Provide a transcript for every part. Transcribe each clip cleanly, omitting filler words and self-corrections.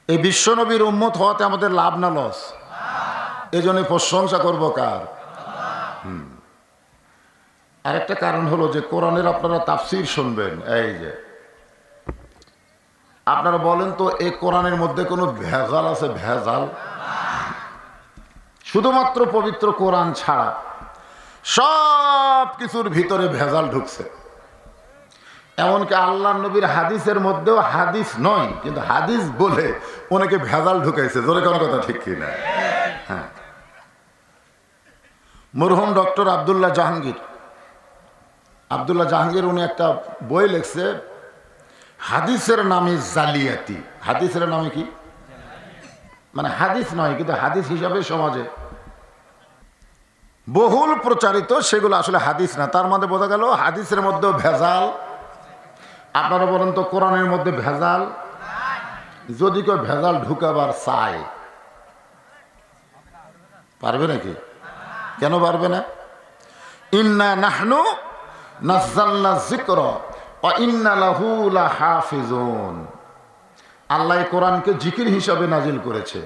এই বিশ্বনবীর উম্মত হওয়াতে আমাদের লাভ না লস? এজন্য প্রশংসা করব কার? আরেকটা কারণ হলো যে কোরআনের আপনারা তাফসীর শুনবেন। এই যে আপনারা বলেন তো, এই কোরআনের মধ্যে কোনো ভেজাল আছে? ভেজাল শুধুমাত্র পবিত্র কোরআন ছাড়া সব কিছুর ভিতরে ভেজাল ঢুকছে। এমনকি আল্লাহ নবীর হাদিসের মধ্যেও হাদিস নয়, কিন্তু হাদিস বলে অনেকে ভেজাল ঢুকাইছে। জোরে কোনো কথা ঠিক কিনা? হ্যাঁ, মরহুম ডক্টর আব্দুল্লাহ জাহাঙ্গীর উনি একটা বই লিখছে, হাদিসের নামে জালিয়াতি। হাদিসের নামে কি? মানে হাদিস নয়, কিন্তু হাদিস হিসাবে সমাজে বহুল প্রচারিত, সেগুলো আসলে হাদিস না। তার মধ্যে বোঝা গেল হাদিসের মধ্যেও ভেজাল। আপনারা বলেন তো, কোরআনের মধ্যে ভেজাল? যদি কেউ ভেজাল ঢুকাবার চায়, পারবে নাকি? কেন পারবে না? ইন্না নাহনু নাযালনা যিকরা ওয়া ইন্না লাহু লাহাফিজুন। আল্লাহ কোরআনকে জিকির হিসাবে নাজিল করেছে,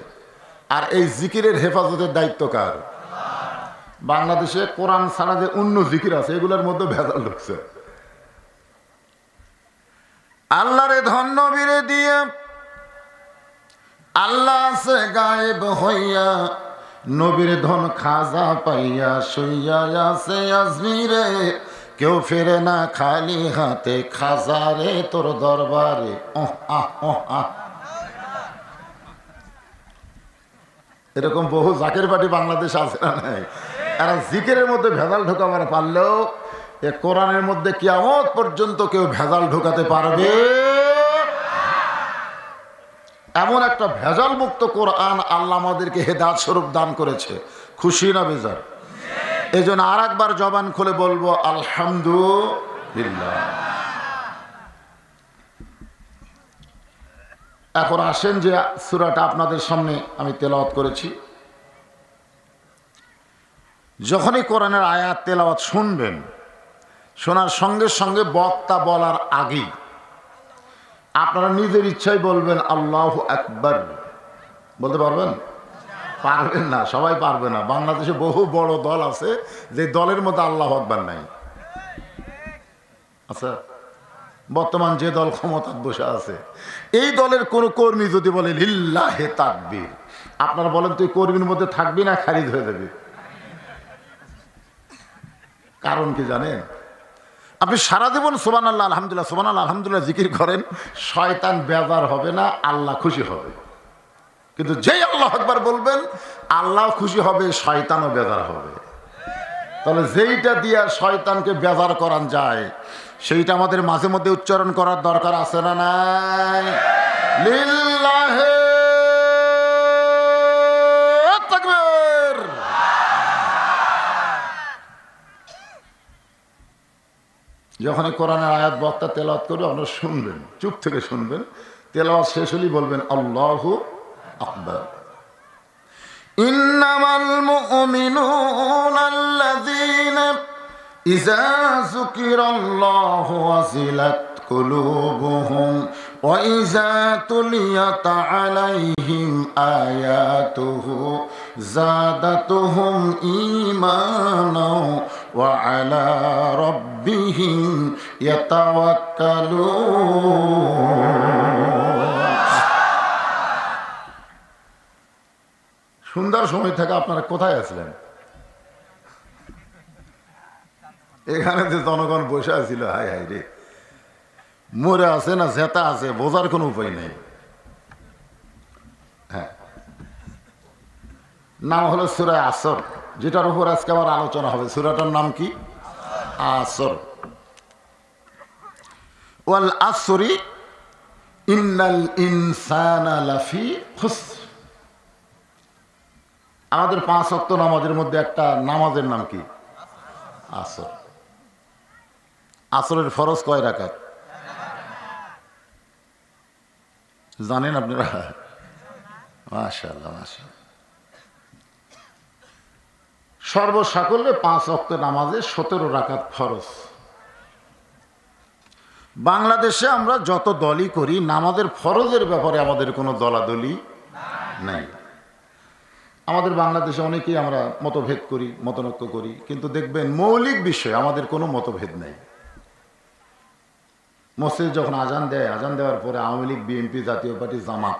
আর এই জিকিরের হেফাজতের দায়িত্ব কার? বাংলাদেশে কোরআন ছাড়া যে অন্য জিকির আছে, এগুলোর মধ্যে ভেজাল ঢুকছে। আল্লাহরে ধন্য বীরে দিয়ে আল্লাহ আছে গায়েব হইয়া, নবীর ধন খাজা পাইয়া সইয়া আছে আজমিরে, কেউ ফেরে না খালি হাতে, খাজারে তোর দরবারে। এরকম বহু জাকের পার্টি বাংলাদেশ আছে না নাই? এরা জিকিরের মধ্যে ভেজাল ঢোকাবার পারলেও এ কোরআনের মধ্যে কিয়ামত পর্যন্ত কেউ ভেজাল ঢোকাতে পারবে? এমন একটা ভেজাল মুক্ত কোরআন আল্লাহ আমাদেরকে হেদায়েত স্বরূপ দান করেছে। খুশি না বেজার? এই জন্য আর একবার জবান খুলে বলবো আলহামদুলিল্লাহ। এখন আসেন যে সূরাটা আপনাদের সামনে আমি তেলাওয়াত করেছি, যখনই কোরআনের আয়াত তেলাওয়াত শুনবেন, শোনার সঙ্গে সঙ্গে বক্তা বলার আগেই আপনারা নিজের ইচ্ছায় বলবেন আল্লাহু আকবার। বলতে পারবেন? পারবেন না, সবাই পারবে না। বাংলাদেশে বহু বড় দল আছে যে দলের মধ্যে আল্লাহু আকবার নাই। আচ্ছা, বর্তমান যে দল ক্ষমতায় বসে আছে, এই দলের কোন কর্মী যদি বলে লিল্লাহে তাকবীর, আপনারা বলেন তুই কর্মীর মধ্যে থাকবি না খারিজ হয়ে যাবি? কারণ কি জানেন? আপনি সারা জীবন সুবহানাল্লাহ আলহামদুলিল্লাহ সুবহানাল্লাহ আলহামদুলিল্লাহ জিকির করেন, শয়তান বেজার হবে না, আল্লাহ খুশি হবে। কিন্তু যেই আল্লাহু আকবার বলবেন, আল্লাহ খুশি হবে, শয়তানও বেজার হবে। তাহলে যেইটা দিয়া শয়তানকে বেজার করান যায়, সেইটা আমাদের মাঝে মধ্যে উচ্চারণ করার দরকার আছে না নাই? লিল্লাহে তাকবীর। যখন কোরআনের আয়াত বক্তা তেলাওয়াত করবে, আপনারা শুনবেন, চুপ থেকে শুনবেন। তেলাওয়াত শেষ হলেই বলবেন আল্লাহু আকবার। ইন্নামাল মুমিনুনা আল্লাযীনা ইযা যুকিরাল্লাহু ওয়াজিলাত কুলুবুহুম ওয়া ইযা তুলিয়াত আলাইহিম আয়াতুহু যাদাতুহুম ঈমানাও ওয়া আলা রাব্বিহিম ইয়াতাওয়াক্কালুন। সুন্দর সময় থেকে আপনারা কোথায় আসলেন? এখানে যে জনগণ বসে আছিল, হাই হাই রে, মরে আছে না জেতা আছে বোঝার কোনো উপায় নেই। হ্যাঁ, নাম হলো সূরা আসর, যেটার উপর আজকে আমার আলোচনা হবে। সূরাটার নাম কি? আসর। ওয়াল আসরি ইন্নাল ইনসানা লাফি খুসর। আমাদের 5 ওয়াক্ত নামাজের মধ্যে একটা নামাজের নাম কি? আসর। আসরের ফরজ কয় রাকাত জানেন আপনারা? মাশাআল্লাহ মাশাআল্লাহ। সর্বসাকল্যে 5 ওয়াক্ত নামাজে 17 রাকাত ফরজ। বাংলাদেশে আমরা যত দলই করি, নামাজের ফরজের ব্যাপারে আমাদের কোনো দলাদলি নাই। আমাদের বাংলাদেশে অনেকেই আমরা মতভেদ করি, মতনৈক্য করি, কিন্তু দেখবেন মৌলিক বিষয়ে আমাদের কোনো মতভেদ নেই। মসজিদ যখন আজান দেয়, আজান দেওয়ার পরে আওয়ামী লীগ, বিএনপি, জাতীয় পার্টি, জামাত,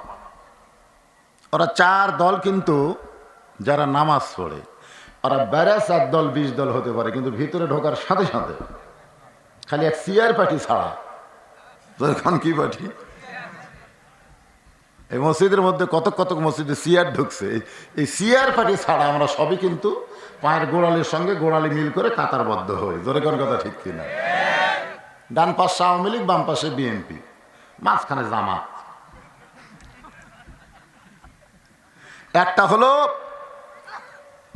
ওরা 4 দল, কিন্তু যারা নামাজ পড়ে ওরা বেড়া 4 দল 20 দল হতে পারে, কিন্তু ভিতরে ঢোকার সাথে সাথে খালি এক সিআর পার্টি ছাড়া, এখন কি পার্টি, এই মসজিদের মধ্যে কত কত মসজিদে সিআর ঢুকছে, এই সিআর পার্টি ছাড়া আমরা সবই কিন্তু পায়ের গোড়ালির সঙ্গে গোড়ালি মিল করে কাতারবদ্ধ হই। জোরে কোন কথা ঠিক কিনা? ডান পাশে আওয়ামী লীগ, বাম পাশে বিএনপি, মাঝখানে জামাত। একটা হলো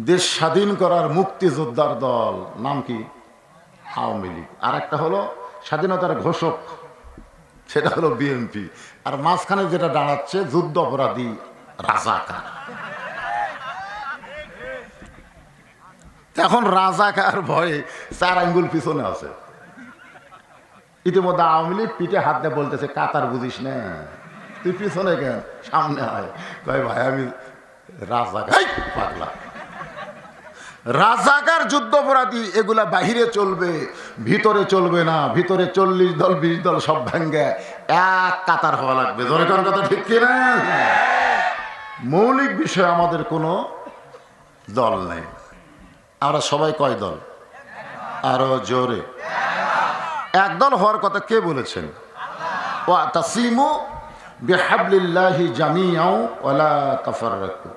দেশ স্বাধীন করার মুক্তিযোদ্ধার দল, নাম কি? আওয়ামী লীগ। আর একটা হলো স্বাধীনতার ঘোষক, সেটা হলো বিএনপি। আর মাঝখানে যেটা দাঁড়াচ্ছে যুদ্ধ অপরাধী রাজাকার। এখন রাজাকার ভয়ে 4 আঙ্গুল পিছনে আছে। ইতিমধ্যে আওয়ামী লীগ পিঠে হাত দিয়ে বলতেছে, কাতার বুঝিস না, তুই পিছনে কেন, সামনে আয়। কয় ভাই আমি রাজাকার, পাগলা রাজাকার যুদ্ধাপরাধী, এগুলা বাহিরে চলবে, ভিতরে চলবে না। ভিতরে 40 দল 20 দল সব ভেঙ্গে এক কাতার হওয়া লাগবে। ধরে কোন কথা ঠিক কিনা? মৌলিক বিষয়ে আমাদের কোনো দল নেই। আমরা সবাই কয় দল? আরো জোরে। এক দল হওয়ার কথা কে বলেছেন? ওয়াতাসিমু বিহাবলিল্লাহি জামিআও ওয়ালা তাফাররাকু।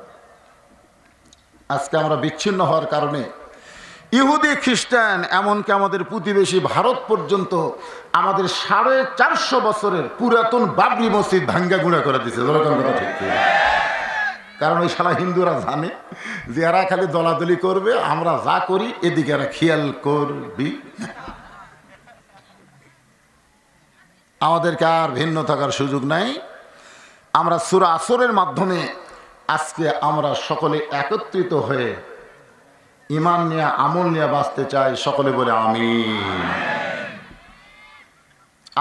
আজকে আমরা বিচ্ছিন্ন হওয়ার কারণে ইহুদি, খ্রিস্টান, এমনকি আমাদের প্রতিবেশী ভারত পর্যন্ত আমাদের 450 বছরের পুরাতন বাবরি মসজিদ ভাঙ্গা গুঁড়া করে দিচ্ছে। কারণ ওই সারা হিন্দুরা জানে যে এরা খালি দলাদলি করবে, আমরা যা করি এদিকে এরা খেয়াল করবি। আমাদেরকে আর ভিন্ন থাকার সুযোগ নাই। আমরা সূরা আসরের মাধ্যমে আজকে আমরা সকলে একত্রিত হয়ে ঈমান নিয়ে, আমল নিয়ে বাঁচতে চাই। সকলে বলে আমিন।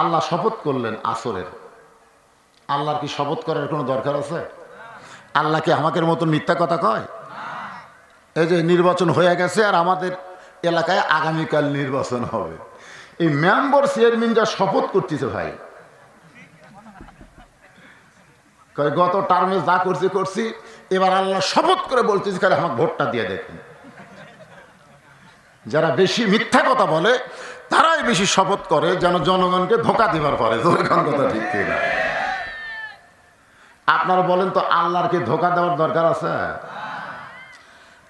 আল্লাহ শপথ করলেন আসরের। আল্লাহর কি শপথ করার কোনো দরকার আছে? আল্লাহ কি আমাদের মতো মিথ্যা কথা কয়? এই যে নির্বাচন হয়ে গেছে আর আমাদের এলাকায় আগামীকাল নির্বাচন হবে, এই মেম্বার চেয়ারম্যান যা শপথ করতেছে ভাই, গত টার্মে যা করছি এবার আল্লাহ শপথ করে বলতেছি খালি আমাকে ভোটটা দিয়ে দেখুন। যারা বেশি মিথ্যা কথা বলে তারাই বেশি শপথ করে যেন জনগণকে ধোঁকা দিবার পারে। কথা ঠিক কিনা? আপনারা বলেন তো, আল্লাহর কি ধোঁকা দেওয়ার দরকার আছে?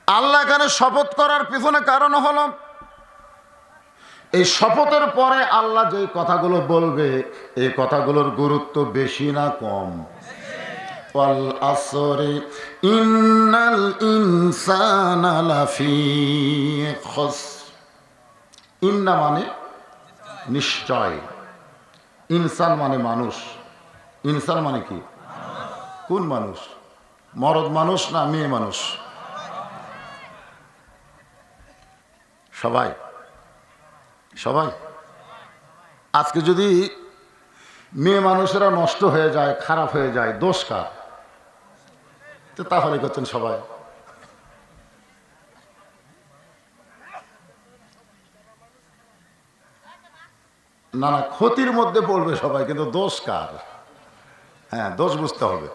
আল্লাহ এখানে শপথ করার পিছনে কারণ হলো, এই শপথের পরে আল্লাহ যে কথাগুলো বলবে এই কথাগুলোর গুরুত্ব বেশি না কম? ওয়াল আসরি ইন্নাল ইনসানা লাফি খুসর। ইন্না মানে নিশ্চয়, ইনসান মানে মানুষ। ইনসান মানে কি? কোন মানুষ? মরদ মানুষ না মেয়ে মানুষ? সবাই সবাই। আজকে যদি মেয়ে মানুষেরা নষ্ট হয়ে যায়, খারাপ হয়ে যায়, দোষ কার? তো তাহলে করছেন সবাই। না না, ক্ষতির মধ্যে পড়বে সবাই, কিন্তু দোষ কার? হ্যাঁ, দোষ বুঝতে হবে।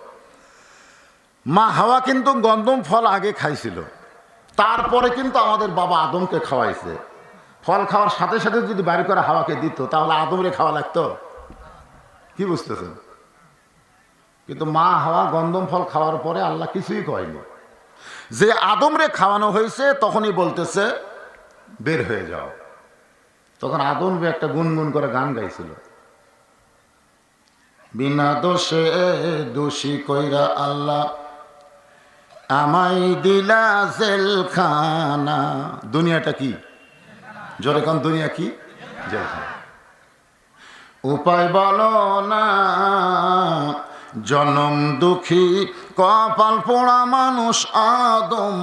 মা হাওয়া কিন্তু গন্ধম ফল আগে খাইছিল, তারপরে কিন্তু আমাদের বাবা আদমকে খাওয়াইছে। ফল খাওয়ার সাথে সাথে যদি বাড়ি করে হাওয়াকে দিত তাহলে আদমরে খাওয়া লাগতো? কি বুঝতেছেন? কিন্তু মা হাওয়া গন্ধম ফল খাওয়ার পরে আল্লাহ কিছুই কয়নি। যে আদমরে খাওয়ানো হয়েছে তখনই বলতেছে বের হয়ে যাও। তখন আদম একটা গুনগুন করে গান গাইছিল, বিনা দোষে দোষী কইরা আল্লাহ আমাই দিলা জেলখানা। দুনিয়াটা কি? জোরে কোন, দুনিয়া কি? জেলখানা। উপায় বলো না, জনম দুঃখী কপাল পোড়া মানুষ আদম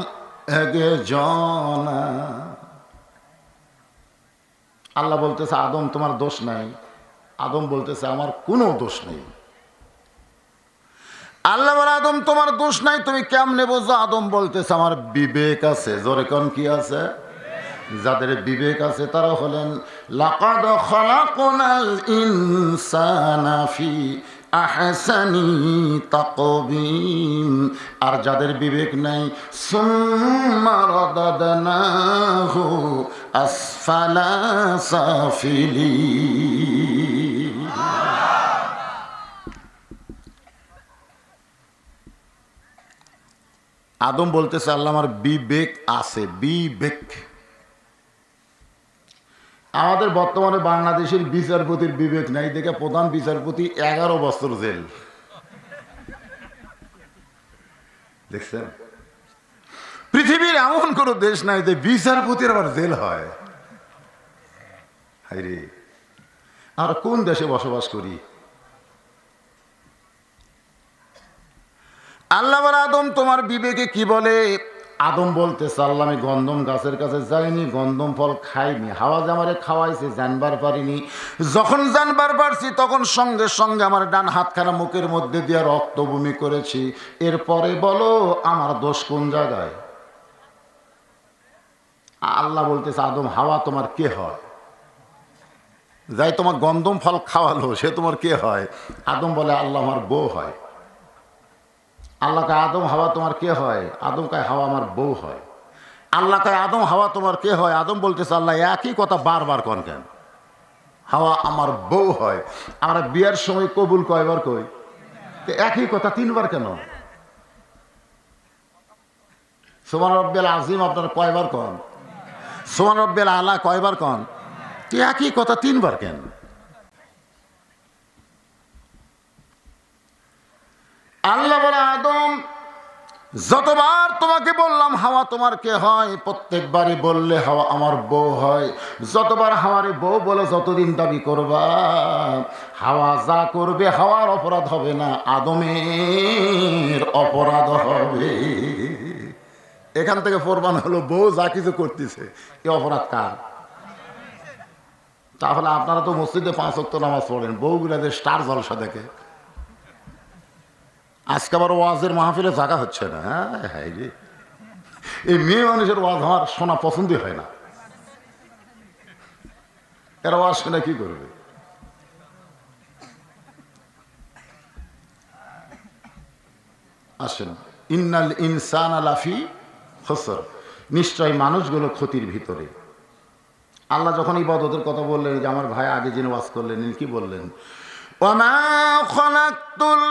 এগে জনা। আল্লাহ বলতেছে আদম তোমার দোষ নাই, আদম বলতেছে আমার কোনো দোষ নেই। আল্লাহ বলে আদম তোমার দোষ নাই, তুমি কেমনে বোঝো? আদম বলতেছে আমার বিবেক আছে। জোরে কোন কি আছে? যাদের বিবেক আছে তারা হলেন লাকাদ খালাকনাল ইনসানা ফি আহসানি তাকবীম। আর যাদের বিবেক নাই সুম্মা রাদাদনাহু আসফালা সাফিলিন। আদম বলতেছে আল্লাহ আমার বিবেক আছে। বিবেক। আমাদের বর্তমানে বাংলাদেশের বিচারপতির বিবেক নাই দেখে প্রধান বিচারপতি 11 বছর জেল। দেখছেন? পৃথিবীর এমন কোন দেশ নাই যে বিচারপতির আবার জেল হয়। হায়রে, আর কোন দেশে বসবাস করি? আল্লাহ বলে আদম তোমার বিবেকে কি বলে? আদম বলতেছে আল্লাহ আমি গন্ধম গাছের কাছে যাইনি, গন্ধম ফল খাইনি, হাওয়া যে আমারে খাওয়াইছে জানবার পারিনি। যখন জানবার পারছি তখন সঙ্গে সঙ্গে আমার ডান হাতখানা মুখের মধ্যে দিয়ে রক্ত বমি করেছি। এরপরে বলো আমার দোষ কোন জায়গায়? আল্লাহ বলতেছে আদম হাওয়া তোমার কে হয়? যাই তোমার গন্ধম ফল খাওয়ালো সে তোমার কে হয়? আদম বলে আল্লাহ আমার বউ হয়। আল্লাহ কয় আদম হাওয়া তোমার কে হয়? আদম কয় হাওয়া আমার বউ হয়। আল্লাহ কয় আদম হাওয়া তোমার কে হয়? আদম বলতেছে আল্লাহ একই কথা বারবার কন কেন? হাওয়া আমার বউ হয়। আমরা বিয়ের সময় কবুল কয়বার কই? একই কথা 3 বার কেন? সুবহান রাব্বিল আযীম আপনারা কয়বার কন? সুবহান রাব্বিল আলা কয়বার কন? একই কথা 3 বার কেন? আল্লাহ বলে আদম যতবার তোমাকে বললাম হাওয়া তোমার কে হয়, প্রত্যেকবারই বললে হাওয়া আমার বউ হয়। যতবার হাওয়ারে বউ বলে যতদিন দাবি করবা, হাওয়া যা করবে হাওয়ার অপরাধ হবে না, আদমের অপরাধ হবে। এখান থেকে প্রমাণ হলো বউ যা কিছু করতেছে এ অপরাধ কার? তাহলে আপনারা তো মসজিদে 5 ওয়াক্ত নামাজ পড়েন, বউগুলাদের স্টার জলসা দেখে। আজকে আবার ওয়াজের মাহফিলে জায়গা হচ্ছে না। হ্যাঁ রে, এই মেয়ে মানুষের ওয়াজ আমার শোনা পছন্দই হয় না। এরা ওয়াজ শুনে কি করবে? আসেন, ইন্নাল ইনসানা লাফি খুসর, নিশ্চয় মানুষগুলো ক্ষতির ভিতরে। আল্লাহ যখন ইবাদতের কথা বললেন, যে আমার ভাই আগে যিনি ওয়াজ করলেন কি বললেন? ওয়ামা খালাকতুল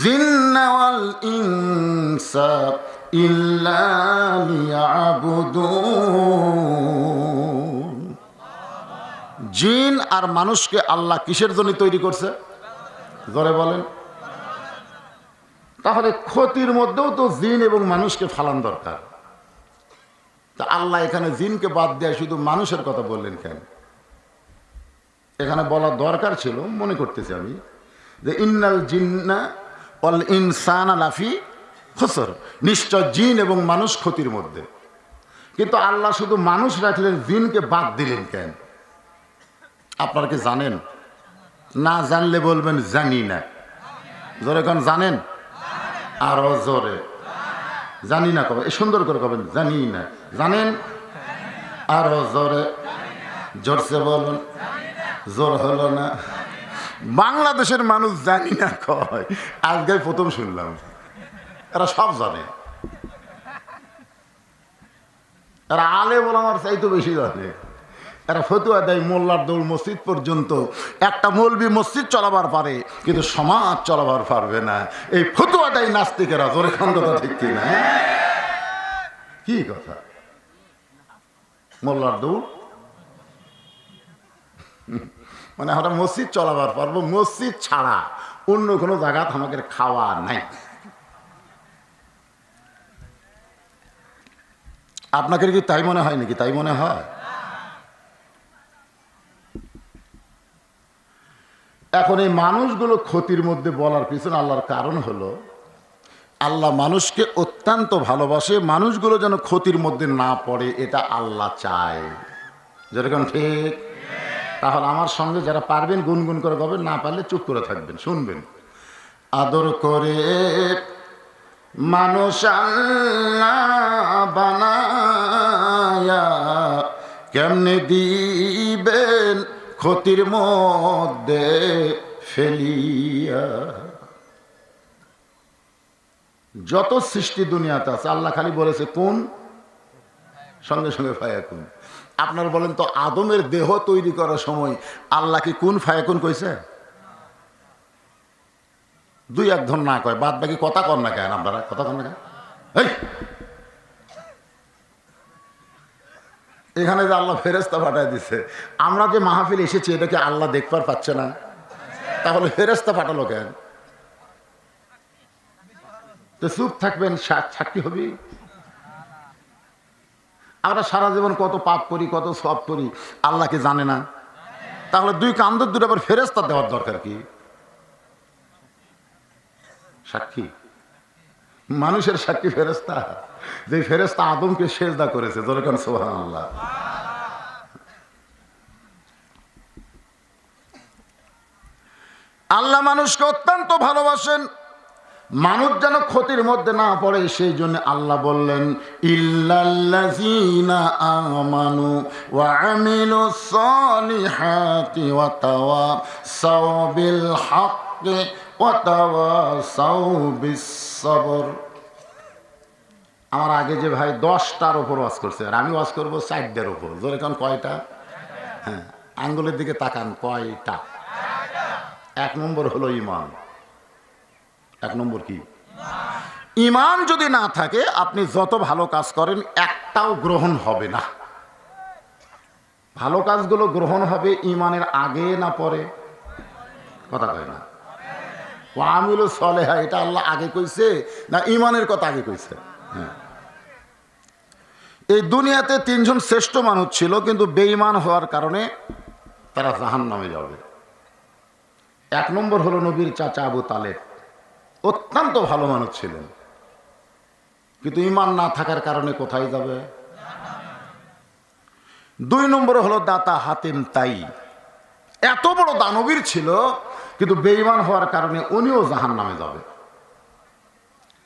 জিন্না ওয়াল ইনসা ইল্লা লিয়াবুদুন। জিন আর মানুষকে আল্লাহ কিসের জন্য তৈরি করছে? জোরে বলেন। তাহলে ক্ষতির মধ্যেও তো জিন এবং মানুষকে ফালান দরকার। তা আল্লাহ এখানে জিনকে বাদ দিয়ে শুধু মানুষের কথা বললেন কেন? এখানে বলা দরকার ছিল, মনে করতেছি আমি, যে ইন্নাল জিন্না ওয়াল ইনসানা লাফি খুসর, নিশ্চয় জিন এবং মানুষ ক্ষতির মধ্যে। কিন্তু আল্লাহ শুধু মানুষ রাখলেন, জিনকে বাদ দিলেন কেন? আপনারা কি জানেন? না জানলে বলবেন জানি না। জোরে কোন জানেন? আরো জোরে। জানি না কবে, সুন্দর করে কবেন জানি না। জানেন? আরো জোরে। জোরসে বলুন। জোর হলো না। বাংলাদেশের মানুষ জানি না কয়, আজকে প্রথম শুনলাম। এরা সব জানে। এরা আলে বলে আমার চাইতে বেশি জানে। এরা ফতুয়া দেয় মোল্লার দৌড় মসজিদ পর্যন্ত। একটা মৌলবি মসজিদ চলাবার পারে, কিন্তু সমাজ চলাবার পারবে না। এই ফতুয়া দেয় নাস্তিকেরা। জোরে খন্দতা ঠিক কিনা? কি কথা? মোল্লার দৌড় মানে আমরা মসজিদ চলাবার পারবো, মসজিদ ছাড়া অন্য কোনো জায়গা আমাদের খাওয়া নাই। আপনাকে কি তাই মনে হয় নাকি? তাই মনে হয়? এখন এই মানুষগুলো ক্ষতির মধ্যে বলার পিছনে আল্লাহর কারণ হলো, আল্লাহ মানুষকে অত্যন্ত ভালোবাসে, মানুষগুলো যেন ক্ষতির মধ্যে না পড়ে এটা আল্লাহ চায়। যেরকম ঠিক তাহলে আমার সঙ্গে যারা পারবেন গুনগুন করে গাবেন, না পারলে চুপ করে থাকবেন, শুনবেন। আদর করে মানুষ আল্লাহ বানায়া কেমনে দিবেন ক্ষতির মধ্যে ফেলিয়া। যত সৃষ্টি দুনিয়াতে আছে আল্লাহ খালি বলেছে কোন, সঙ্গে সঙ্গে ফায়াকুন। আপনার বলেন তো, আদমের দেহ তৈরি করার সময় আল্লাহ কি কোন ফায়াকুন কইছে? দুই এক ধর না কয়, বাদ বাকি কথা কর না কেন? আপনারা কথা কর না কেন? এখানে যে আল্লাহ ফেরেস্তা পাঠায় দিচ্ছে, আমরা যে মাহফিল এসেছি এটাকে আল্লাহ দেখবার পাচ্ছে না? তাহলে ফেরেস্তা পাঠালো কেন? তো চুপ থাকবেন, সাক্ষী হবি। আমরা সারা জীবন কত পাপ করি, কত সব করি, আল্লাহ কি জানে না? তাহলে দুই কান্দর দুটো আবার ফেরেস্তা দেওয়ার দরকার কি? সাক্ষী মানুষের সাক্ষী ফেরেস্তা, যে ফেরেস্তা আদমকে সেজদা করেছে, যেরকম সুবহানাল্লাহ। আল্লাহ মানুষকে অত্যন্ত ভালোবাসেন, মানুষ যেন ক্ষতির মধ্যে না পড়ে, সেই জন্য আল্লাহ বললেন ইল্লাল্লাযীনা আমানু ওয়া আমিলুস সালিহাতি ওয়া তাওয়াসাউ বিল হাক্কি ওয়া তাওয়াসাউ বিস সবর। আমার আগে যে ভাই 10টার উপর ওয়াজ করছে, আর আমি ওয়াজ করবো 4টার উপর। জোরে কারণ কয়টা? হ্যাঁ, আঙ্গুলের দিকে তাকান, কয়টা? 1 নম্বর হলো ঈমান। 1 নম্বর কি? ঈমান যদি না থাকে আপনি যত ভালো কাজ করেন একটাও গ্রহণ হবে না। ভালো কাজগুলো গ্রহণ হবে ঈমানের আগে না পরে? কথা কয় না। ওয়া আমিলুস সালিহা এটা আল্লাহ আগে কইছে না ঈমানের কথা আগে কইছে? হ্যাঁ। এই দুনিয়াতে 3 জন শ্রেষ্ঠ মানুষ ছিল, কিন্তু বেঈমান হওয়ার কারণে তারা জাহান্নামে যাবে। 1 নম্বর হলো নবীর চাচা আবু তালেব, অত্যন্ত ভালো মানুষ ছিলেন, কিন্তু ঈমান না থাকার কারণে কোথায় যাবে? 2 নম্বর হলো দাতা হাতিম তাই, এত বড় দানবীর ছিল, কিন্তু বেঈমান হওয়ার কারণে উনিও জাহান্নামে যাবে।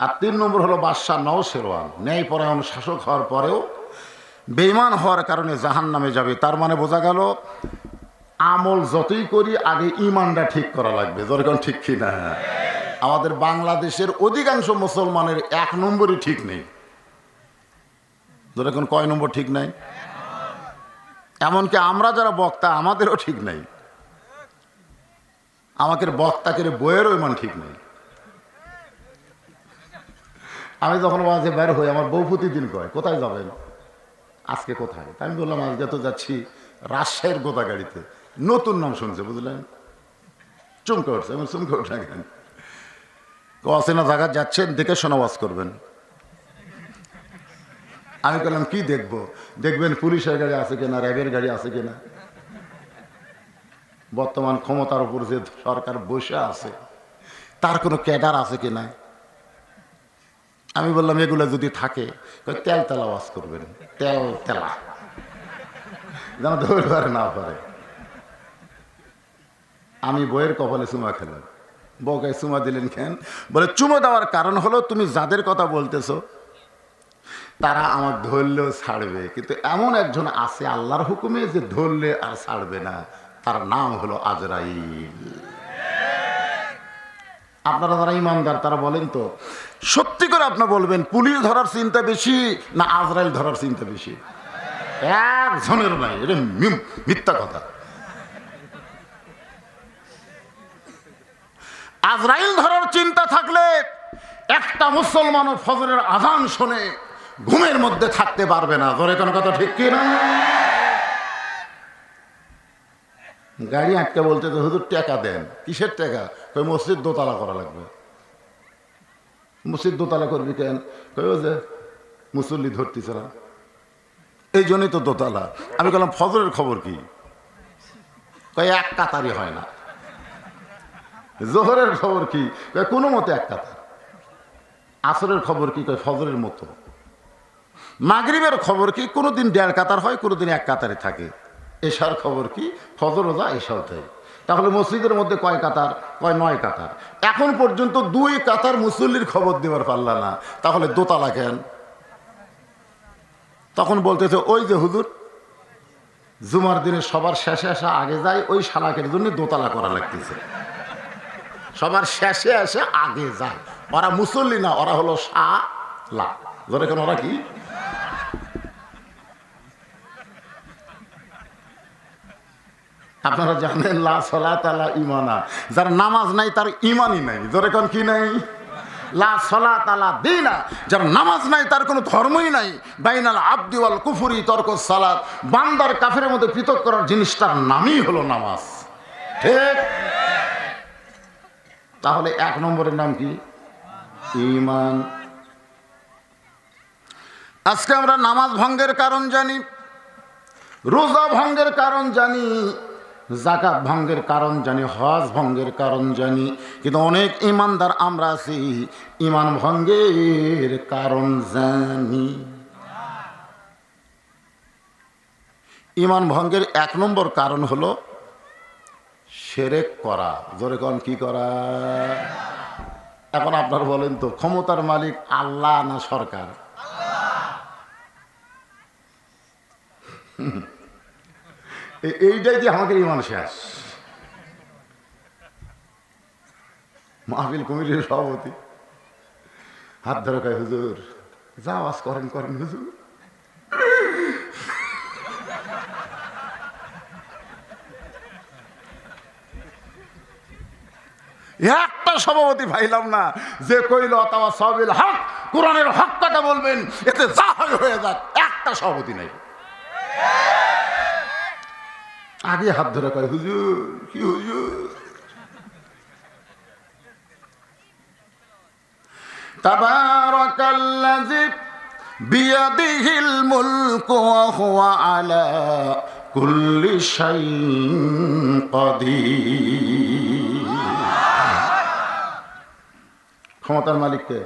আর 3 নম্বর হলো বাদশাহ নওশেরওয়ান, ন্যায়পরায়ণ শাসক হওয়ার পরেও বেঈমান হওয়ার কারণে জাহান্নামে যাবে। তার মানে বোঝা গেল আমল যতই করি আগে ঈমানটা ঠিক করা লাগবে। যেরকম ঠিক কি না? আমাদের বাংলাদেশের অধিকাংশ মুসলমানের 1 নম্বরই ঠিক নেই। যেরকম কয় নম্বর ঠিক নাই? এমনকি আমরা যারা বক্তা আমাদেরও ঠিক নাই। আমাদের বক্তাকে বইয়েরও ইমান ঠিক নেই। আমি যখন মাঝে বের হই, আমার বউ প্রতিদিন কয় কোথায় যাবেন আজকে, কোথায়? আমি বললাম আজকে তো যাচ্ছি রাজশাহীর গোদা গাড়িতে। নতুন নাম শুনছে, বুঝলেন? চমকে উঠছে। আমি চমকে উঠে গেলেন, অচেনা জায়গা যাচ্ছেন, দেখে শোনা ওয়াজ করবেন। আমি বললাম কি দেখবো? দেখবেন পুলিশের গাড়ি আছে কিনা, র্যাবের গাড়ি আছে কিনা, বর্তমান ক্ষমতার উপর যে সরকার বসে আছে তার কোনো ক্যাডার আছে কিনা। আমি বললাম এগুলো যদি থাকে তেল তেলা ওয়াজ করবেন, তেল তেলা, যেন ধরবার না পারে। আমি বইয়ের কপালে চুমা খেলাম। বউকে চুমা দিলেন কেন? বলে চুমা দেওয়ার কারণ হলো তুমি যাদের কথা বলতেছো তারা আমার ধরলেও ছাড়বে, কিন্তু এমন একজন আছে আল্লাহর হুকুমে যে ধরলে আর ছাড়বে না, তার নাম হলো আজরাইল। আপনারা যারা ইমানদার তারা বলেন তো, সত্যি করে আপনি বলবেন পুলিশ ধরার চিন্তা বেশি না আজরাইল ধরার চিন্তা বেশি? একজনের নাই, এটা মিথ্যা কথা। আজরাইল ধরার চিন্তা থাকলে একটা মুসলমানও ফজরের আযান শুনে ঘুমের মধ্যে থাকতে পারবে না। ধরে কোনো কথা ঠিক কি না? গাড়ি আটকে বলতে তো হুজুর টাকা দেন। কিসের টাকা? কই মসজিদ দোতলা করা লাগবে। মসজিদ দোতলা করবি কেন? কই ও যে মুসল্লি ধরতেছে না, এই জন্যই তো দোতলা। আমি বললাম ফজরের খবর কি? কই এক কাতারই হয় না। জোহরের খবর কি? কই কোনো মতে এক কাতার। আসরের খবর কি? কই ফজরের মতো। মাগরিবের খবর কি? কোনোদিন 1.5 কাতার হয়, কোনোদিন 1 কাতারে থাকে। এশার খবর কি? ফজর রোজা এশাও তাই। তাহলে মসজিদের মধ্যে কয় কাতার? কয় 9 কাতার। এখন পর্যন্ত 2 কাতার মুসল্লির খবর দেওয়ার পারলা না, তাহলে দোতলা কেন? তখন বলতেছে ওই যে হুজুর জুমার দিনে সবার শেষে আসা আগে যায়, ওই শালাকের জন্য দোতলা করা লাগতেছে। সবার শেষে এসে আগে যায়, ওরা মুসল্লি না, ওরা হলো শালা। ধরে কেন ওরা কি? আপনারা জানেন লা সালাত আলা ইমানা, যার নামাজ নাই তার ইমানই নাই। ধরে কোন কি নাই? লা সালাত আলা দীনা, যার নামাজ নাই তার কোনো ধর্মই নাই। বাইনাল আবদি ওয়াল কুফরি তরকুস সালাত, বান্দার কাফেরের মধ্যে পৃথক করার জিনিসটার নামই হলো নামাজ। ঠিক? তাহলে 1 নম্বরের নাম কি? ঈমান। আজকে আমরা নামাজ ভঙ্গের কারণ জানি, রোজা ভঙ্গের কারণ জানি, যাকাত ভঙ্গের কারণ জানি, হজ ভঙ্গের কারণ জানি, কিন্তু অনেক ইমানদার আমরা আছি ইমান ভঙ্গের কারণ জানি। ইমান ভঙ্গের 1 নম্বর কারণ হলো শিরক করা। জোরে কোন কি করা? এখন আপনারা বলেন তো, ক্ষমতার মালিক আল্লাহ না সরকার? এইটাই যে আমাদের ইমান শেষ। মাহফিল কমিটির সভাপতি হাত ধরে কয় হুজুর যা আওয়াজ করেন করেন হুজুর। একটা সভাপতি পাইলাম না যে কইল অথবা সবিল হক, কোরআনের হক কথা বলবেন, এতে যা হয়ে যাক। একটা সভাপতি নাই। আগে হাত ধরে কয় হুজুর কি হুজুর। তাবারাকাল্লাযী বিয়াদিহিল মুলকু ওয়া হুয়া আলা কুল্লি শাইইন কাদির। ক্ষমতার মালিককে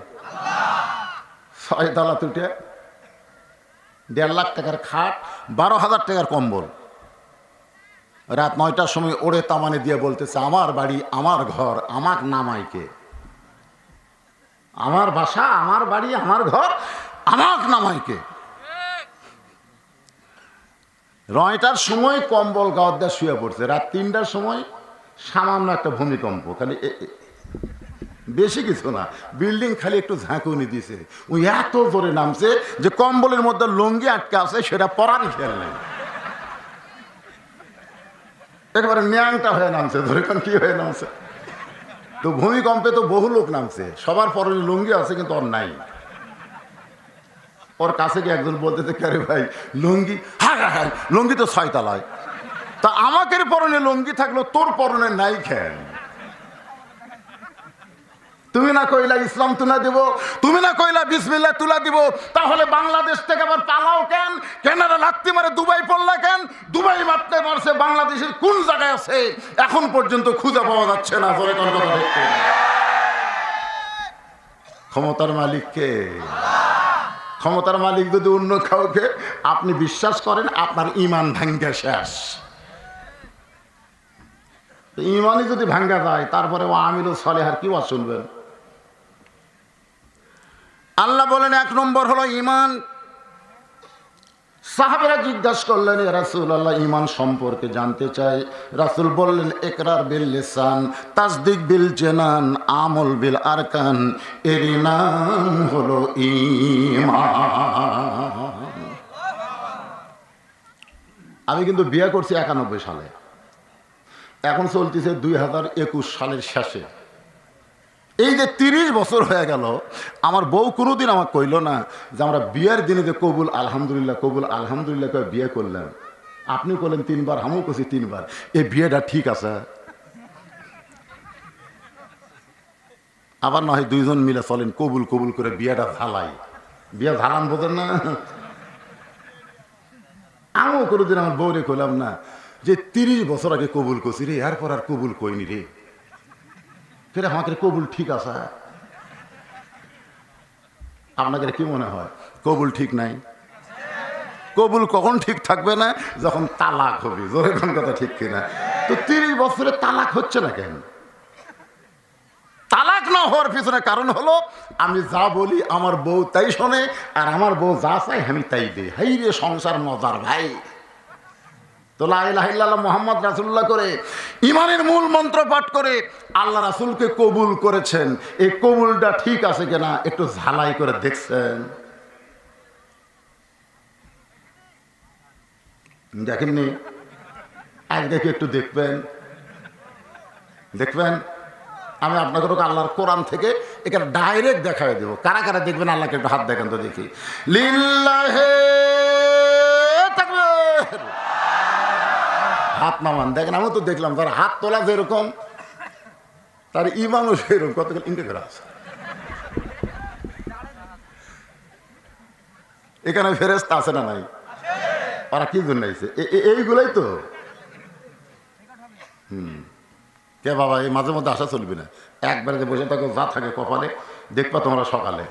6 তলা তুটে 1.5 লাখ টাকার খাট, 12,000 টাকার কম্বল, রাত 9টার সময় ওড়ে তামানে দিয়ে বলতেছে আমার বাড়ি আমার ঘর আমাক নামাইকে। আমার বাসা আমার বাড়ি আমার ঘর আমাক নামাইকে। 9টার সময় কম্বল গাওয়ার দিয়ে শুয়ে পড়ছে, রাত 3টার সময় সামান্য একটা ভূমিকম্প, খালি বেশি কিছু না, বিল্ডিং খালি একটু ঝাঁকুনি দিয়েছে, ওই এত জোরে নামছে যে কম্বলের মধ্যে লুঙ্গি আটকে আছে সেটা পরারই খেয়াল নেই, একেবারে ন্যাংটা হয়ে নামছে। ধরে কি হয়ে নামছে? তো ভূমিকম্পে তো বহু লোক নামছে, সবার পরনে লুঙ্গি আছে কিন্তু ওর নাই। ওর কাছে গিয়ে একজন বলতেছে কে ভাই লুঙ্গি? হ্যাঁ হ্যাঁ লুঙ্গি তো 6 তলায়। তা আমাকে পরনে লুঙ্গি থাকলো তোর পরনে নাই কেন? তুমি না কইলা ইসলাম তুলে দিব, তুমি না কইলা বিসমিল্লাহ তুলে দিব, তাহলে বাংলাদেশ থেকে আবার পালাও কেন? কেনারা লাত্তি মারে দুবাই পড়লা কেন? দুবাই মারতে মারছে বাংলাদেশের কোন জায়গায় আছে এখন পর্যন্ত খুঁজে পাওয়া যাচ্ছে না। ক্ষমতার মালিককে, ক্ষমতার মালিক যদি অন্য কাউকে আপনি বিশ্বাস করেন আপনার ইমান ভাঙ্গা শেষ। ইমানই যদি ভাঙ্গা যায় তারপরে ও আমিরু সালেহার কি ওয়াজ শুনবেন? আল্লাহ বলেন 1 নম্বর হলো ইমান। সাহাবারা জিজ্ঞাসা করলেন ইয়া রাসূলুল্লাহ ইমান সম্পর্কে জানতে চাই। রাসূল বললেন ইকরার বিল লিসান, তাসদিক বিল জানান, আমল বিল আরকান, এর নাম হলো ঈমান। আমি কিন্তু বিয়ে করছি 91 সালে, এখন চলতেছে 2021 সালের শেষে। এই যে 30 বছর হয়ে গেল, আমার বউ কোনোদিন আমাকে কইল না যে আমরা বিয়ের দিনে যে কবুল আলহামদুলিল্লাহ কবুল আলহামদুলিল্লাহ করে বিয়ে করলাম। আপনি করলেন 3 বার, আমিও করছি 3 বার, এই বিয়েটা ঠিক আছে? আবার না হয় 2 জন মিলে চলেন কবুল কবুল করে বিয়েটা ঝালাই। বিয়ে ঝালান বোঝেন না? আমিও কোনোদিন আমার বউরে কইলাম না যে 30 বছর আগে কবুল করছি রে, এরপর আর কবুল কইনি রে, ফের আমাদের কবুল ঠিক আছে? আপনাদের কি মনে হয় কবুল ঠিক নাই? কবুল কখন ঠিক থাকবে না? যখন তালাক হবে। জোরে কোন কথা ঠিক কিনা? তো 30 বছরে তালাক হচ্ছে না কেন? তালাক না হওয়ার পিছনে কারণ হলো আমি যা বলি আমার বউ তাই শোনে, আর আমার বউ যা চাই আমি তাই দিই। হাই রে সংসার মজার ভাই। তো লা ইলাহা ইল্লাল্লাহ মুহাম্মদ রাসূলুল্লাহ করে ঈমানের মূল মন্ত্র পাঠ করে আল্লাহ রাসূলকে কবুল করেছেন। এই কবুলটা ঠিক আছে কিনা একটু ঝালাই করে দেখছেন? দেখেননি? আজকে কি একটু দেখবেন? দেখবেন? আমি আপনাকে আল্লাহর কোরআন থেকে এখানে ডাইরেক্ট দেখাই দেবো। কারা কারা দেখবেন আল্লাহকে একটু হাত দেখেন তো দেখি। লিল্লাহে তাকবীর। হাত নামান। দেখেন আমি তো দেখলাম তার হাত তোলা যেরকম তার ইমানও সেরকম। কতগুলো ইন্টে করা আছে এখানে। ফেরেশতা আছে না নাই? ওরা কি জন্য আইছে? এইগুলাই তো। কে বাবা এই মাঝে মধ্যে আসা চলবি না। একবারে যে বসে থাকো যা থাকে কপালে দেখবা তোমরা সকালে।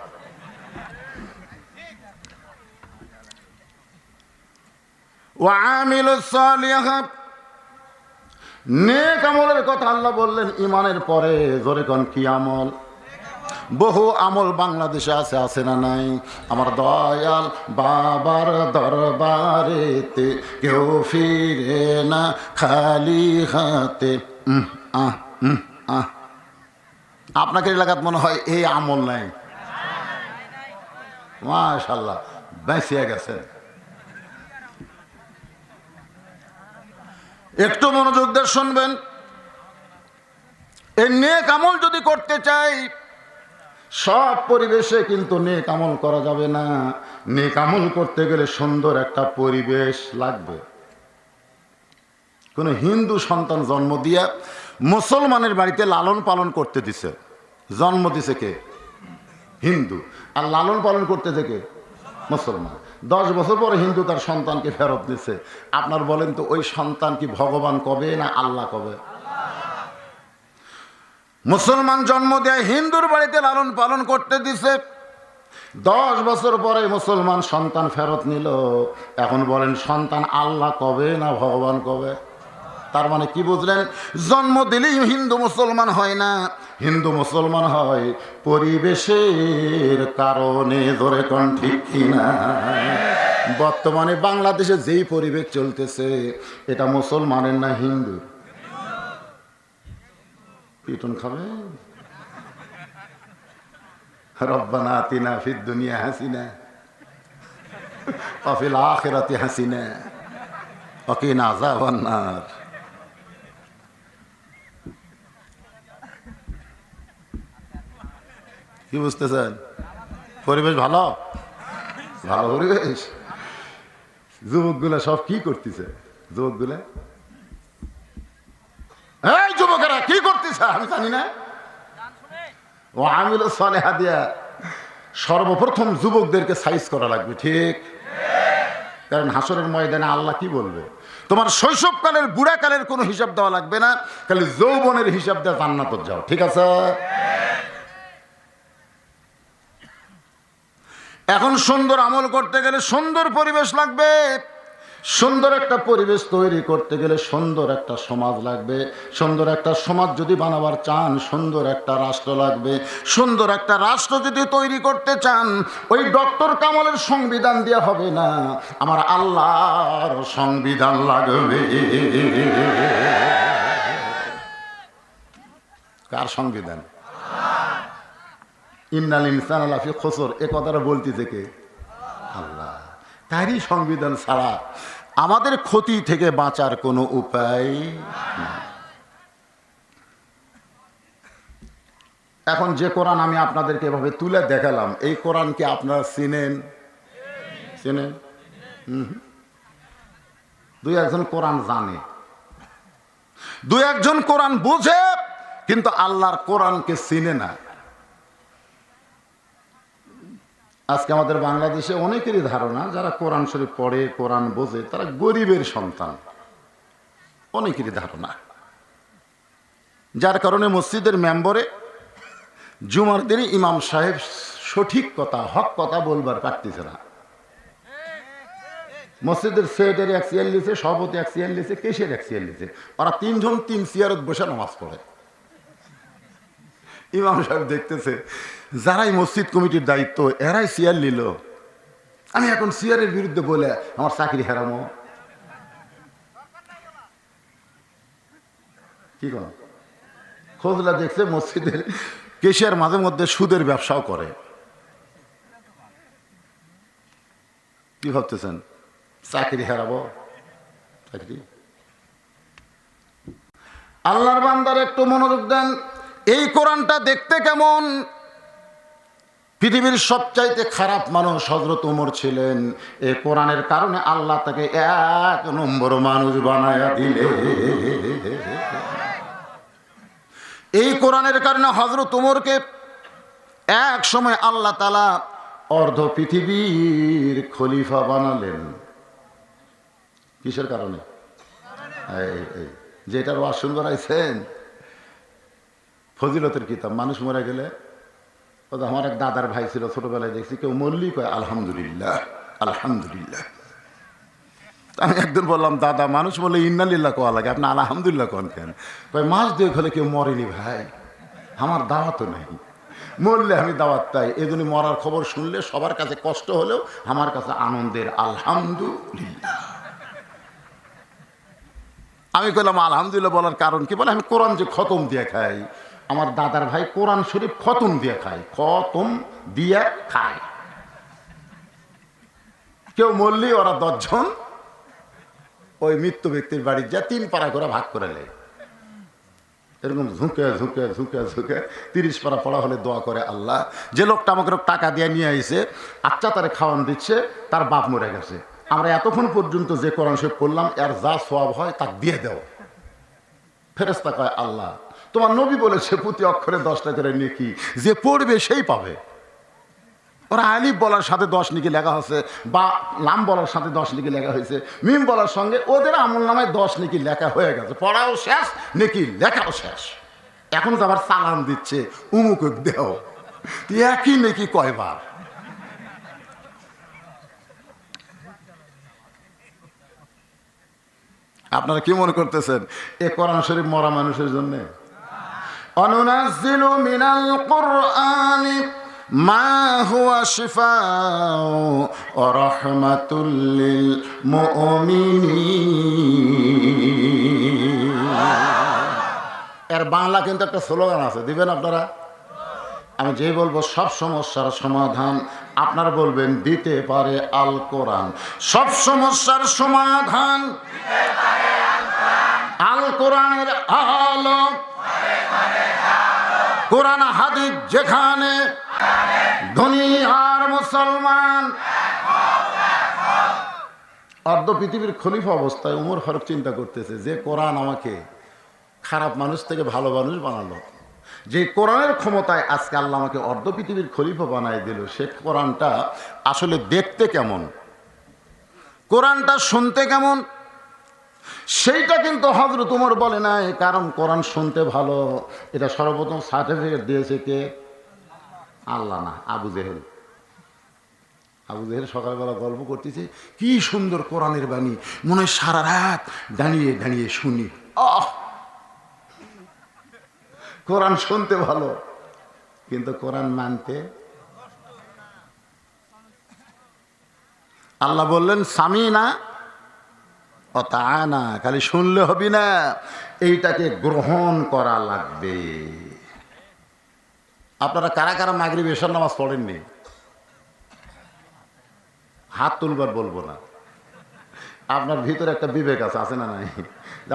ওয়ামিলুস সালিহাত, নেক আমলের কথা আল্লাহ বললেন ঈমানের পরে। জোরে কোন কি আমল? বহু আমল বাংলাদেশে আছে, আছে না নাই? আমার দয়াল বাবার দরবারেতে কেউ ফিরে না খালি হাতে। আপনাকে এলাকাত মনে হয় এই আমল নাই? মাশাআল্লাহ, বেঁচে গেছেন। একটু মনোযোগ দিয়ে শুনবেন। এই নেক আমল যদি করতে চাই, সব পরিবেশে কিন্তু নেক আমল করা যাবে না। নেক আমল করতে গেলে সুন্দর একটা পরিবেশ লাগবে। কোন হিন্দু সন্তান জন্ম দিয়া মুসলমানের বাড়িতে লালন পালন করতে দিছে। জন্ম দিছে কে? হিন্দু। আর লালন পালন করতে থেকে মুসলমান। 10 বছর পরে হিন্দু তার সন্তানকে ফেরত দিছে। আপনার বলেন তো ওই সন্তান কি ভগবান কবে না আল্লাহ কবে? মুসলমান জন্ম দেয় হিন্দুর বাড়িতে লালন পালন করতে দিছে। 10 বছর পরে মুসলমান সন্তান ফেরত নিল। এখন বলেন সন্তান আল্লাহ কবে না ভগবান কবে? তার মানে কি বুঝলেন? জন্ম দিলেই হিন্দু মুসলমান হয় না। হিন্দু মুসলমান হয় পরিবেশের কারণে। ধরে কোন ঠিক কিনা? বর্তমানে বাংলাদেশে যেই পরিবেশ চলতেছে এটা মুসলমানের না হিন্দু? পিটন খাবে। রব্বানা আতিনা ফিদ দুনিয়া হাসিনা ওয়া ফিল আখিরাতি হাসিনা ওয়া কিনা আযাবান নার। কি বুঝতেছেন? পরিবেশ ভালো? ভালো পরিবেশ। যুবকগুলা সব কি করতেছে? যুবকগুলা, এই যুবকেরা কি করতেছে আমি জানি না। ও আমিলুস সালিহাত দিয়া সর্বপ্রথম যুবকদেরকে সাইজ করা লাগবে, ঠিক? কারণ হাসরের ময়দানে আল্লাহ কি বলবে? তোমার শৈশবকালের বুড়াকালের কোনো হিসাব দেওয়া লাগবে না, খালি যৌবনের হিসাব দেওয়া জান্নাতে যাও, ঠিক আছে? এখন সুন্দর আমল করতে গেলে সুন্দর পরিবেশ লাগবে। সুন্দর একটা পরিবেশ তৈরি করতে গেলে সুন্দর একটা সমাজ লাগবে। সুন্দর একটা সমাজ যদি বানাবার চান সুন্দর একটা রাষ্ট্র লাগবে। সুন্দর একটা রাষ্ট্র যদি তৈরি করতে চান ওই ডক্টর কামালের সংবিধান দেওয়া হবে না, আমার আল্লাহর সংবিধান লাগবে। কার সংবিধান? ইন্নাল ইনসানা লাফি খুসর, এ কথাটা বলতেছে কে? আল্লাহ। তারই সংবিধান ছাড়া আমাদের ক্ষতি থেকে বাঁচার কোনো উপায় নেই। এখন যে কোরআন আমি আপনাদেরকে এভাবে তুলে দেখালাম, এই কোরআন কি আপনারা চিনেন? চিনেন? দুই একজন কোরআন জানে, দুই একজন কোরআন বুঝে, কিন্তু আল্লাহর কোরআনকে চিনে না। আজকে আমাদের বাংলাদেশে অনেকেরই ধারণা যারা কোরআন শরীফ পড়ে, কোরআন বোঝে, তারা গরিবের সন্তান। অনেকেরই ধারণা, যার কারণে মসজিদের মেম্বরে জুমার দিনে ইমাম সাহেব সঠিক কথা, হক কথা বলবার পারতেছে না। মসজিদের সেটের এক চেয়ার লিছে, সভাপতি এক চেয়ার লিছে, কেশের এক চেয়ার লিছে। ওরা তিনজন তিন চেয়ারত বসে নামাজ পড়ে। ইমাম সাহেব দেখতেছে যারাই মসজিদ কমিটির দায়িত্ব এরাই চেয়ার নিল, আমি এখন চেয়ারের বিরুদ্ধে বলে আমার চাকরি হারামো কি কর? খোঁজলা দেখছে মসজিদের কেশিয়ার মাঝে মধ্যে সুদের ব্যবসাও করে। কি ভাবতেছেন চাকরি হারাবো? চাকরি? আল্লাহর বান্দার একটু মনোযোগ দেন। এই কোরআনটা দেখতে কেমন? পৃথিবীর সবচাইতে খারাপ মানুষ হযরত ওমর ছিলেন। এই কোরআনের কারণে আল্লাহ তাকে 1 নম্বর মানুষ বানায়া দিলে। এই কোরআনের কারণে হযরত ওমরকে এক সময় আল্লাহ তাআলা অর্ধ পৃথিবীর খলিফা বানালেন। কিসের কারণে? যেটার ওয়াজ শুনবার আইছেন ফজিলতের কিতাব। মানুষ মরে গেলে, আমার এক দাদার ভাই ছিল, ছোটবেলায় দেখছি কেউ মরলি কয় আলহামদুলিল্লাহ আলহামদুলিল্লাহ। আমি একদিন বললাম, দাদা মানুষ বললে ইন্নালিল্লাহ কোয়া লাগে, আপনি আলহামদুলিল্লাহ কোন কেন? কয় মাস 2 হলে কেউ মরেনি ভাই, আমার দাওয়াতও নাই, মরলে আমি দাওয়াত পাই। এই জন্য মরার খবর শুনলে সবার কাছে কষ্ট হলেও আমার কাছে আনন্দের আলহামদুলিল্লাহ। আমি কইলাম আলহামদুলিল্লাহ বলার কারণ কি? বলে আমি কোরআন যে খতম দিয়ে খাই। আমার দাদার ভাই কোরআন শরীফ খতম দিয়ে খায়, খতম দিয়ে খায়। কেউ মরলি ওরা 10 জন ওই মৃত্যু ব্যক্তির বাড়ি যা 3 পারা করে ভাগ করে নেয়। এরকম ঝুঁকে ঝুঁকে ঝুঁকে ঝুঁকে 30 পারা পড়া হলে দোয়া করে, আল্লাহ যে লোকটা আমাকে টাকা দিয়ে নিয়ে আইছে, আচ্ছা তারে খাওয়ান দিচ্ছে, তার বাপ মরে গেছে, আমরা এতক্ষণ পর্যন্ত যে কোরআন শরীফ পড়লাম এর যা সওয়াব হয় তা দিয়ে দাও। ফেরেশতা কয়, আল্লাহ তোমার নবী বলেছে প্রতি অক্ষরে 10টা করে নেকি, যে পড়বে সেই পাবে। ওরা আলিফ বলার সাথে 10 নেকি লেখা হয়েছে, বা লাম বলার সাথে 10 নেকি লেখা হয়েছে, মিম বলার সঙ্গে ওদের আমল নামায় 10 নেকি লেখা হয়ে গেছে। পড়াও শেষ, নেকি লেখাও শেষ। এখন তো আবার সালাম দিচ্ছে, উমুক দেও, একই নেকি কয়বার? আপনারা কি মনে করতেছেন এ কোরআন শরীফ মরা মানুষের জন্য? অনুনাজ্জিলু মিনাল কুরআনি মা হুয়া শিফাউ ওয়া রাহমাতুল লিল মুমিনিন। এর বাংলা কিন্তু একটা স্লোগান আছে, দিবেন আপনারা? আমি যেই বলবো সব সমস্যার সমাধান, আপনারা বলবেন দিতে পারে আল কোরআন। সব সমস্যার সমাধান আল কোরআনের আলো। কোরআন হাদিস যেখানে, ধনী আর মুসলমান। অর্ধ পৃথিবীর খলিফা অবস্থায় ওমর ফারুক চিন্তা করতেছে যে কোরআন আমাকে খারাপ মানুষ থেকে ভালো মানুষ বানালো, যে কোরআনের ক্ষমতায় আজকে আল্লাহ আমাকে অর্ধ পৃথিবীর খলিফা বানাই দিল, সে কোরআনটা আসলে দেখতে কেমন, কোরআনটা শুনতে কেমন, সেইটা কিন্তু হযরত ওমর বলে নাই। কারণ কোরআন শুনতে ভালো, এটা সর্বপ্রথম সার্টিফিকেট দিয়েছে কে? আল্লাহ না, আবু জেহেল। আবু জেহেল সকালবেলা গল্প করতেছে, কি সুন্দর কোরআনের বাণী, মনে হয় সারা রাত দাঁড়িয়ে দাঁড়িয়ে শুনি। কোরআন শুনতে ভালো কিন্তু কোরআন মানতে। আল্লাহ বললেন সামিনা ও তাআনা, খালি শুনলে হবি না, এইটাকে গ্রহণ করা লাগবে। আপনারা কারা কারা মাগরিব এশার নামাজ পড়েননি? হাত তুলবার বলবো না, আপনার ভিতরে একটা বিবেক আছে না নাই?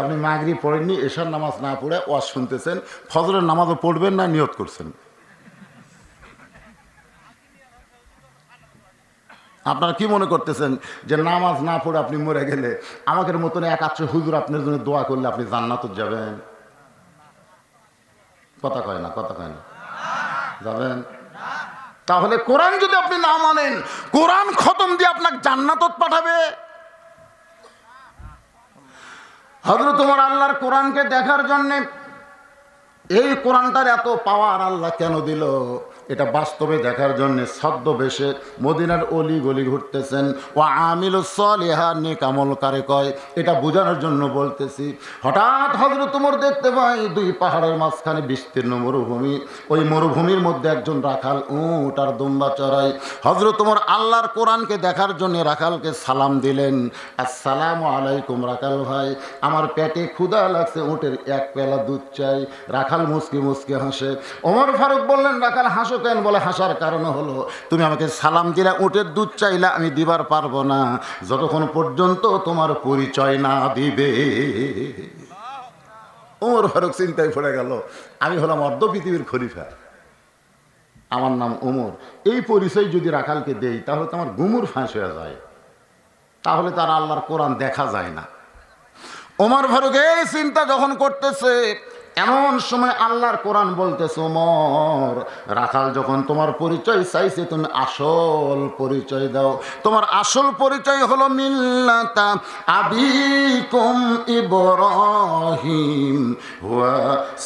আপনি মাগরিব পড়েননি, এশার নামাজ না পড়ে ওয়াজ শুনতেছেন, ফজরের নামাজও পড়বেন না, নিয়ত করছেন। আপনারা কি মনে করতেছেন যে নামাজ না পড়ে আপনি মরে গেলে আমাদের মতন 1-8 হুজুর আপনার জন্য দোয়া করলে আপনি জান্নাতে যাবেন? কথা কয় না, কথা কয় না, যাবেন? তাহলে কোরআন যদি আপনি না মানেন, কোরআন খতম দিয়ে আপনাকে জান্নাতত পাঠাবে? হযরত ওমর আল্লাহর কোরআনকে দেখার জন্য, এই কোরআনটার এত পাওয়ার আল্লাহ কেন দিল? এটা বাস্তবে দেখার জন্য ছদ্মবেশে মদিনার অলি গলি ঘুরতেছেন। ও আমিলুস সলিহাত, নেক আমলকারী কয়, এটা বোঝানোর জন্য বলতেছি। হঠাৎ হযরত ওমর দেখতে পায় দুই পাহাড়ের মাঝখানে বিস্তীর্ণ মরুভূমি। ওই মরুভূমির মধ্যে একজন রাখাল উট আর দুম্বা চড়ায়। হযরত ওমর আল্লাহর কোরআনকে দেখার জন্য রাখালকে সালাম দিলেন, আসসালামু আলাইকুম রাখাল ভাই, আমার পেটে ক্ষুধা লাগছে, উটের এক পেলা দুধ চাই। রাখাল মুচকি মুচকি হাসে। ওমর ফারুক বললেন, রাখাল হাসো কেন? বলে, হাসার কারণ হলো তুমি আমাকে সালাম দিলা, উটের দুধ চাইলা, আমি দিবার পারবো না যতক্ষণ পর্যন্ত তোমার পরিচয় না দিবে। ওমর ফারুক চিন্তায় পড়ে গেল, আমি হলাম অর্ধ পৃথিবীর খলিফা, আমার নাম ওমর, এই পরিচয় যদি রাখালকে দেই তাহলে তো আমার গুমুর ফাঁস হয়ে যায়, তাহলে তার আল্লাহর কোরআন দেখা যায় না। ওমর ফারুক এই চিন্তা যখন করতেছে, এমন সময় আল্লাহর কোরআন বলতেছে, ওমর, রাখাল যখন তোমার পরিচয় চাইছে, তুমি আসল পরিচয় দাও। তোমার আসল পরিচয় হলো মিল্লাতা আবিকুম ইব্রাহিম ওয়া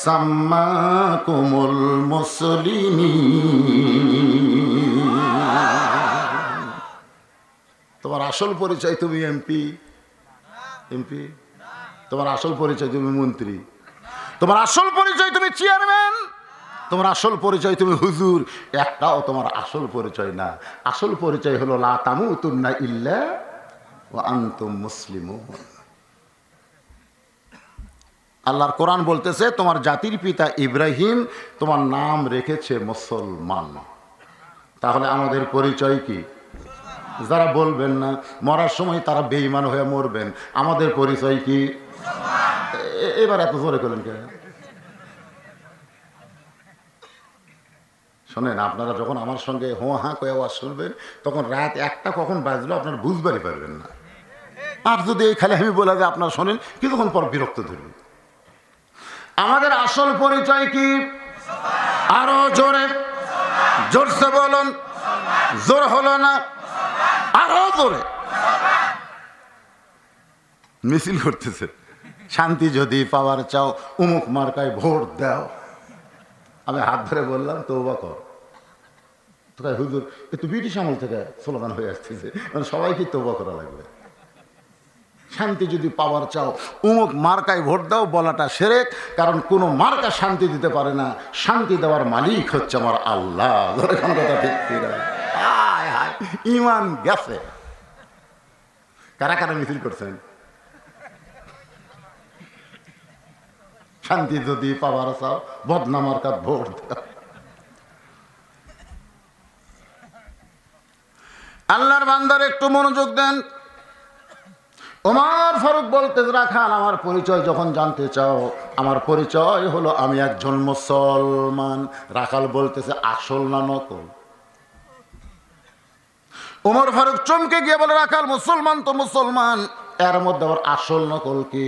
সাম্মাকুমুল মুসলিমিন। তোমার আসল পরিচয় তুমি এমপি, তোমার আসল পরিচয় তুমি মন্ত্রী, তোমার আসল পরিচয় তুমি চেয়ারম্যান, তোমার আসল পরিচয় তুমি হুজুর, একটাও তোমার আসল পরিচয় না। আসল পরিচয় হলো লা তামুতুন্না ইল্লা ওয়া আনতুম মুসলিমুন। আল্লাহর কোরআন বলতেছে, তোমার জাতির পিতা ইব্রাহিম তোমার নাম রেখেছে মুসলমান। তাহলে আমাদের পরিচয় কি? যারা বলবেন না মরার সময় তারা বেঈমান হয়ে মরবেন, আমাদের পরিচয় কি? এবার এত জোরে করলেন কেন? শোনেন, আপনারা যখন আমার সঙ্গে হোঁ হাঁ করে আওয়াজ শুনবেন, তখন রাত একটা কখন বাজলো আপনার বুঝবারই পারবেন না। আর যদি এই খালি আমি বলে যে আপনারা শোনেন, কিছুক্ষণ পর বিরক্ত ধরবে। আমাদের আসল পরিচয় কি? আরো জোরে, জোরসে বলুন, জোর হলো না, আরো জোরে। মিছিল করতেছে, শান্তি যদি পাওয়ার চাও উমুক মার্কায় ভোট দাও। আমি হাত ধরে বললাম, তওবা কর। তো হুজুর, একটু ব্রিটিশ আমল থেকে স্লোগান হয়ে আসতেছে, মানে সবাইকে তওবা করা লাগবে। শান্তি যদি পাওয়ার চাও উমুক মার্কায় ভোট দাও বলাটা শিরক, কারণ কোনো মার্কা শান্তি দিতে পারে না, শান্তি দেওয়ার মালিক হচ্ছে আমার আল্লাহ। কথা ঠিক ঠিক, ইমান গেছে। কারা কারা মিছিল করছেন? শান্তি যদি পাওয়ার চাও বদনা মার্কাত ভোট দাও। আল্লাহর বান্দার একটু মনোযোগ দেন। ওমর ফারুক বলতে, রাখাল আমার পরিচয় যখন জানতে চাও, আমার পরিচয় হলো আমি একজন মুসলমান। রাখাল বলতেছে, আসল না নকল? ওমর ফারুক চমকে গিয়ে বলে, রাখাল মুসলমান তো মুসলমান, এর মধ্যে আবার আসল নকল কি?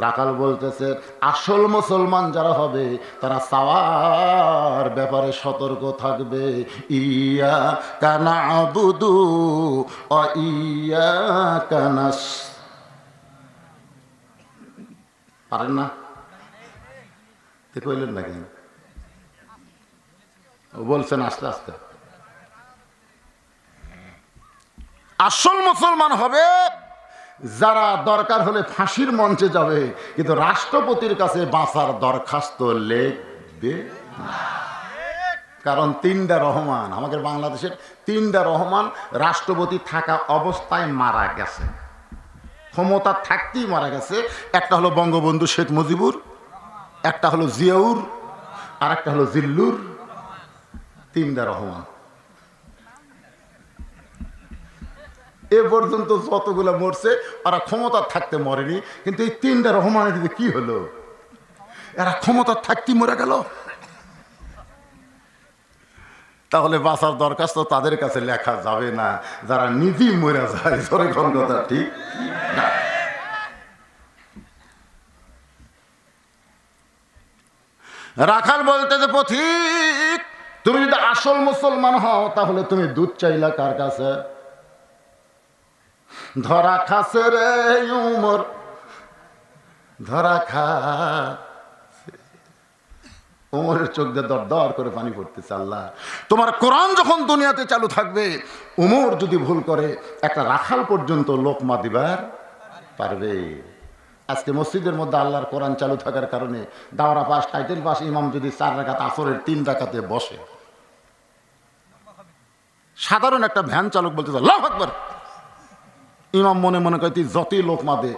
রাখাল বলতেছে, আসল মুসলমান যারা হবে তারা সাওয়ার ব্যাপারে সতর্ক থাকবে। ইয়া কানা আবুদু ও ইয়া কানাস। পারেন না? কইলেন না কেন? বলছেন আস্তে আস্তে। আসল মুসলমান হবে যারা দরকার হলে ফাঁসির মঞ্চে যাবে, কিন্তু রাষ্ট্রপতির কাছে বাঁচার দরখাস্ত লিখবে না। কারণ তিনটা রহমান, আমাদের বাংলাদেশের তিনটা রহমান রাষ্ট্রপতি থাকা অবস্থায় মারা গেছে, ক্ষমতা থাকতেই মারা গেছে। একটা হলো বঙ্গবন্ধু শেখ মুজিবুর, একটা হলো জিয়াউর, আর একটা হলো জিল্লুর। তিনটা রহমান। এ পর্যন্ত যতগুলো মরছে ওরা ক্ষমতা থাকতে মরেনি, কিন্তু এই তিনটা রহমানের দিকে কি হলো? এরা ক্ষমতা থাকতেই মরে গেল। তাহলে বাঁচার দরখাস্ত তাদের কাছে লেখা যাবে না যারা নিজেই মরে যায়। সরে কোন কথা ঠিক না। রাখাল বলতে যে, পথিক, তুমি যদি আসল মুসলমান হও তাহলে তুমি দুধ চাইলা কার কাছে? ধরা খাসে রে উমর, ধরা খা। ওমরের চোখ দিয়ে দর দর করে পানি পড়তেছে। আল্লাহ, তোমার কোরআন যখন দুনিয়াতে চালু থাকবে, ওমর যদি ভুল করে একটা রাখাল পর্যন্ত লোকমা দিবার পারবে। আজকে মসজিদের মধ্যে আল্লাহর কোরআন চালু থাকার কারণে দাওরা পাস, টাইটেল পাস ইমাম যদি 4 রাকাত আসরের 3 রাকাতে বসে, সাধারণ একটা ভ্যান চালক বলতেছে আল্লাহু আকবার, ইমাম মনে মনে কয় তুই যতই লোকমা দে,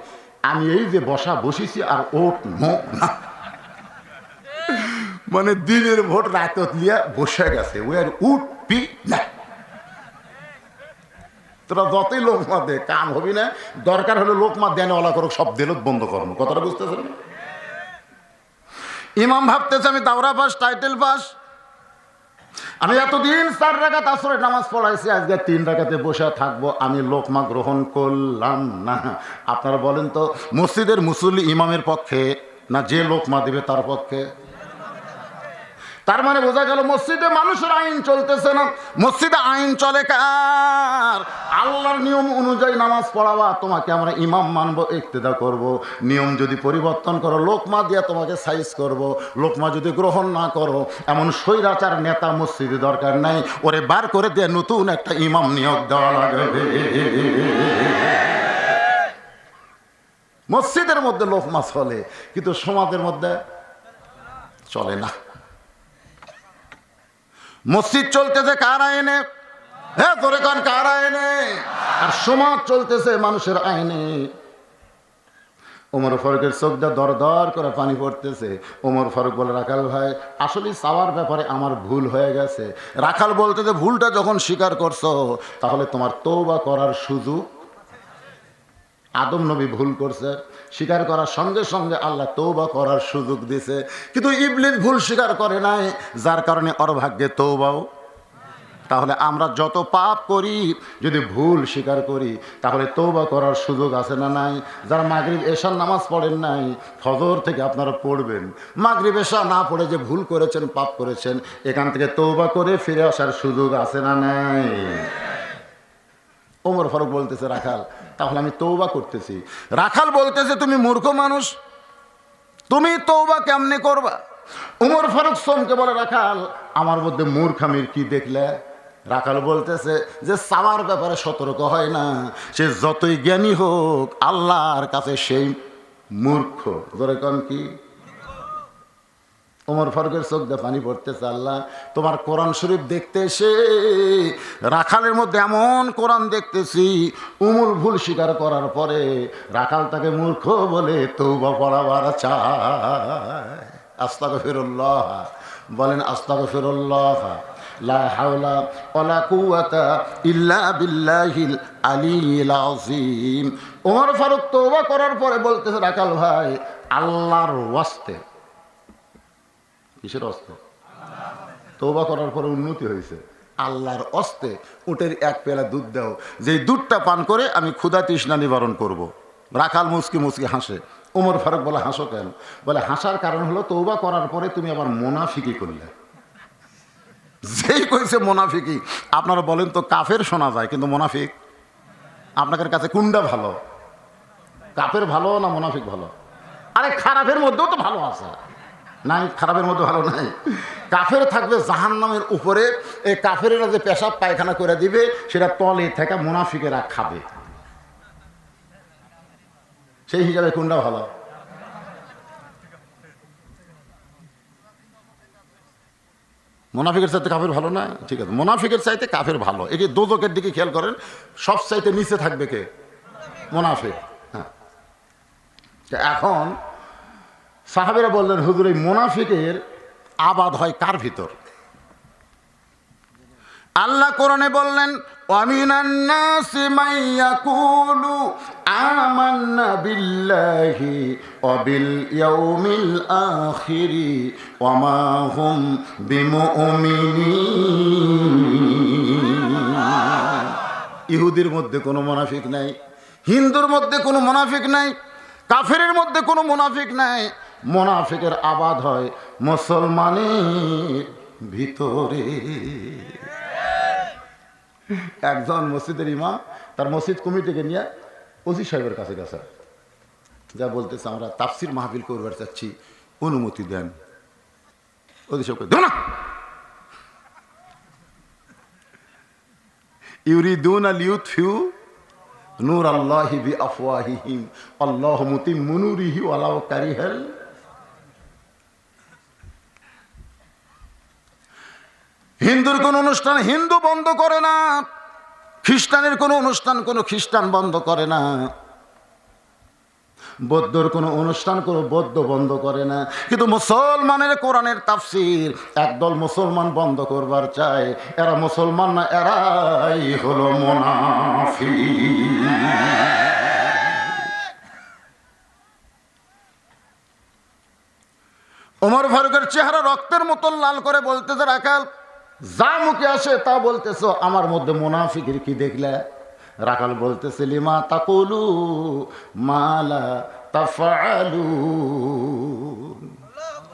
আমি এই যে বসেছি আর ওট নোক না। মানে দিনের ভোট রাতত লিয়া বসে গেছে, ওই আর উঠবি না। তোরা যতই লোকমা দে কাম হবি না। দরকার হলে লোকমা দেনে ওলা করুক, সব দিলত বন্ধ করবো। কথাটা বুঝতেছেন? ইমাম ভাবতেছে আমি দাওরা পাস, টাইটেল পাস, আমি এতদিন 4 রাকাত আসরের নামাজ পড়াইছি, আজকে 3 রাকাতে বসে থাকবো, আমি লোকমা গ্রহণ করলাম না। আপনারা বলেন তো, মসজিদের মুসল্লি ইমামের পক্ষে না যে লোকমা দিবে তার পক্ষে? তার মানে বোঝা গেল মসজিদে মানুষের আইন চলতেছে না, মসজিদে আইন চলে কার? আল্লাহর নিয়ম অনুযায়ী নামাজ পড়াবা, তোমাকে আমরা ইমাম মানবো, ইক্তেদা করব। নিয়ম যদি পরিবর্তন করো, লোকমা দিয়ে তোমাকে সাইজ করব। লোকমা যদি গ্রহণ না করো, এমন স্বৈরাচার নেতা মসজিদে দরকার নাই, ওরে বার করে দিয়ে নতুন একটা ইমাম নিয়োগ দেওয়া লাগবে। মসজিদের মধ্যে লোকমা চলে, কিন্তু সমাজের মধ্যে চলে না। মসজিদ চলতেছে কার আইনে? হ্যাঁ তোরে কান কার আইনে? আর সমাজ চলতেছে মানুষের আইনে। ওমর ফারুকের চোখ দিয়ে দর দর করে পানি পড়তেছে। ওমর ফারুক বলে রাখাল ভাই, আসলে চাওয়ার ব্যাপারে আমার ভুল হয়ে গেছে। রাখাল বলতেছে ভুলটা যখন স্বীকার করছো, তাহলে তোমার তওবা করার সুযোগ। আদম নবী ভুল করছে, স্বীকার করার সঙ্গে সঙ্গে আল্লাহ তওবা করার সুযোগ দিছে। কিন্তু ইবলিস ভুল স্বীকার করে নাই, যার কারণে ওর ভাগ্যে তওবাও। তাহলে আমরা যত পাপ করি, যদি ভুল স্বীকার করি, তাহলে তওবা করার সুযোগ আছে না নাই? যারা মাগরিব এশার নামাজ পড়েন নাই, ফজর থেকে আপনারা পড়বেন। মাগরিব এশা না পড়ে যে ভুল করেছেন, পাপ করেছেন, এখান থেকে তওবা করে ফিরে আসার সুযোগ আছে না নাই? ওমর ফারুক বলতেছে রাখাল, তাহলে আমি তওবা করতেছি। রাখাল বলতেছে তুমি মূর্খ মানুষ, তুমি তওবা কেমনে করবা? ওমর ফারুক চমকে বলে রাখাল, আমার মধ্যে মূর্খামির কি দেখলে? রাখাল বলতেছে যে চাওয়ার ব্যাপারে সতর্ক হয় না, সে যতই জ্ঞানী হোক আল্লাহর কাছে সেই মূর্খ। ধরে কন কি? ওমর ফারুকের চোখ দিয়ে পানি পড়তেছে। আল্লাহ, তোমার কোরআন শরীফ দেখতে এসে রাখালের মধ্যে এমন কোরআন দেখতেছি, উমুল ভুল স্বীকার করার পরে রাখাল তাকে মূর্খ বলে তওবা পড়াবার চায়। আস্তাগফিরুল্লাহ, বলেন আস্তাগফিরুল্লাহ। লা হাওলা ওয়ালা কুওয়াতা ইল্লা বিল্লাহিল আলিয়্যিল আযীম। ওমর ফারুক তওবা করার পরে বলতেছে রাখাল ভাই, আল্লাহর ওয়াস্তে। কিসের অস্তে? তওবা করার পরে উন্নতি হয়েছে, আল্লাহর অস্তে উটের 1 পেলা দুধ দাও, যেই দুধটা পান করে আমি ক্ষুধা তৃষ্ণা নিবারণ করব। রাখাল মুচকি মুচকি হাসে। ওমর ফারুক বলে হাসো কেন? বলে হাসার কারণ হলো তওবা করার পরে তুমি আবার মুনাফিকি করলে। যেই কইছে মুনাফিকি, আপনারা বলেন তো কাফের শোনা যায়, কিন্তু মুনাফিক আপনাদের কাছে কোনটা ভালো? কাফের ভালো না মুনাফিক ভালো? আরে খারাপের মধ্যেও তো ভালো আছে নাই, খারাপের মধ্যে ভালো নাই। কাফের থাকবে জাহান্নামের উপরে, এই কাফেরেরা যে পেশাব পায়খানা করে দিবে, সেটা তলে থেকে মুনাফিকেরা খাবে। সেই হিসাবে কোনটা ভালো? মুনাফিকের চাইতে কাফের ভালো না? ঠিক আছে, মুনাফিকের চাইতে কাফের ভালো। এই যে দোজকের দিকে খেয়াল করেন, সব চাইতে নিচে থাকবে কে? মুনাফিক। হ্যাঁ, এখন সাহাবেরা বললেন হুজুর, এই মুনাফিকের আবাদ হয় কার ভিতর? আল্লাহ কোরআনে বললেন, ওয়ামিনান নাসি মান ইয়াকুলু আমান্না বিল্লাহি ওয়া বিল ইয়াউমিল আখিরি ওয়া মা হুম বিমুমিনিন। ইহুদির মধ্যে কোনো মুনাফিক নাই, হিন্দুর মধ্যে কোনো মুনাফিক নাই, কাফেরের মধ্যে কোনো মুনাফিক নাই। মুনাফিকের আবাদ হয় মুসলমানের ভিতরে। একজন মসজিদের ইমাম তার মসজিদ কমিটিকে নিয়ে ওসি সাহেবের কাছে গেছে, যা বলতেছে আমরা তাফসির মাহফিল করবার চাচ্ছি, অনুমতি দেন। ওদের সব দেব না। ইউরিদুনা লিইউতফিউ নূর আল্লাহি বিআফওয়াহিহিম আল্লাহু মুতিম্মু নূরিহি ওয়ালাউ কারিহাল। হিন্দুর কোন অনুষ্ঠান হিন্দু বন্ধ করে না, খ্রিস্টানের কোন অনুষ্ঠান কোন খ্রিস্টান বন্ধ করে না, বৌদ্ধর কোনো অনুষ্ঠান কোনো বৌদ্ধ বন্ধ করে না। কিন্তু মুসলমানের কোরআনের তাফসীর একদল মুসলমান বন্ধ করবার চায়। এরা মুসলমান না, এরাই হলো মুনাফিক। ওমর ফারুকের চেহারা রক্তের মতন লাল করে বলতেছে, রাখাল যা মুখে আসে তা বলতেছ, আমার মধ্যে মুনাফিকের কি দেখলে? রাখাল বলতেছে, লিমা তাকুলু মালা তাফআলু।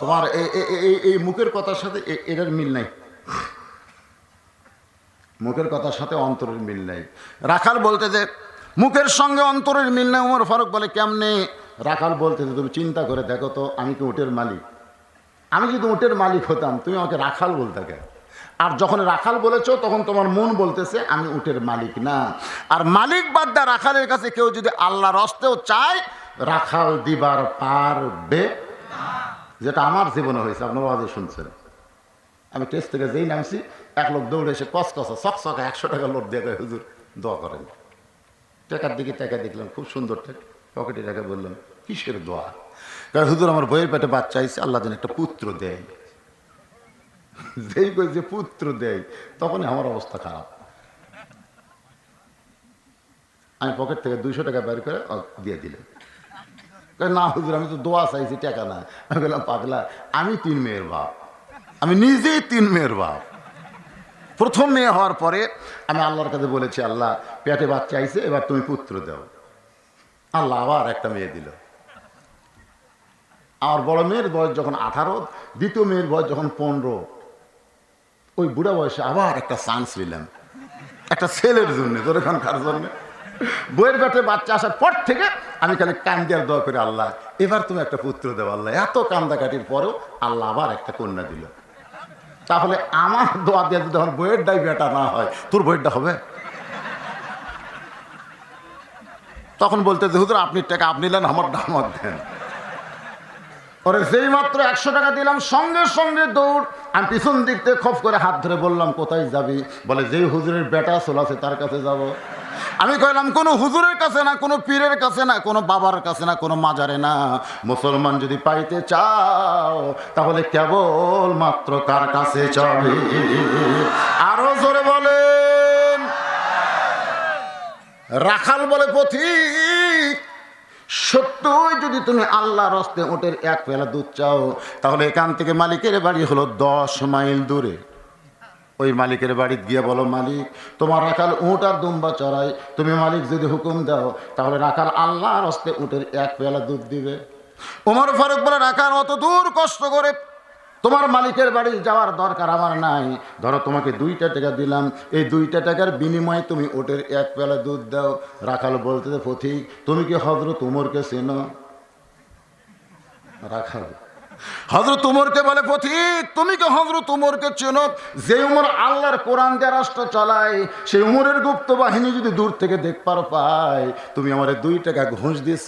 তোমার এই মুখের কথার সাথে এটার মিল নাই, মুখের কথার সাথে অন্তরের মিল নাই। রাখাল বলতেছে মুখের সঙ্গে অন্তরের মিল নাই। ওমর ফারুক বলে কেমনে? রাখাল বলতেছে, তুমি চিন্তা করে দেখো তো, আমি কি উটের মালিক? আমি যদি উটের মালিক হতাম তুমি আমাকে রাখাল বলতে কেন? আর যখন রাখাল বলেছো তখন তোমার মন বলতেছে আমি উটের মালিক না। আর মালিক বাদ দা রাখালের কাছে কেউ যদি আল্লাহর হস্তেও চায়, রাখাল দিবার পারবে। যেটা আমার জীবনে হয়েছে, আপনারা আজ শুনছেন। আমি টেস্ট থেকে যেই নামছি, এক লোক দৌড়ে এসে কসকসা চকচকা 100 টাকা লোট দিয়ে গেছে, হুজুর দোয়া করেন। টাকার দিকে টাকা দেখলাম, খুব সুন্দর টাকা, পকেটে টাকা। বললাম কিসের দোয়া? কারণ হুজুর আমার বইয়ের পেটে বাচ্চা আইছে, আল্লাহ যেন একটা পুত্র দেয়। যেই কই যে পুত্র দেয়, তখনই আমার অবস্থা খারাপ। আমি পকেট থেকে 200 টাকা বের করে দিয়ে দিলাম। না হুজুর, আমি তো দোয়া চাইছি, টাকা না। আমি বললাম পাগলা, আমি 3 মেয়ের বাপ, আমি নিজেই 3 মেয়ের বাপ। প্রথম মেয়ে হওয়ার পরে আমি আল্লাহর কাছে বলেছি, আল্লাহ পেটে বাচ্চা আইছে, এবার তুমি পুত্র দাও। আল্লাহ আবার একটা মেয়ে দিল। আমার বড় মেয়ের বয়স যখন 18, দ্বিতীয় মেয়ের বয়স যখন 15, ওই বুড়া বয়সে আবার একটা চান্স নিলাম, একটা ছেলের জন্য, তোর এখানকার জন্য। বইয়ের পেটে বাচ্চা আসার পর থেকে আমি খালি কান্দিয়ার দোয়া করে, আল্লাহ এবার তুমি একটা পুত্র দেও। আল্লাহ এত কান্দাকাটির পরেও আল্লাহ আবার একটা কন্যা দিল। তাহলে আমার দোয়া দিয়ে যদি আমার বইয়ের ডাই বেটা না হয়, তোর বইয়েরটা হবে? তখন বলতে যে হুজুর আপনি টাকা আপনি নেন, আমার দামত দেন। ওরে যেই মাত্র 100 টাকা দিলাম, সঙ্গে সঙ্গে দৌড়। আমি পিছন দিক থেকে খপ করে হাত ধরে বললাম, কোথায় যাবি? বলে যেই হুজুরের বেটা চলাছে তার কাছে যাব। আমি কইলাম কোনো হুজুরের কাছে না, কোনো পীরের কাছে না, কোনো বাবার কাছে না, কোনো মাজারে না। মুসলমান যদি পাইতে চাও তাহলে কেবল মাত্র কার কাছে যাবে? আরো জোরে বলেন। রাখাল বলে, পথিক সত্যই যদি তুমি আল্লাহর হস্তে উটের 1 পেলা দুধ চাও, তাহলে এখান থেকে মালিকের বাড়ি হলো 10 মাইল দূরে। ওই মালিকের বাড়ি গিয়ে বলো, মালিক তোমার রাখাল উট আর দুম্বা চড়াই, তুমি মালিক যদি হুকুম দাও তাহলে রাখাল আল্লাহর হস্তে উটের 1 পেলা দুধ দিবে। ওমর ফারুক বলে, রাখাল অত দূর কষ্ট করে তোমার মালিকের বাড়ি যাওয়ার দরকার আমার নাই। ধরো তোমাকে 2টা টাকা দিলাম, এই 2টা টাকার বিনিময়ে তুমি ওটের 1 পেলা দুধ দাও। রাখাল বলতে, পথিক তুমি কি হযরত উমরকে চেনো? রাখাল হযরত উমরকে বলে, পথিক তুমি কি হযরত উমরকে চেনো? যে উমর আল্লাহর কোরআন দিয়ে রাষ্ট্র চালায়, সেই উমরের গুপ্ত বাহিনী যদি দূর থেকে দেখবার পায়, তুমি আমার 2 টাকা ঘুষ দিছ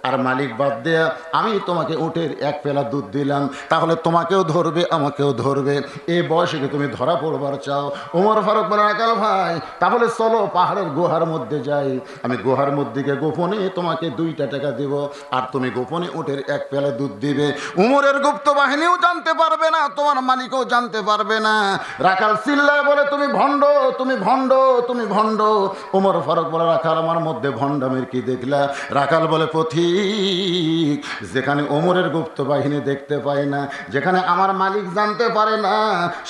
আর মালিক বাদ দেয়া আমি তোমাকে উটের 1 পেলা দুধ দিলাম, তাহলে তোমাকেও ধরবে আমাকেও ধরবে। এই বয়সে তুমি ধরা পড়বার চাও? ওমর ফারুক বলে, রাখাল ভাই তাহলে চলো পাহাড়ের গুহার মধ্যে যাই, আমি গুহার মধ্যে গিয়ে গোপনে তোমাকে 2টা টাকা দিব আর তুমি গোপনে উটের 1 পেলা দুধ দিবে। উমরের গুপ্ত বাহিনীও জানতে পারবে না, তোমার মালিকও জানতে পারবে না। রাখাল চিল্লায় বলে, তুমি ভণ্ড, তুমি ভণ্ড, তুমি ভণ্ড। ওমর ফারুক বলে, রাখাল আমার মধ্যে ভণ্ডামের কি দেখলা? রাখাল বলে, পথিক যেখানে ওমরের গুপ্ত বাহিনী দেখতে পায় না, যেখানে আমার মালিক জানতে পারে না,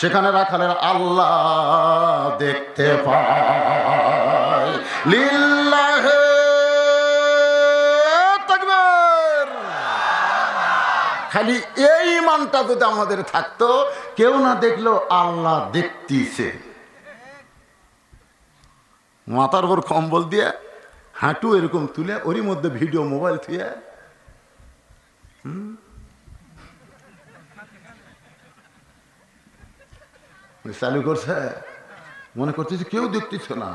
সেখানে রাখালের আল্লাহ দেখতে পায়। লিল্লাহে খালি এই ইমানটা যদি আমাদের থাকতো, কেউ না দেখলো আল্লাহ দেখতিছে। মাথার উপর কম্বল দিয়ে হাঁটু এরকম তুলে ওরই মধ্যে ভিডিও মোবাইল থুয়ে, চালু করছে, মনে করতেছে কেউ দেখতেছে না।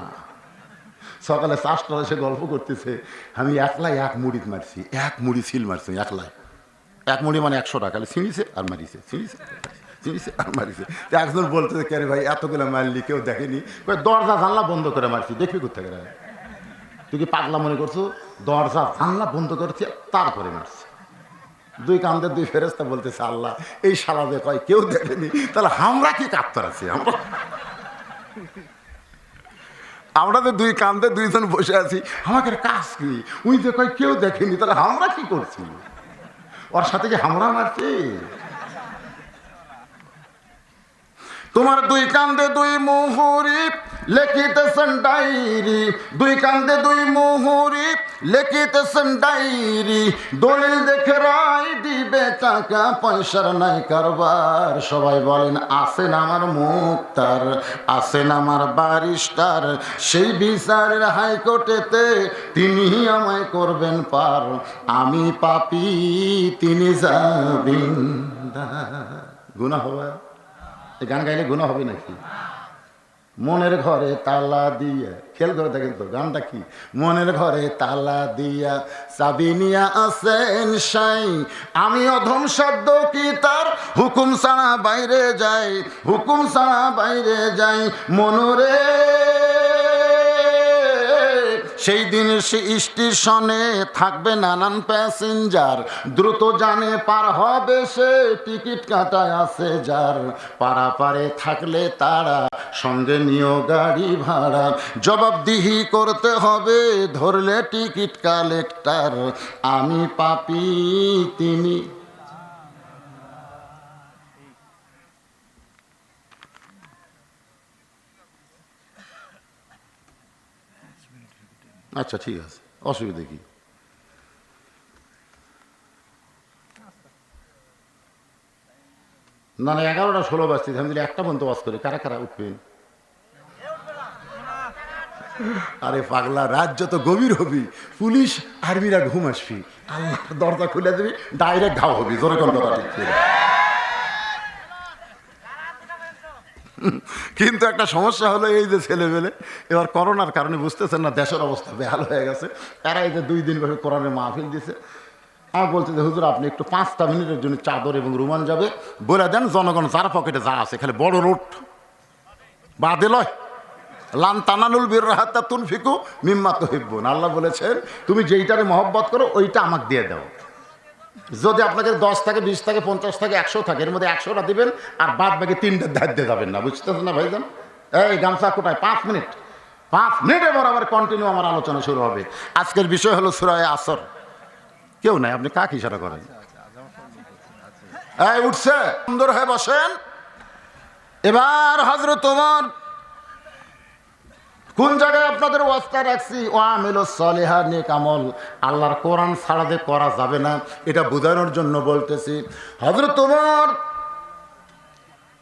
সকালে 4টা এসে গল্প করতেছে, আমি একলাই এক মুড়ি মারছি, এক মুড়ি সিল মারছি একলাই। এক মুড়ি মানে 100 টাকা, ছিঁড়িছে আর মারিছে, ছিঁড়িছে ছিঁড়িছে আর মারিছে। তো একজন বলতেছে, কে রে ভাই এতগুলো মারলি, কেউ দেখেনি? দরজা জানলা বন্ধ করে মারছি, দেখবি কোথেকে রে? তুই কি পাগলা মনে করছো? দরজা জানলা বন্ধ করেছি তারপরে মারছি। 2 কান্দে 2 ফেরেশতা বলতেছে, আল্লাহ এই শালা যে কয় কেউ দেখেনি, তাহলে আমরা কি কাঁদতে আছি? আমরা তো 2 কান্দে 2 জন বসে আছি, আমাকে কাজ কি? উই যে কয় কেউ দেখেনি, তাহলে আমরা কি করছি? ওর সাথে কি আমরা মারছি? তোমার 2 কান্দে 2 মুহুরি লিখিতেছেন ডায়েরি, 2 কান্দে 2 মুহুরি লিখিতেছেন ডায়েরি, দলিল দেখে রায় দিবে, টাকা পয়সার নাই কারবার। সবাই বলেন আছেন আমার মুক্তার, আছেন আমার ব্যারিস্টার, সেই বিচারের হাইকোর্টেতে তিনি আমায় করবেন পার। আমি পাপী তিনি জামিনদার। গুনাহ হবে? এই গান গাইলে গুনাহ হবে নাকি? মনের ঘরে তালা দিয়া, খেয়াল করে দেখেন তো গানটা কি? মনের ঘরে তালা দিয়া চাবি নিয়া আছেন সাই, আমি অধম শব্দ কি তার হুকুম ছাড়া বাইরে যাই, হুকুম ছাড়া বাইরে যাই মনরে। সেই দিন সে স্টেশনে থাকবে নানান প্যাসেঞ্জার, দ্রুত জানে পার হবে সে, টিকিট কাটায় আছে যার। পারাপারে থাকলে তারা সঙ্গে নিও গাড়ি ভাড়া, জবাবদিহি করতে হবে ধরলে টিকিট কালেক্টর। আমি পাপী তিনি। আচ্ছা ঠিক আছে, অসুবিধা কি? না না, 11টা 16 বাজতে, আমি যদি 1টা পর্যন্ত বাস করি, কারা কারা উঠবেন? আরে পাগলা, রাত যত গভীর হবি পুলিশ আর্মিরা ঘুম আসবি, আল্লাহ দরজা খুলে দিবি, ডাইরেক্ট ঘাও হবি। জোরে কোন কথা ঠিক? কিন্তু একটা সমস্যা হলো এই যে ছেলেমেলে এবার করোনার কারণে বুঝতেছেন না, দেশের অবস্থা বেহাল হয়ে গেছে। তারা এই যে 2 দিন ভাবে কোরআনের মাহফিল দিছে, আমার বলছে যে হুজুর আপনি একটু 5টা মিনিটের জন্য চাদর এবং রুমাল যাবে বলে দেন, জনগণ যার পকেটে যা আছে, খালি বড় রোড বাদে লয়। লান তানালুল বিররা হাত্তা তুনফিকু মিম্মা তুহিব্বুন। আল্লাহ বলেছেন তুমি যেইটারে মহব্বত করো ওইটা আমাকে দিয়ে দাও। যদি আপনাকে 10 থাকে 20 থাকে 50 থাকে 100 থাকে, এর মধ্যে 100টা দিবেন আর বাদ বাকি 3টা ধার দিয়ে যাবেন না। বুঝতেছেন না ভাইজান? এই গামছা কোটায় 5 মিনিট, 5 মিনিটে বরাবর কন্টিনিউ আমার আলোচনা শুরু হবে। আজকের বিষয় হলো সূরা আসর। কেউ নাই, আপনি কাকে ইশারা করেন? এই উঠছে, সুন্দর হয়ে বসেন। এবার হযরত ওমর কোন জায়গায় আপনাদের ওয়াস্তা রাখছি? ও আমিলু সলিহাত, নেক আমল। আল্লাহর কোরআন ছাড়া যে করা যাবে না এটা বোঝানোর জন্য বলতেছি। হযরত ওমর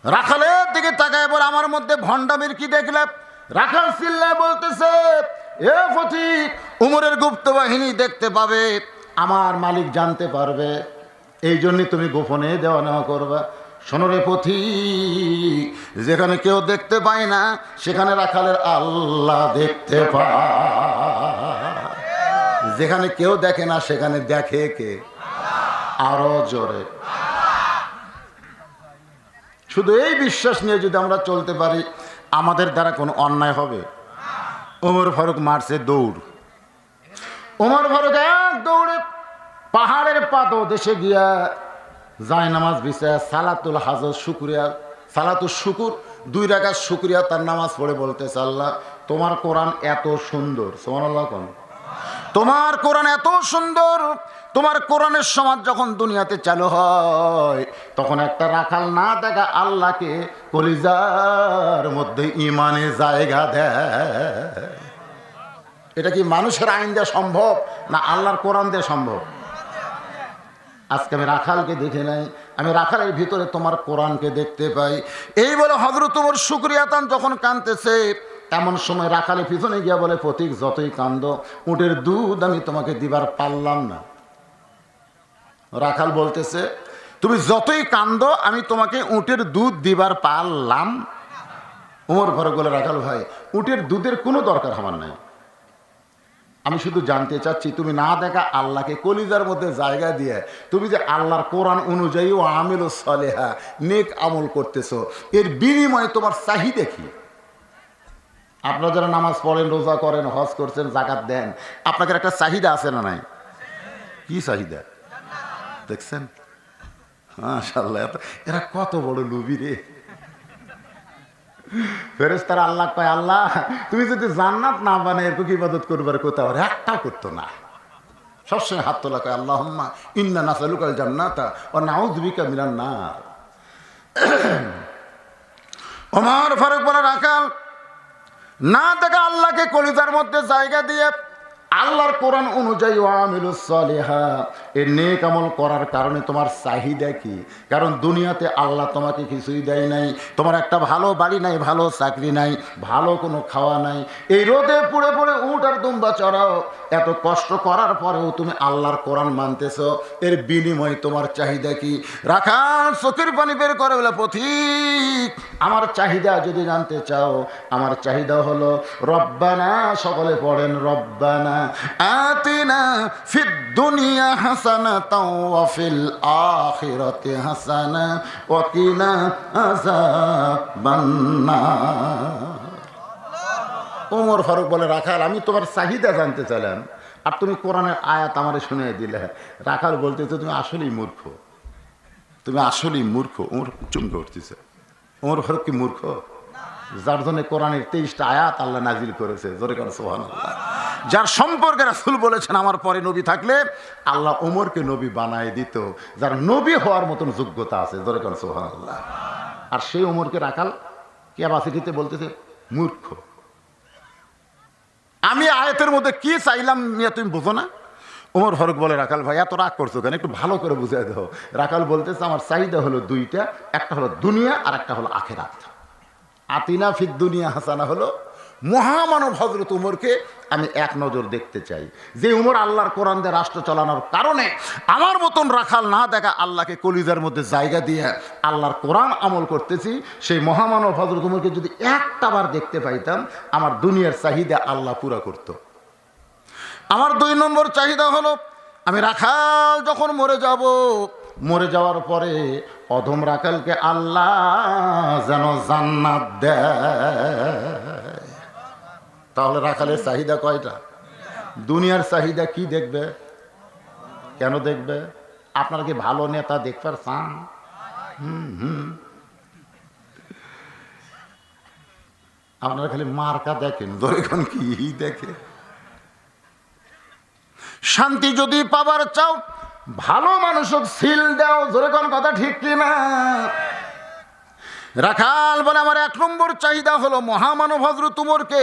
রাখালের দিকে তাকায় বলে, আমার মধ্যে ভণ্ডামির কি দেখলে? রাখাল চিল্লায় বলতেছে, এ ফটিক, উমরের গুপ্ত বাহিনী দেখতে পাবে, আমার মালিক জানতে পারবে, এই জন্যই তুমি গোপনে দেওয়া নেওয়া করবা। শোনো রে পথিক, যেখানে কেউ দেখতে পায় না সেখানে রাখালের আল্লাহ দেখতে পায়, যেখানে কেউ দেখে না সেখানে দেখে কে? আরো জোরে। শুধু এই বিশ্বাস নিয়ে যদি আমরা চলতে পারি, আমাদের দ্বারা কোনো অন্যায় হবে? ওমর ফারুক মারছে দৌড়। ওমর ফারুক এক দৌড়ে পাহাড়ের পাদদেশে গিয়া যায় নামাজ বিছায় সালাতুল হাজর শুকরিয়া, সালাতুল শুকুর 2 রাকাত শুকরিয়া তার নামাজ পড়ে বলতেছে, আল্লাহ তোমার কোরআন এত সুন্দর। সুবহানাল্লাহ কোন? তোমার কোরআন এত সুন্দর, তোমার কোরআনের সমাজ যখন দুনিয়াতে চালু হয় তখন একটা রাখাল না দেখা আল্লাহকে কলিজার মধ্যে ইমানে জায়গা দেয়। এটা কি মানুষের আইন দেওয়া সম্ভব না আল্লাহর কোরআন দিয়ে সম্ভব? আজকে আমি রাখালকে দেখে নাই, আমি রাখালের ভিতরে তোমার কোরআনকে দেখতে পাই। এই বলে হযরত ওমর শুকরিয়াতান যখন কাঁদতেছে, এমন সময় রাখালের পিছনে গিয়া বলে, পথিক যতই কান্দ উটের দুধ আমি তোমাকে দিবার পারলাম না। রাখাল বলতেছে, তুমি যতই কান্দ আমি তোমাকে উটের দুধ দিবার পারলাম ওমর ফারুক বলে, রাখাল ভাই, উটের দুধের কোনো দরকার আমার নাই, আমি শুধু জানতে চাচ্ছি তুমি না দেখা আল্লাহকে কলিজার মধ্যে জায়গা দিয়ে তুমি যে আল্লাহর কোরআন অনুযায়ী ও আমিল ও সলেহা নেক আমল করতেছো, এর বিনিময়ে তোমার চাহিদা কি? আপনারা যারা নামাজ পড়েন, রোজা করেন, হজ করছেন, জাকাত দেন, আপনাদের একটা চাহিদা আছে না নাই? কি চাহিদা? দেখছেন মাশাআল্লাহ, এরা কত বড় লোভী রে। ফেরেশতারা আল্লাহ কয়, আল্লাহ তুমি যদি জান্নাত না বানায় এরকম ইবাদত করবার কোথাও একটাও করতো না। সবসময় হাত তোলা কয়, আল্লাহুম্মা ইন্না নাসআলুকাল জান্নাতা ওয়া নাউযু বিকা মিনান নার। ওমর ফারুক বলে, রাখাল না দেখা আল্লাহকে কলিজার মধ্যে জায়গা দিয়ে আল্লাহর কোরআন অনুযায়ী আমিলুস সলিহা এর নেক আমল করার কারণে তোমার চাহিদা কি? কারণ দুনিয়াতে আল্লাহ তোমাকে কিছুই দেয় নাই, তোমার একটা ভালো বাড়ি নাই, ভালো চাকরি নাই, ভালো কোনো খাওয়া নাই, এই রোদে পুড়ে পুড়ে উট আর দুম্বা চড়াও, এত কষ্ট করার পরেও তুমি আল্লাহর কোরআন মানতেছো, এর বিনিময়ে তোমার চাহিদা কি? রাখাল চোখের পানি বের করে বলে, পথিক আমার চাহিদা যদি জানতে চাও, আমার চাহিদা হলো রব্বানা, সকলে পড়েন রব্বানা আতিনা ফিদ দুনিয়া হাসানাতাও ওয়া ফিল আখিরাতি হাসানা ওয়া কিনা আযাবান নার। ওমর ফারুক বলে, রাখাল আমি তোমার চাহিদা জানতে চাইলাম আর তুমি কোরআনের আয়াত আমারে শুনিয়ে দিলে। রাখাল বলতেছে, তুমি আসলেই মূর্খ, তুমি আসলেই মূর্খ। ওমর চমকে উঠতেছে, ওমর ফারুক কি মূর্খ? যার জন্য কোরআনের 23টা আয়াত আল্লাহ নাজিল করেছে, জোরে করে সুবহানাল্লাহ। যার সম্পর্কে রাসূল বলেছেন আমার পরে নবী থাকলে আল্লাহ ওমরকে নবী বানায় দিত, যার নবী হওয়ার মতন যোগ্যতা আছে, জোরে করে সুবহানাল্লাহ। আর সেই ওমরকে রাখাল ক্যাপাসিটিতে বলতেছে মূর্খ। আমি আয়াতের মধ্যে কি চাইলাম তুমি বোঝো না? ওমর ফারুক বলে, রাখাল ভাই এত রাগ করছো কেন, একটু ভালো করে বুঝাই দাও। রাখাল বলতেছে, আমার চাহিদা হলো দুইটা, একটা হলো দুনিয়া আর একটা হলো আখিরাত। আতিনা ফিদ দুনিয়া হাসানা হলো মহামানব হযরত উমরকে আমি এক নজর দেখতে চাই, যে উমর আল্লাহর কোরআন দিয়ে রাষ্ট্র চালানোর কারণে আমার মতন রাখাল না দেখা আল্লাহকে কলিজার মধ্যে জায়গা দিয়ে আল্লাহর কোরআন আমল করতেছি, সেই মহামানব হযরত উমরকে যদি একটাবার দেখতে পাইতাম আমার দুনিয়ার চাহিদা আল্লাহ পুরা করত। আমার 2 নম্বর চাহিদা হলো, আমি রাখাল যখন মরে যাব, মরে যাওয়ার পরে অধম রাখালকে আল্লাহ যেন জান্নাত দেয়। তাহলে রাখালের চাহিদা কয়টা? দুনিয়ার চাহিদা কি দেখবে? কেন দেখবে? আপনারা কি ভালো নেতা দেখবার চান? আপনারা খালি মার্কা দেখেন, দরকার কি দেখে? শান্তি যদি পাবার চাও ভালো মানুষক সিল দাও, জোরে কোন কথা ঠিক কিনা? রাখাল বলে, আমার 1 নম্বর চাহিদা হলো মহামানব হযরত উমরকে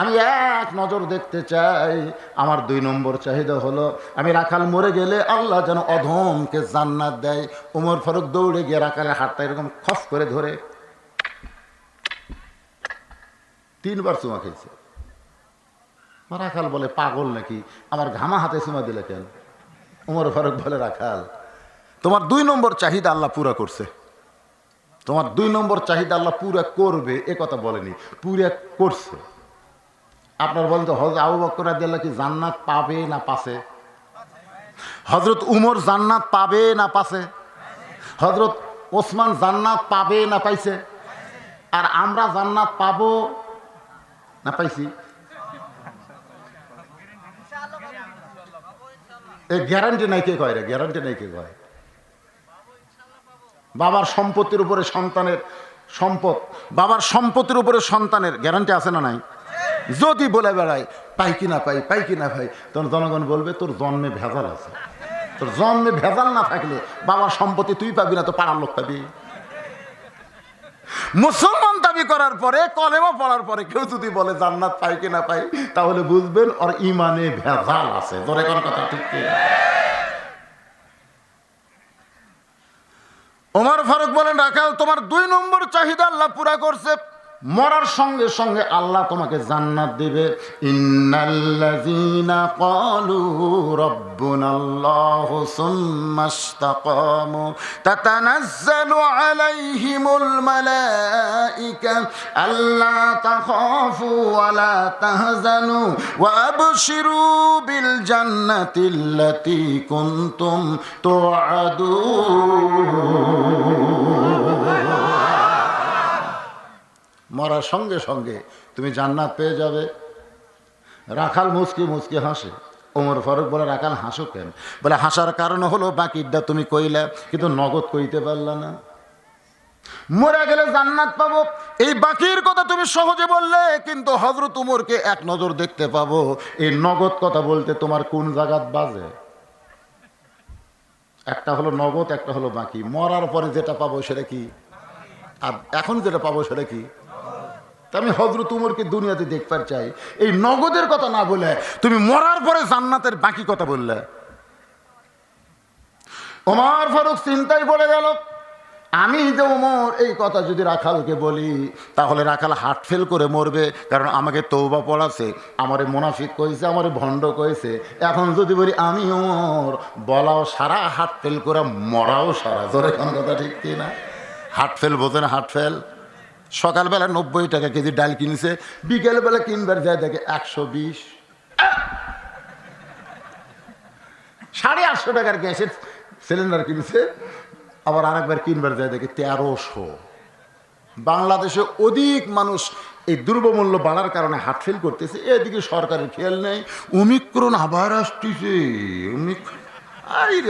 আমি এক নজর দেখতে চাই। আমার 2 নম্বর চাহিদা হলো, আমি রাখাল মরে গেলে আল্লাহ যেন অধমকে জান্নাত দেয়। ওমর ফারুক দৌড়ে গিয়ে রাখালের হাতটা এরকম খস করে ধরে 3 বার চুমা খেয়েছে। রাখাল বলে, পাগল নাকি, আমার ঘামা হাতে চুমা দিলে কেন? ওমর ফারুক বলে, রাখাল তোমার 2 নম্বর চাহিদা আল্লাহ পুরা করছে, তোমার 2 নম্বর চাহিদা আল্লাহ পুরা করবে এ কথা বলেনি, পুরা করছে। আপনার বলেন তো হযরত আবু বকর রাদিয়াল্লাহু কি জান্নাত পাবে না পাছে? হযরত উমর জান্নাত পাবে না পাছে? হযরত ওসমান জান্নাত পাবে না পাইছে? আর আমরা জান্নাত পাবো না পাইছি? এই গ্যারান্টি নাই কে কয় রে? গ্যারান্টি নাই কে কয়? বাবার সম্পত্তির উপরে সন্তানের সম্পদ, বাবার সম্পত্তির উপরে সন্তানের গ্যারান্টি আছে না নাই? যদি বলে বেড়ায় পাই কি না পাই, পাই কি না পাই, তখন জনগণ বলবে তোর জন্মে ভেজাল আছে। তোর জন্মে ভেজাল না থাকলে বাবার সম্পত্তি তুই পাবি না, তো পাড়ার লোক পাবি। মুসলমান দাবি করার পরে, কলেমা পড়ার পরে কেউ যদি বলে জান্নাত পাই কি না পাই, তাহলে বুঝবেন ওর ইমানে ভেজাল আছে। ধরে কোন কথা ঠিক কি? ওমর ফারুক বলেন, রাখাল তোমার 2 নম্বর চাহিদা আল্লাহ পুরা করছে। মরার সঙ্গে সঙ্গে আল্লাহ তোমাকে জান্নাত দিবে। ইন্নাল্লাযীনা ক্বালু রাব্বুনাল্লাহু সুম্মা ইসতাকামু তাতানাজ্জালু আলাইহিমুল মালাঈকা আল্লা তাখাফু ওয়া লা তাহজানু ওয়া আবশিরু বিল জান্নাতিল্লাতী কুনতুম তুআদুন। মরার সঙ্গে সঙ্গে তুমি জান্নাত পেয়ে যাবে। রাখাল মুচকি মুচকি হাসে। ওমর ফারুক বলে, রাখাল হাসো কেন? বলে, হাসার কারণ হলো বাকিটা তুমি কইলা কিন্তু নগদ কইতে পারলা না। মরে গেলে জান্নাত পাবো, এই বাকির কথা তুমি সহজে বললে, কিন্তু হযরত উমরকে এক নজর দেখতে পাবো। এই নগদ কথা বলতে তোমার কোন জায়গাত বাজে? একটা হলো নগদ, একটা হলো বাকি। মরার পরে যেটা পাবো সেটা কি, আর এখন যেটা পাবো সেটা কি? আমি হযরত উমরকে দুনিয়াতে দেখতে চাই। এই নগদের কথা না বলে তুমি মরার পরে জান্নাতের বাকি কথা বললে। ওমর ফারুক চিন্তায় পড়ে গেল, আমি যে ওমর এই কথা যদি রাখালকে বলি তাহলে রাখাল হার্ট ফেল করে মরবে, কারণ আমাকে তওবা পড়াছে, আমারে মুনাফিক কইছে, আমারে ভণ্ড কইছে। এখন যদি বলি আমি ওমর, বলাও সারা, হার্ট ফেল করে মরাও সারা। তোর এখন কথা ঠিক কি না? হার্ট ফেল বোঝেন? হার্ট ফেল সকালবেলা 90 টাকা কেজি ডাল কিনছে, বিকেলবেলা কিনবার যায় দেখে 120। 850 টাকার গ্যাসের সিলিন্ডার কিনছে, আবার আরেকবার কিনবার যায় দেখে 1300। বাংলাদেশে অধিক মানুষ এই দ্রব্যমূল্য বাড়ার কারণে হার্ট ফেল করতেছে, এদিকে সরকারের খেয়াল নেই। ওমিক্রন আবার আসতেছে,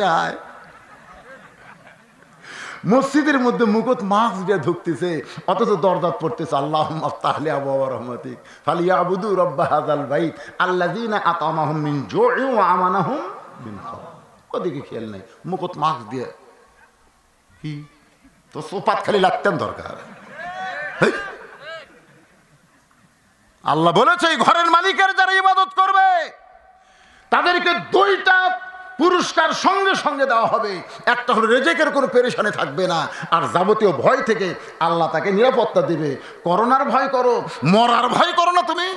রায় মসজিদের মধ্যে মুকুট মাস্ক দিয়ে ঢুকতেছে, অথচ দরজাত পড়তেছে আল্লাহুম্মা আফতাহলি আবওয়াবা রাহমাতিক ফালিয়াবুদু রাব্ব হাযাল বাইত আল্লাযীনা আতামাহুম মিন জু'ইন ওয়া আমানাহুম মিন খাউফ। ওদিকে খেয়াল নেই, মুকুট মাস্ক দিয়ে কি তো সোপাত খালি লাগতেন দরকার। আল্লাহ বলেছে এই ঘরের মালিকের যারা ইবাদত করবে তাদেরকে 2টা পুরস্কার সঙ্গে সঙ্গে দেওয়া হবে। একটা হলো রেজেকের কোনো পেরেশানি থাকবে না, আর যাবতীয় ভয় থেকে আল্লাহ তাকে নিরাপত্তা দিবে। করোনার ভয় করো, মরার ভয় করো না তুমি।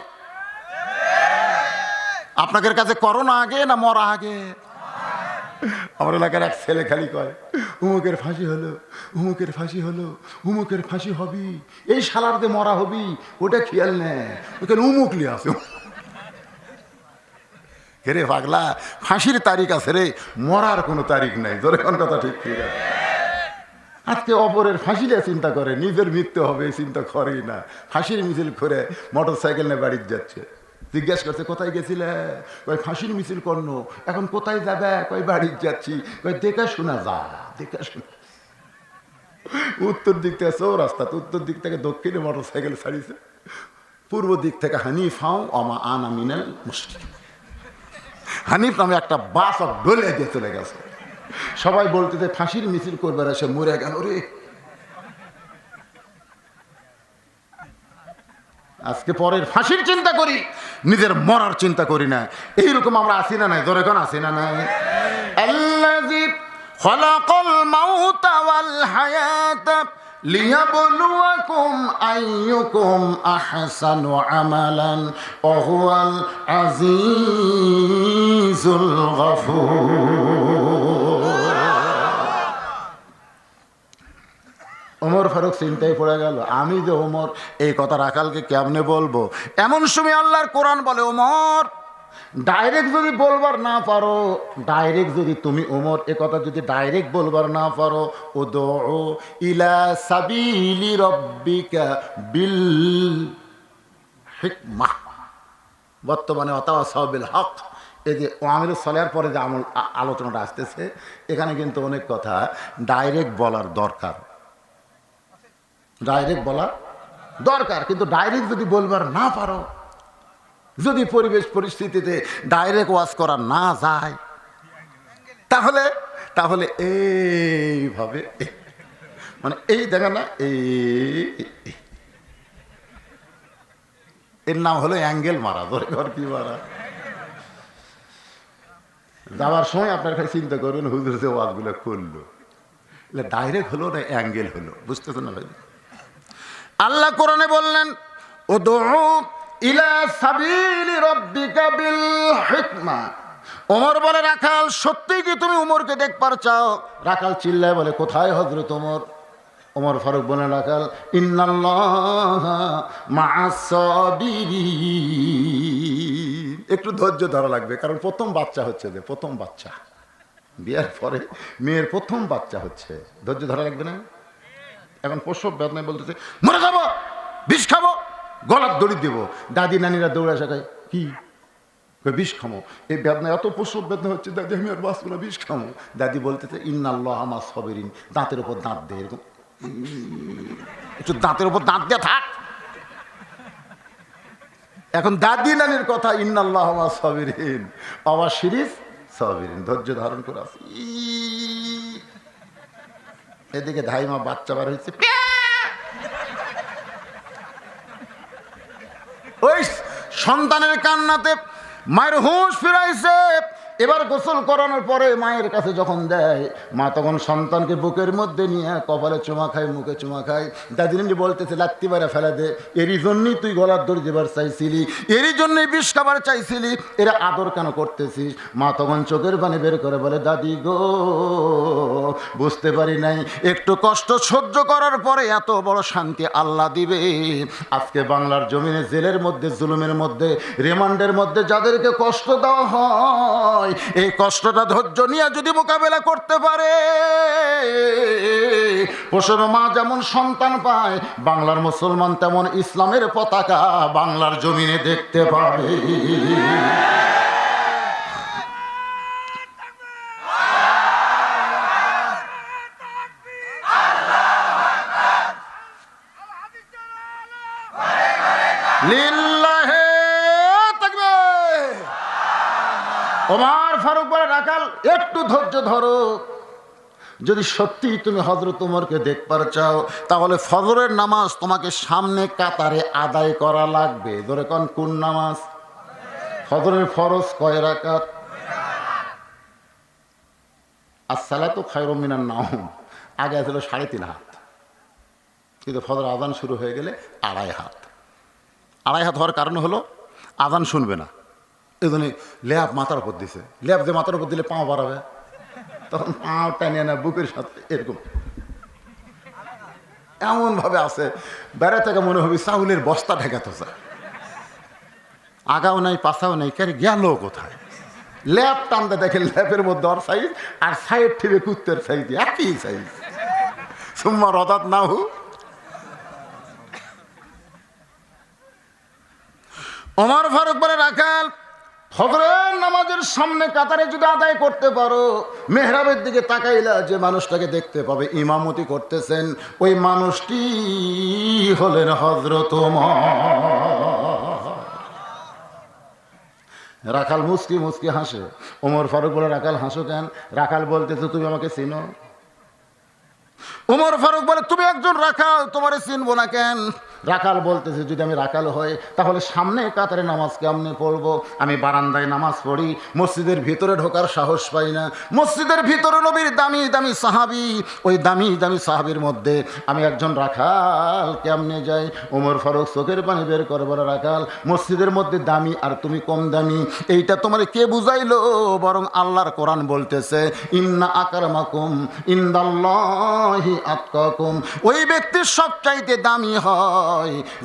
আপনাদের কাছে করোনা আগে না মরা আগে? আমার এলাকার এক ছেলে খালি কয়, উমুকের ফাঁসি হলো, উমুকের ফাঁসি হলো, উমুকের ফাঁসি হবি, এই শালার দিয়ে মরা হবি, ওটা খেয়াল নেই, ওখানে উমুক লিয়ে আসো। হেরে পাগলা, ফাঁসির তারিখ আছে রে, মরার কোনো তারিখ নাই। তোর এখন কথা ঠিক ঠিক আছে। আজকে অপরের ফাঁসিটা চিন্তা করে, নিজের মৃত্যু হবে চিন্তা করেই না। ফাঁসির মিছিল করে মোটর সাইকেল নিয়ে বাড়িতে যাচ্ছে, জিজ্ঞেস করছে কোথায় গেছিলে? কই ফাঁসির মিছিল করলো। এখন কোথায় যাবে? কই বাড়িতে যাচ্ছি। কই দেখা শোনা যা, দেখা শোনা। উত্তর দিক থেকে চৌরাস্তা, উত্তর দিক থেকে দক্ষিণে মোটর সাইকেল ছাড়িয়েছে, পূর্ব দিক থেকে হানিফাও আমা আনা মিনাল মুশরিকিন। হানিফ নামে একটা বাস ডলে দিয়ে চলে গেছে। সবাই বলতে যে ফাঁসির মিছিল করবার এসে মরে গেল রে। আজকে পরের ফাঁসির চিন্তা করি, নিজের মরার চিন্তা করি না। এইরকম আমরা আছি না নাই? ধরে কোন আছি না নাই? আল্লাযী খালাকাল মাউতা ওয়াল হায়াতা লিয়াবলুয়াকুম আইয়ুকুম আহসানু আমালান ওয়া হুয়াল আজিজুল গফুর। ওমর ফারুক চিন্তায় পড়ে গেল, আমি যে ওমর এই কথা রাখালকে কেমনে বলবো? এমন সময় আল্লাহর কোরআন বলে, ওমর ডাইরেক্ট যদি বলবার না পারো, ডাইরেক্ট যদি তুমি ওমর এ কথা যদি ডাইরেক্ট বলবার না পারো, উদউ ইলা সাবিলি রাব্বিকা বিল হিকমাহ, বর্তমানে ওয়াতাওয়াসাউ বিল হক, এই যে আমিরুস সালেহার পরে যে আলোচনাটা আসতেছে, এখানে কিন্তু অনেক কথা ডাইরেক্ট বলার দরকার, ডাইরেক্ট বলা দরকার। কিন্তু ডাইরেক্ট যদি বলবার না পারো, যদি পরিবেশ পরিস্থিতিতে ডাইরেক্ট ওয়াজ করা না যায়, তাহলে তাহলে এইভাবে, মানে এই দেখা না, এর নাম হলো অ্যাঙ্গেল মারা। ধরে ঘর কি মারা? যাওয়ার সময় আপনার কাছে চিন্তা করবেন হুজুর যে ওয়াজগুলো করলো, ডাইরেক্ট হলো না অ্যাঙ্গেল হলো, বুঝতেছেন না ভাই? আল্লাহ কোরআনে বললেন, উদউ ইলা সাবিলি রাব্বিকা বিল হিকমা। ওমর বলে, রাখাল সত্যি কি তুমি উমরকে দেখবার চাও? রাখাল চিল্লায় বলে, কোথায় হযরত ওমর? ওমর ফারুক বলেন, রাখাল, ইন্নাল্লাহা মা'আস সাবিরিন। একটু ধৈর্য ধরা লাগবে, কারণ প্রথম বাচ্চা হচ্ছে, যে প্রথম বাচ্চা, বিয়ের পরে মেয়ের প্রথম বাচ্চা হচ্ছে, ধৈর্য ধরা লাগবে না? এখন প্রসব বেদনায় বলতেছে, মরে যাবো, বিষ খাবো, গলার দড়ি দেবো। দাদি নানিরা দৌড়ে শেখায়, কি বিষ খামো? এই বেদনা, এত প্রসব বেদনা হচ্ছে, দাদি আমি আর বাঁচবো না, বিষ খামো। দাদি বলতেছে, ইন্নাল্লাহা মা'আস সাবিরিন। দাঁতের উপর দাঁত দে, এরকম একটু দাঁতের উপর দাঁত দিয়ে থাক। এখন দাদি নানির কথা, ইন্নাল্লাহা মা'আস সাবিরিন, বাবা শিরিস সাবিরিন, ধৈর্য ধারণ করে আছে। এদিকে ধাইমা বাচ্চা বার হয়েছে, ওই সন্তানের কান্নাতে মায়ের হুঁশ ফিরাইছে। এবার গোসল করানোর পরে মায়ের কাছে যখন দেয়, মা তখন সন্তানকে বুকের মধ্যে নিয়ে কপালে চুমা খায়, মুখে চুমা খায়। দাদিনী বলতেছে, লাত্তি বারে ফেলে দে, এরই জন্যই তুই গলার দড়ি দেবার চাইছিলি, এরই জন্যই বিষ খাবার চাইছিলি, এরা আদর কেন করতেছিস? মা তখন চোখের পানি বের করে বলে, দাদি গো, বুঝতে পারি নাই, একটু কষ্ট সহ্য করার পরে এত বড় শান্তি আল্লাহ দিবে। আজকে বাংলার জমিনে জেলের মধ্যে, জুলুমের মধ্যে, রিমান্ডের মধ্যে যাদেরকে কষ্ট দেওয়া হয়, এই কষ্টটা ধৈর্য নিয়ে যদি মোকাবেলা করতে পারে, প্রসব মা যেমন সন্তান পায়, বাংলার মুসলমান তেমন ইসলামের পতাকা বাংলার জমিনে দেখতে পাবে। লিল্লাহে তাকবীর। ওমর ফারুক বলে, রাখাল একটু ধৈর্য ধরো, যদি সত্যি তুমি হযরত ওমরকে দেখবার চাও, তাহলে ফজরের নামাজ তোমাকে সামনে কাতারে আদায় করা লাগবে। ধরে কোন নামাজ? ফজরের ফরজ কয় রাকাত? আসসালাতু খায়রুম মিনান নাওম, আগে ছিল 3.5 হাত, কিন্তু ফজর আজান শুরু হয়ে গেলে 2.5 হাত। 2.5 হাত হওয়ার কারণ হলো আজান শুনবে না, এই জন্য ল্যাব মাথার উপর দিছে। ল্যাব যে মাথার উপর দিলে পাও বাড়াবে, তখন পাও টানিয়ে না বুকের সাথে এরকম এমন ভাবে আছে, বেড়া থেকে মনে হবে চাউলের বস্তা ঢেকাতেছে, আগাও নাই পাছাও নাই, কে গেল কোথায়? ল্যাব টানতে দেখে ল্যাবের মধ্যে ওর সাইজ, আর সাইড থেকে কুত্তের সাইজ, একই সাইজ। সুম্মা রদাত না হু। ওমর ফারুক বলে, রাখাল ফজরের নামাজের সামনে কাতারে যদি আদায় করতে পারো, মেহরাবের দিকে তাকাইলা যে মানুষটাকে দেখতে পাবে ইমামতি করতেছেন, ওই মানুষটি হলেন হযরত ওমর। রাখাল মুস্কি মুস্কি হাসে। ওমর ফারুক বলে, রাখাল হাসো কেন? রাখাল বলতেছে, তুমি আমাকে চিনো? ওমর ফারুক বলে, তুমি একজন রাখাল, তোমারে চিনবো না কেন? রাখাল বলতেছে, যদি আমি রাখাল হই তাহলে সামনে কাতারে নামাজ কেমনে পড়বো? আমি বারান্দায় নামাজ পড়ি, মসজিদের ভিতরে ঢোকার সাহস পাই না। মসজিদের ভিতরে নবীর দামি দামি সাহাবী, ওই দামি দামি সাহাবীর মধ্যে আমি একজন রাখাল কেমনে যাই? ওমর ফারুক চোখের পানি বের করে বলে, রাখাল মসজিদের মধ্যে দামি আর তুমি কম দামি, এইটা তোমার কে বুঝাইলো? বরং আল্লাহর কোরআন বলতেছে, ইন্না আকরামাকুম ইনদাল্লাহি আতকাকুম। ওই ব্যক্তির সবচাইতে দামি হয়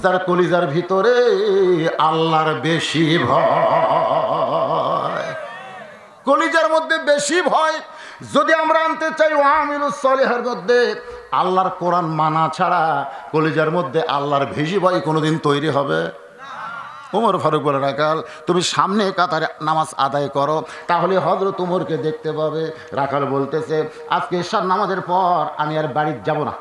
যার কলিজার ভিতরে আল্লাহর বেশি ভয়, কলিজার মধ্যে বেশি ভয় যদি আমরা আনতে চাই ওয়ামিলুস সলিহার মধ্যে, আল্লাহর কোরআন মানা ছাড়া কলিজার মধ্যে আল্লাহর বেশি ভয় কোনোদিন তৈরি হবে? ওমর ফারুক বলে, রাখাল তুমি সামনে কাতারে নামাজ আদায় করো, তাহলে হযরত ওমরকে দেখতে পাবে। রাখাল বলতেছে, আজকে ঈশার নামাজের পর আমি আর বাড়িতে যাব না।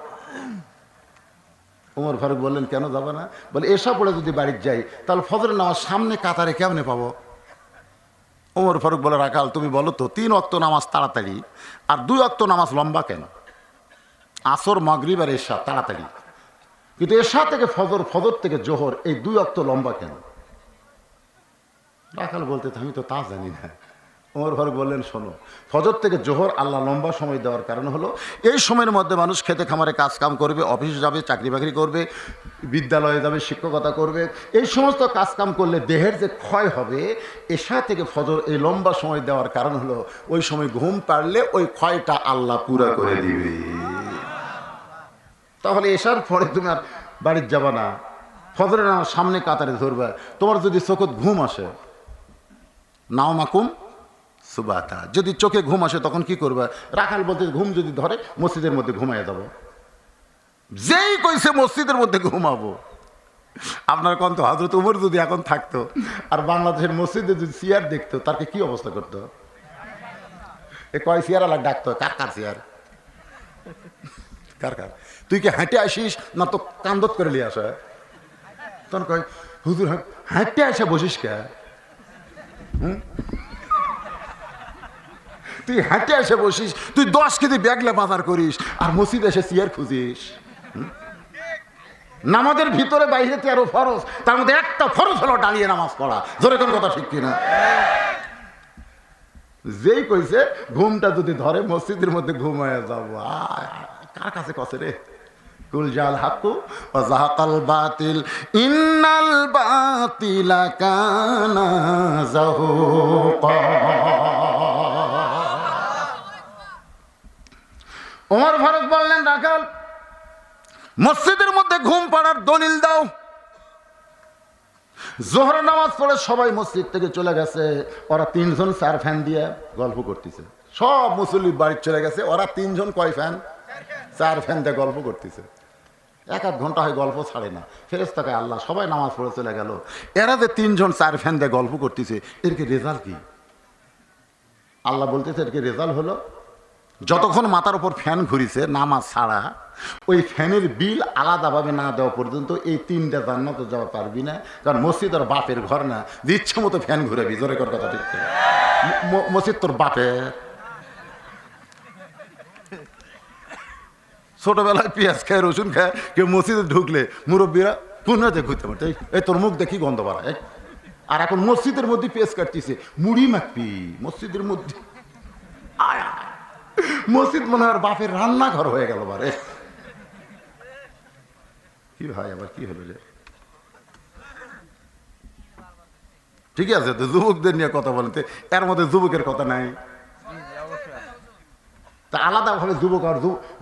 ওমর ফারুক বললেন, কেন যাবে না? বলে, এসা পড়ে যদি বাড়িতে যাই তাহলে ফজরের নামাজ সামনে কাতারে কেমনে পাবো? ওমর ফারুক বলে, রাখাল তুমি বলো তো, 3 ওয়াক্ত নামাজ তাড়াতাড়ি আর 2 ওয়াক্ত নামাজ লম্বা কেন? আসর, মাগরিব আর এশা তাড়াতাড়ি, কিন্তু এশা থেকে ফজর, ফজর থেকে জোহর, এই 2 ওয়াক্ত লম্বা কেন? রাখাল বলতে, আমি তো তা জানি না, ওমর ফারুক বললেন, শোনো, ফজর থেকে জোহর আল্লাহ লম্বা সময় দেওয়ার কারণ হলো এই সময়ের মধ্যে মানুষ খেতে খামারে কাজ কাম করবে, অফিস যাবে, চাকরি বাকরি করবে, বিদ্যালয়ে যাবে, শিক্ষকতা করবে। এই সমস্ত কাজ কাম করলে দেহের যে ক্ষয় হবে, এশা থেকে ফজর এই লম্বা সময় দেওয়ার কারণ হলো ওই সময় ঘুম পারলে ওই ক্ষয়টা আল্লাহ পুরা করে দিবে। তাহলে এশার পরে তুমি আর বাড়ির যাবা না, ফজরের নামাজ সামনে কাতারে ধরবে। তোমার যদি চোখত ঘুম আসে, নাও মাকুম সুবাতা, যদি চোখে ঘুম আসে তখন কি করবে? রাখাল বলতে ঘুম যদি ধরে মসজিদের মধ্যে ঘুমাইয়া যাবো। যেই কইছে মসজিদের মধ্যে ঘুমাবো। আপনার কন্ত হযরত ওমর যদি এখন থাকতো আর বাংলাদেশের মসজিদে যদি চেয়ার দেখতো, তাকে কি অবস্থা করতো? এ কয় চেয়ার আলাদা ডাকতো, কার কার চেয়ার, কার কার? তুই কি হাঁটে আসিস না তো কান্দত করে নিয়ে আসা? তখন কয়, হুজুর হাঁটতে আসে বসিস কে? তুই হাঁটে এসে বসিস, তুই 10 কেজি ব্যাগলে বাজার করিস আর মসজিদে এসে চেয়ার খুঁজিস। নামাজের ভিতরে বাইরে 13 ফরজ, তার মধ্যে একটা ফরজ হলো দাঁড়িয়ে নামাজ পড়া। জোরে কোন কথা ঠিক কিনা? যেই কইছে ঘুমটা যদি ধরে মসজিদের মধ্যে ঘুমায় যাবো। কার কাছে কছে রে? কুল জাল হাক্কু ওয়া যাহাকাল বাতিল ইন্নাল বাতিলা কানা যাহুকা। ওমর ফারুক বললেন, রাখাল মসজিদের মধ্যে ঘুম পাড়ার দলিল দাও। জোহর নামাজ পড়ে সবাই মসজিদ থেকে চলে গেছে, ওরা 3 জন 4 ফ্যান দিয়ে গল্প করতেছে। সব মুসল্লি বাড়ি চলে গেছে, ওরা 3 জন কয় ফ্যান? 4 ফ্যান দিয়ে গল্প করতেছে। 1-1 ঘন্টা হয় গল্প ছাড়ে না। ফেরেশতাকে আল্লাহ সবাই নামাজ পড়ে চলে গেল, এরা যে 3 জন 4 ফ্যান দিয়ে গল্প করতেছে, এর কি রেজাল্ট কি? আল্লাহ বলতেছে এর কি রেজাল্ট হলো, যতক্ষণ মাথার উপর ফ্যান ঘুরিছে নামাজ ছাড়া, ওই ফ্যানের বিল আলাদাভাবে না দেওয়া পর্যন্ত এই 3টা জান্নাতে যাওয়া পারবি না। কারণ মসজিদ তোর বাপের ঘর না, ইচ্ছে মতো ফ্যান ঘুরাবি। জোরে কর কথা ঠিক। মসজিদ তোর বাপের। ছোটবেলায় পেঁয়াজ খায়, রসুন খায়, কেউ মসজিদে ঢুকলে মুরব্বীরা পুনরাতে ঘুরতে পারত, এই তোর মুখ দেখি গন্ধ বাড়ায়। আর এখন মসজিদের মধ্যে পেঁয়াজ কাটতেছে, মুড়ি মাখবি মসজিদের মধ্যে। মসজিদ মনে হয় বাপের রান্নাঘর হয়ে গেল। বারে কি ভাই, আবার কি হলো? ঠিক আছে, তো যুবকদের নিয়ে কথা বলেন, এর মধ্যে যুবকের কথা নাই। তা আলাদা ভাবে যুবক আর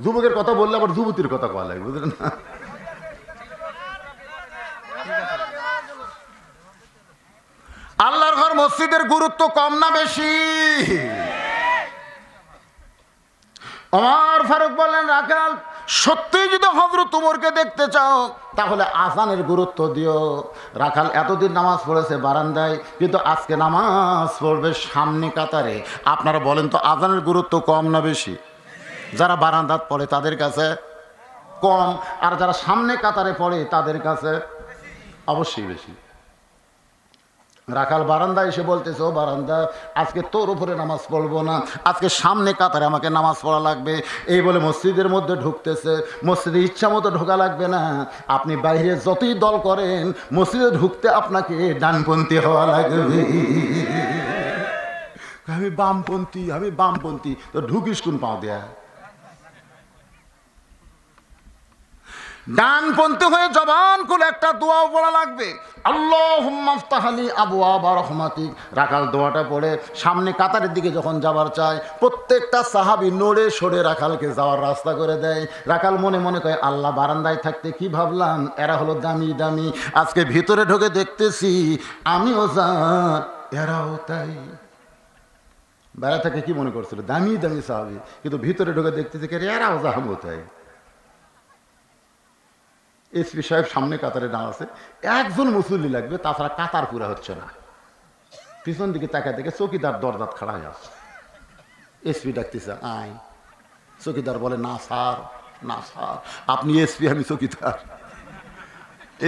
যুবকের কথা বললে আবার যুবতীর কথা বলা লাগে, বুঝলেন না? আল্লাহর ঘর মসজিদের গুরুত্ব কম না বেশি? ওমর ফারুক বললেন, রাখাল সত্যি যদি হযরত ওমরকে দেখতে চাও তাহলে আজানের গুরুত্ব দিও। রাখাল এতদিন নামাজ পড়েছে বারান্দায়, কিন্তু আজকে নামাজ পড়বে সামনে কাতারে। আপনারা বলেন তো আজানের গুরুত্ব কম না বেশি? যারা বারান্দাত পড়ে তাদের কাছে কম, আর যারা সামনে কাতারে পড়ে তাদের কাছে অবশ্যই বেশি। রাখাল বারান্দা এসে বলতেছে, ও বারান্দা, আজকে তোর উপরে নামাজ পড়বো না, আজকে সামনে কাতারে আমাকে নামাজ পড়া লাগবে। এই বলে মসজিদের মধ্যে ঢুকতেছে। মসজিদে ইচ্ছা মতো ঢোকা লাগবে না, আপনি বাইরে যতই দল করেন মসজিদে ঢুকতে আপনাকে ডানপন্থী হওয়া লাগবে। আমি বামপন্থী, আমি বামপন্থী, তো ঢুকিস কোন পাও দেয়া? ডানপন্থী হয়ে জবান খুলে একটা দোয়া পড়া লাগবে, আল্লাহুম্মা ইফতাহলি আবওয়াবা রাহমাতিক। রাখাল দোয়াটা পড়ে সামনে কাতারের দিকে যখন যাবার চায়, প্রত্যেকটা সাহাবী নড়ে সরে রাখালকে যাওয়ার রাস্তা করে দেয়। রাখাল মনে মনে কয়, আল্লাহ বারান্দায় থাকতে কি ভাবলাম, এরা হলো দামি দামি, আজকে ভিতরে ঢোকে দেখতেছি আমিও যা এরাও তাই। বাইরে থেকে কি মনে করছিল, দামি দামি সাহাবী, কিন্তু ভিতরে ঢোকে দেখতেছি এরাও যাবো তাই। এসপি সাহেব সামনে কাতারে দাঁড়াচ্ছে, একজন মুসল্লি লাগবে, তাছাড়া কাতার পুরা হচ্ছে না। পিছন দিকে তাকায় দেখে চৌকিদার দরজাত খাড়া হয়ে আছে। এসপি ডাকতেছে, আয়। চৌকিদার বলে, না স্যার, না স্যার, আপনি এসপি, আমি চৌকিদার।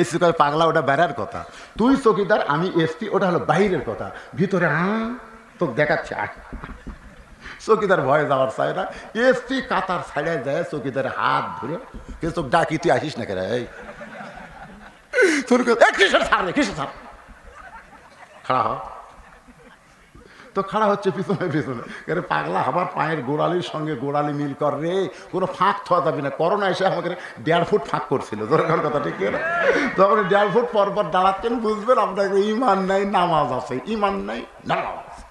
এসপি কয়, পাগলা, ওটা বেড়ার কথা, তুই চৌকিদার আমি এসপি, ওটা হলো বাইরের কথা, ভিতরে তোকে দেখাচ্ছে। চৌকিদার ভয়ে যাওয়ার চায় না। এসপি কাতার ছাড়ায় যায়, চৌকিদারের হাত ধরে, কে তোকে ডাকি, তুই আসিস না কেন? এই কিসের ছাড় রে, কিসের ছাড়, খাড়া হ। তো খাড়া হচ্ছে পিছনে পিছনে, আরে পাগলা আমার পায়ের গোড়ালির সঙ্গে গোড়ালি মিল কর রে, কোনো ফাঁক থোয়া যাবি না। করোনা এসে আমাকে 1.5 ফুট ফাঁক করছিল, দরকার কথা ঠিক না? তখন 1.5 ফুট পর পর দাঁড়াচ্ছেন, বুঝবেন আপনাকে ইমান নাই নামাজ আছে, ইমান নাই নামাজ আছে।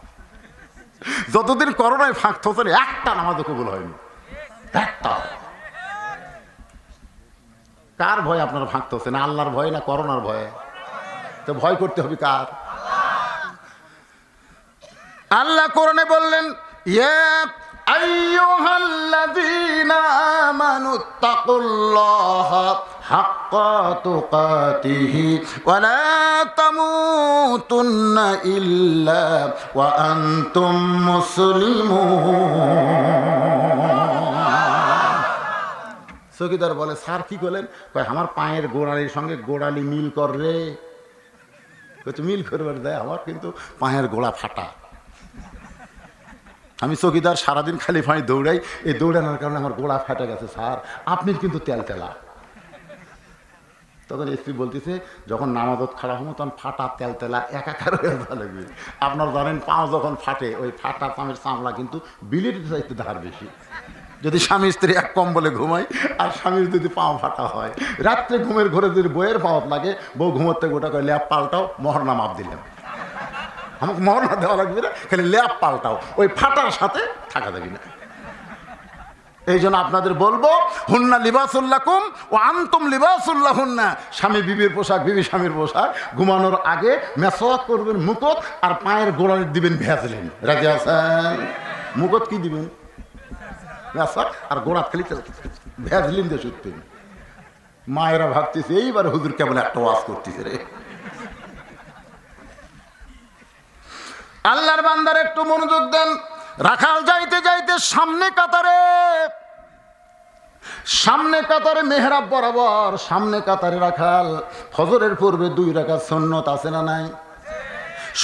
যতদিন করোনায় ফাঁক থোছেন একটা নামাজও কবুল হয়নি, একটা। কার ভয় আপনারা ফাঁক থোছেন? আল্লাহর ভয় না করোনার ভয়ে? তো ভয় করতে হবে কার? আল্লাহ কোরআনে বললেন, ইয়া আইয়ুহাল্লাযীনা আমানুত্তাকুল্লাহা হাক্কা তুকাতিহি ওয়া লা তামুতুন্না ইল্লা ওয়া আনতুম মুসলিমুন। চৌকিদার বলে, স্যার কি করলেন? কয় আমার পায়ের গোড়ালির সঙ্গে গোড়ালি মিল কর রে। মিল করবার দেয়, আমার কিন্তু পায়ের গোড়া ফাটা। আমি চৌকিদার সারাদিন খালি ফাঁড়ি দৌড়াই, এই দৌড়ানোর কারণে আমার গোড়া ফাটা গেছে স্যার, আপনি কিন্তু তেল তেলা। তখন এসপি বলতেছে, যখন নামাজত খাড়া হবো তখন ফাটা তেল তেলা একাকার হয়ে লাগবে। আপনার জানেন পাও যখন ফাটে, ওই ফাটা পামের চামড়া কিন্তু বিলির চাইতে ধার বেশি। যদি স্বামী স্ত্রী এক কম্বলে ঘুমায় আর স্বামীর যদি পাও ফাটা হয়, রাত্রে ঘুমের ঘরে যদি বইয়ের পাওয়াত লাগে, বউ ঘুমোতে গোটা করে ল্যাপ পাল্টাও, মহরনা মাপ দিলাম, আমাকে মহরনা দেওয়া লাগবে না, খালি ল্যাপ পাল্টাও, ওই ফাটার সাথে থাকা যাবে না। এই জন্য আপনাদের বলবো, হুন্না লিবাসুল্লাকুম ও আনতুম লিবাসুল্লাহুন্না। স্বামী বিবির পোশাক, বিবি স্বামীর পোশাক। ঘুমানোর আগে মেসওয়াক করবেন মুকত, আর পায়ের গোড়ালি দিবেন ভ্যাজলিন। রাজি আছেন? মুকত কি দিবেন? মেসওয়াক, আর গোড়া খালি ভ্যাজলিন দিয়ে শুধতেন। মায়েরা ভাবতেছে এইবার হুজুর কেবল একটা ওয়াজ করতেছে রে। আল্লাহর বান্দার একটু মনোযোগ দেন। রাখাল যাইতে যাইতে সামনে কাতারে মেহরাব বরাবর, সামনে কাতারে রাখাল। ফজরের পূর্বে 2 রাকাত সুন্নত আছে না নাই?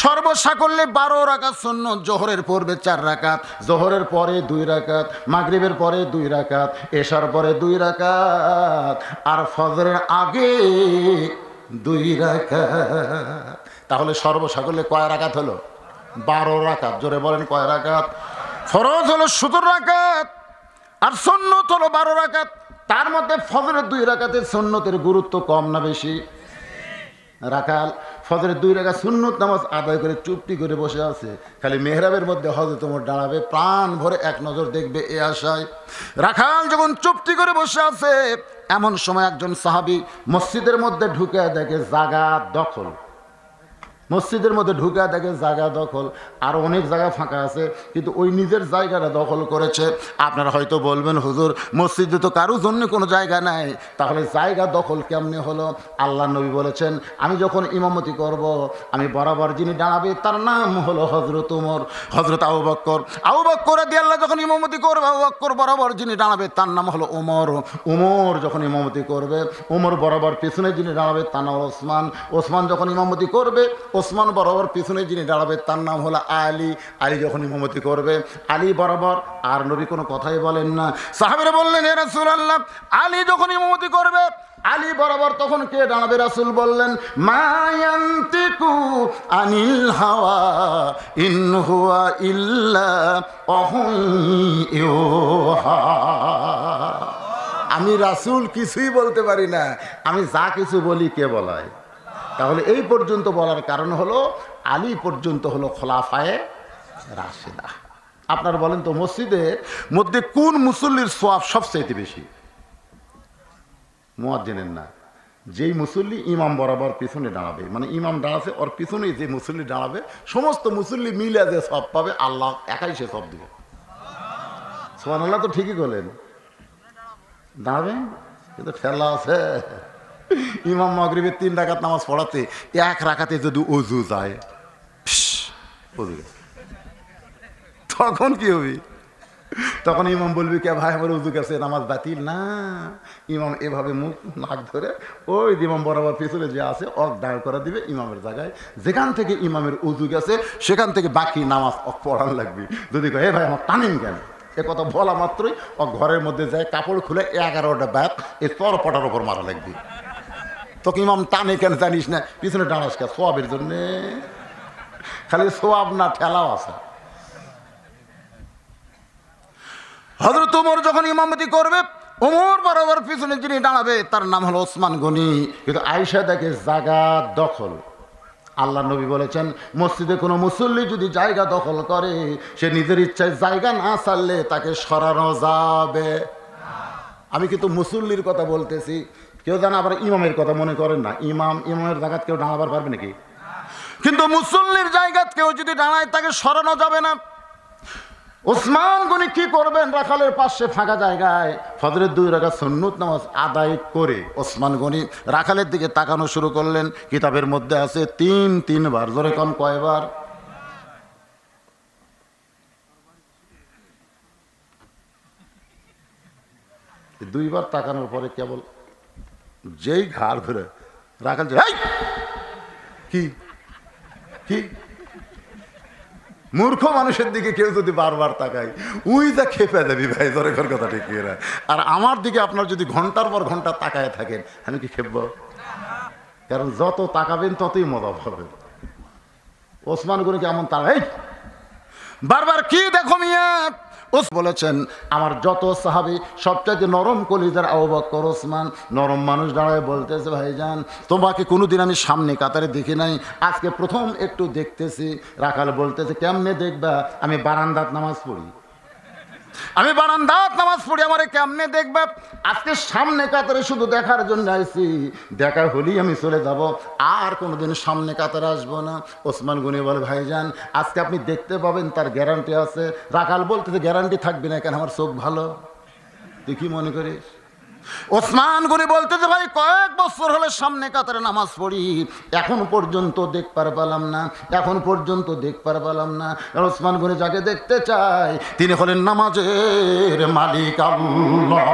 সর্বসাকল্যে 12 রাকাত সুন্নত। জোহরের পূর্বে 4 রাকাত, জোহরের পরে 2 রাকাত, মাগরিবের পরে 2 রাকাত, এশার পরে 2 রাকাত, আর ফজরের আগে 2 রাকাত। তাহলে সর্বসাকল্যে কয় রাকাত হলো? 12 রাকাত। জোরে বলেন কয় রাকাত? ফরজ হলো 17 রাকাত, আর সুন্নত হলো 12 রাকাত। তার মধ্যে ফজরের 2 রাকাতের সুন্নতের গুরুত্ব কম না বেশি? রাখাল ফজরের 2 রাকাত সুন্নত নামাজ আদায় করে চুপটি করে বসে আছে, খালি মেহরাবের মধ্যে হজরত ওমর দাঁড়াবে, প্রাণ ভরে এক নজর দেখবে এ আশায়। রাখাল যখন চুপটি করে বসে আছে, এমন সময় একজন সাহাবী মসজিদের মধ্যে ঢুকে দেখে জায়গা দখল। মসজিদের মধ্যে ঢুকা দেখে জায়গা দখল, আর অনেক জায়গা ফাঁকা আছে, কিন্তু ওই নিজের জায়গাটা দখল করেছে। আপনারা হয়তো বলবেন, হুজুর মসজিদে তো কারোর জন্য কোনো জায়গা নাই, তাহলে জায়গা দখল কেমনে হলো? আল্লাহ নবী বলেছেন, আমি যখন ইমামতি করব, আমি বরাবর যিনি দাঁড়াবে তার নাম হলো হজরত ওমর, হজরত আবু বকর। আবু বকর রাদিয়াল্লাহু যখন ইমামতি করবে, আবু বকর বরাবর যিনি দাঁড়াবে তার নাম হলো ওমর। ওমর যখন ইমামতি করবে, ওমর বরাবর পিছনে যিনি দাঁড়াবে তার নাম ওসমান। ওসমান যখন ইমামতি করবে, ওসমান বরাবর পিছনে যিনি দাঁড়াবে তার নাম হলো আলী। আলী যখন ইমামতি করবে, আলী বরাবর। আর নবী কোনো কথাই বলেন না। সাহাবীরা বললেন, হে রাসূলুল্লাহ, আলী যখন ইমামতি করবে, আলী বরাবর তখন কে দাঁড়াবে? রাসূল বললেন, মা ইয়ান্তিকু আনিল হাওয়া ইন হুয়া ইল্লা ওয়াহয়ুহা। আমি রাসূল কিছুই বলতে পারি না, আমি যা কিছু বলি কে বলায়? তাহলে এই পর্যন্ত বলার কারণ হলো, আলী পর্যন্ত হলো খোলাফায়ে রাশেদা। আপনারা বলেন তো, মসজিদের মধ্যে কোন মুসল্লির সওয়াব সবচেয়ে বেশি? মুয়াজ্জিনের না, যেই মুসল্লি ইমাম বরাবর পিছনে দাঁড়াবে, মানে ইমাম দাঁড়াছে ওর পিছনে যে মুসল্লি দাঁড়াবে, সমস্ত মুসল্লি মিলে যে সওয়াব পাবে, আল্লাহ একাই সে সওয়াব দিবে। সুবহানাল্লাহ। তো ঠিকই বলেন, দাঁড়াবেন, কিন্তু ঠেলা আছে। ইমাম মাগরিবের 3 রাকাত নামাজ পড়াতে 1 রাকাতে যদি ওযু যায়, তখন কি হবে? তখন ইমাম বলবি, কে ভাই আমার ওযু গেছে, নামাজ বাতিল না। ইমাম এভাবে মুখ নাক ধরে ওই ইমাম বরাবর পিছনে যে আছে অক দাঁড় করা দিবে ইমামের জায়গায়। যেখান থেকে ইমামের ওযু গেছে সেখান থেকে বাকি নামাজ পড়ান লাগবে। যদি কয়, হে ভাই আমার টানেন কেন, এ কথা বলা মাত্রই ও ঘরের মধ্যে যায়, কাপড় খুলে 11টা ব্যাগ এই তরপটার ওপর মারা লাগবে। তোকে ইমাম টানে কেন জানিস না, পিছনে দাঁড়াস কে? সওয়াবের জন্যে। খালি সোয়াব না, ঠেলাও আছে। হযরত ওমর যখন ইমামতি করবে, ওমর বরাবর পিছনে যিনি দাঁড়াবে তার নাম হলো ওসমান গনি। কিন্তু আয়েশা দেখে জায়গা দখল। আল্লাহ নবী বলেছেন, মসজিদে কোনো মুসল্লি যদি জায়গা দখল করে, সে নিজের ইচ্ছায় জায়গা না ছাড়লে তাকে সরানো যাবে। আমি কিন্তু মুসল্লির কথা বলতেছি, কেউ যেন আবার ইমামের কথা মনে করেন না। ইমামের জায়গা কেউ দাঁড়াবার পারবে নাকি? কিন্তু মুসল্লির জায়গা কেউ যদি দাঁড়ায় তাকে সরানো যাবে না। ওসমান গনি কি করবেন? রাখালের পাশে ফাঁকা জায়গায় ফজরের 2 রাকাত সুন্নত নামাজ আদায় করে ওসমান গনি রাখালের দিকে তাকানো শুরু করলেন। কিতাবের মধ্যে আছে 3 বার। জোরে কম, কয়বার? 2 বার তাকানোর পরে কেবল যেই ঘাড় ধরে রাখাল যে কি কি মূর্খ মানুষের দিকে কেউ যদি বারবার তাকায়, উই যা খেপে যাবি ভাই, জোরের কথা ঠিক না। আর আমার দিকে আপনার যদি ঘন্টার পর ঘন্টা তাকায় থাকেন, আমি কি খেপব? কারণ যত তাকাবেন ততই মজা পাবেন। ওসমান গনিকে এমন তাকাই বারবার, কি দেখো মিয়া। বলেছেন, আমার যত সাহাবী সবচাইতে নরম কলিজার আবু বকর ওসমান। নরম মানুষ দাঁড়ায় বলতেছে, ভাইজান তোমাকে কোনোদিন আমি সামনে কাতারে দেখি নাই, আজকে প্রথম একটু দেখতেছি। রাখাল বলতেছে, কেমনে দেখবা? আমি বারান্দাত নামাজ পড়ি, আমারে কেমনে দেখবা? আজকে সামনে কাতারে শুধু দেখার জন্য আইছি, দেখা হলেই আমি চলে যাব, আর কোনোদিন সামনে কাতারে আসবো না। ওসমান গনি বলে, ভাইজান আজকে আপনি দেখতে পাবেন, তার গ্যারান্টি আছে। রাখাল বলতেছে, গ্যারান্টি থাকবে না কেন? আমার চোখ ভালো, তুই কি মনে করিস? ওসমান গনি বলতেছে, ভাই কয়েক বছর হলে সামনে কাতারে নামাজ পড়ি, এখন পর্যন্ত দেখতে পারলাম না। ওসমান গনি যাকে দেখতে চায় তিনি হলেন নামাজের মালিক আল্লাহ।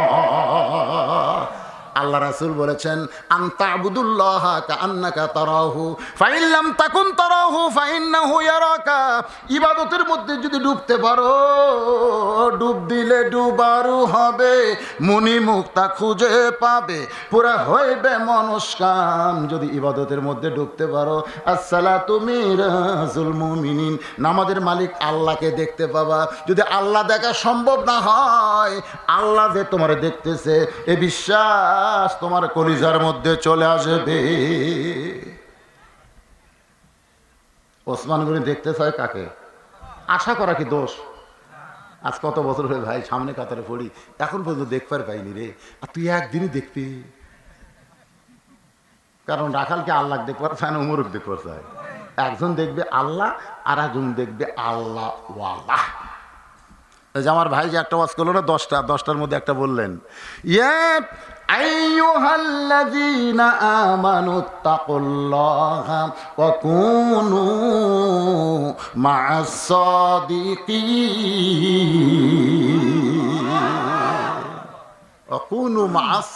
আল্লাহ রাসূল বলেছেন, আনতা আবুদুল্লাহ কাআন্নাকা তারাহু ফাইন লাম তাকুন তারাহু ফাইন্নাহু ইয়ারাকা। ইবাদতের মধ্যে যদি ডুবতে পারো, ডুব দিলে ডুবারু হবে, মুনি মুক্তা খুঁজে পাবে, পুরা হইবে মনস্কাম। যদি ইবাদতের মধ্যে ডুবতে পারো, আসসালাতু মিরাজুল মুমিনিন, নামাজের মালিক আল্লাহকে দেখতে পাবা। যদি আল্লাহ দেখা সম্ভব না হয়, আল্লাহ যে তোমার দেখতেছে এ বিশ্বাস তোমার কলিজার মধ্যে চলে আসবে। ওসমান গনি দেখতে চায় কাকে? আশা করা কি দোষ? আজ কত বছর হয়ে ভাই সামনে কাতারে পড়ি, এখন পর্যন্ত দেখবার পাইনি রে। আর তুই একদিনই দেখবি, কারণ রাখালকে আল্লাহ দেখবার চায় না, উমরক দেখবার চায়। একজন দেখবে আল্লাহ, আর একজন দেখবে আল্লাহ ওয়াল্লাহ। এই যে আমার ভাই যে একটা ওয়াজ করলো না, 10টার মধ্যে একটা বললেন, ইয়া আইয়ুহাল্লাযীনা আমানুত্তাকুল্লাহা ওয়া কুনু মা'আস সাদিকিন। ওয়া কুনু মা'আস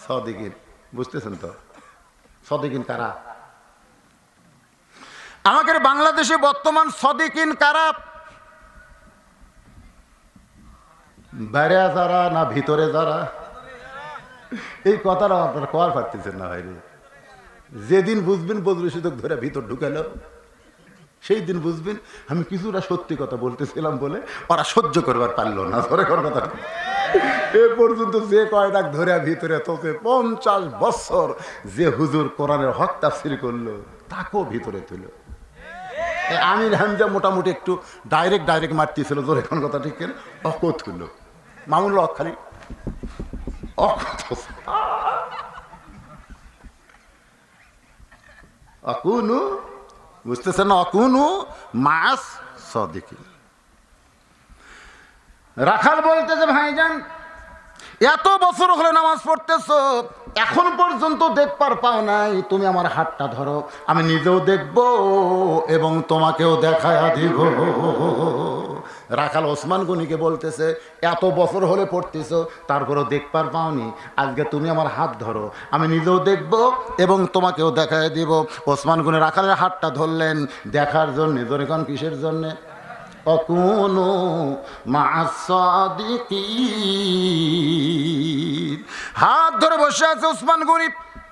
সাদিকিন, বুঝতেছেন তো? সাদিকিন কারা? আমাদের বাংলাদেশে বর্তমান সাদিকিন কারা? বাইরে যারা না ভিতরে যারা? এই কথাটা আপনারা কর পারতেছেন না ভাই রে। যেদিন বুঝবেন বদরুল সুযোগ ধরে ভিতর ঢুকালো, সেই দিন বুঝবেন আমি কিছুটা সত্যি কথা বলতেছিলাম বলে ওরা সহ্য করবার পারলো না। ধরে কর কথা এ পর্যন্ত যে কয়টাক ধরে ভিতরে তোকে 50 বছর যে হুজুর কোরআনের হক তাফসীর করলো, তাকেও ভিতরে তুল। আমির হামজা মোটামুটি একটু ডাইরেক্ট মারতেছিল, ধরে কোন কথা ঠিক কেন অকত হলো। মামুন হক খালি অকুনু, বুঝতেছেন না? অকুনু মা'আস সাদিকিন। রাখাল বলতেছে, ভাইজান এত বছর হলে নামাজ পড়তেছো, এখন পর্যন্ত দেখবার পাও নাই, তুমি আমার হাতটা ধরো, আমি নিজেও দেখব এবং তোমাকেও দেখায়া দিব। রাখাল ওসমান গনিকে বলতেছে, এত বছর হলে পড়তেছো, তারপরেও দেখবার পাওনি, আজকে তুমি আমার হাত ধরো, আমি নিজেও দেখব এবং তোমাকেও দেখায় দিব। ওসমান গনি রাখালের হাতটা ধরলেন দেখার জন্যে। ধরে কোন কিসের জন্যে? অকুনু মা'আস সাদিকিন। হাত ধরে বসে আছে ওসমান গনি।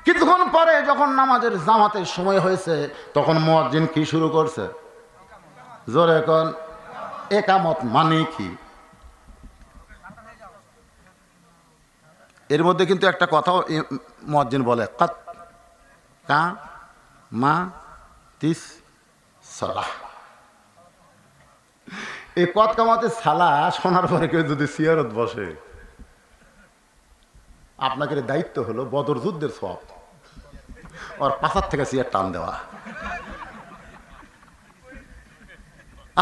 কিছুক্ষণ পরে যখন নামাজের জামাতের সময় হয়েছে, তখন মুয়াজ্জিন কি শুরু করছে? জোরে এখন একামত মানে কি? এর মধ্যে কিন্তু একটা কথাও মুয়াজ্জিন বলে, কাত কা মা তিস সালাহ। এই কত কামাতে সালা শোনার পরে কেউ যদি সিয়ারত বসে, আপনাকে দায়িত্ব হলো বদর যুদ্ধের সওয়াব ওর পাশার থেকে সিয়ার টান দেওয়া।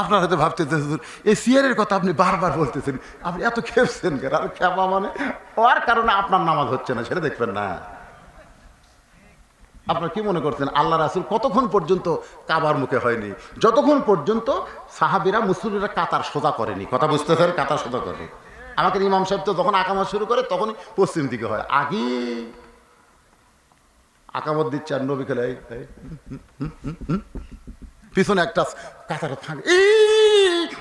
আপনারা হয়তো ভাবতেছেন এই সিয়ারের কথা আপনি বারবার বলতেছেন, আপনি এত খেপছেন কেন? আর খেপা মানে ওর কারণে আপনার নামাজ হচ্ছে না সেটা দেখবেন না। আপনারা কি মনে করছেন আল্লাহ রাসূল কতক্ষণ পর্যন্ত কাবার মুখে হয়নি? যতক্ষণ পর্যন্ত সাহাবীরা মুসল্লিরা কাতার সোজা করেনি। কথা বুঝতেছেন? কাতার সোজা করে। আমাকে ইমাম সাহেব তো যখন আকামত শুরু করে তখনই পশ্চিম দিকে হয়। আগে আকামত দিচ্ছে আর নবী খেলে পিছনে একটা কাতারের ফাঁক,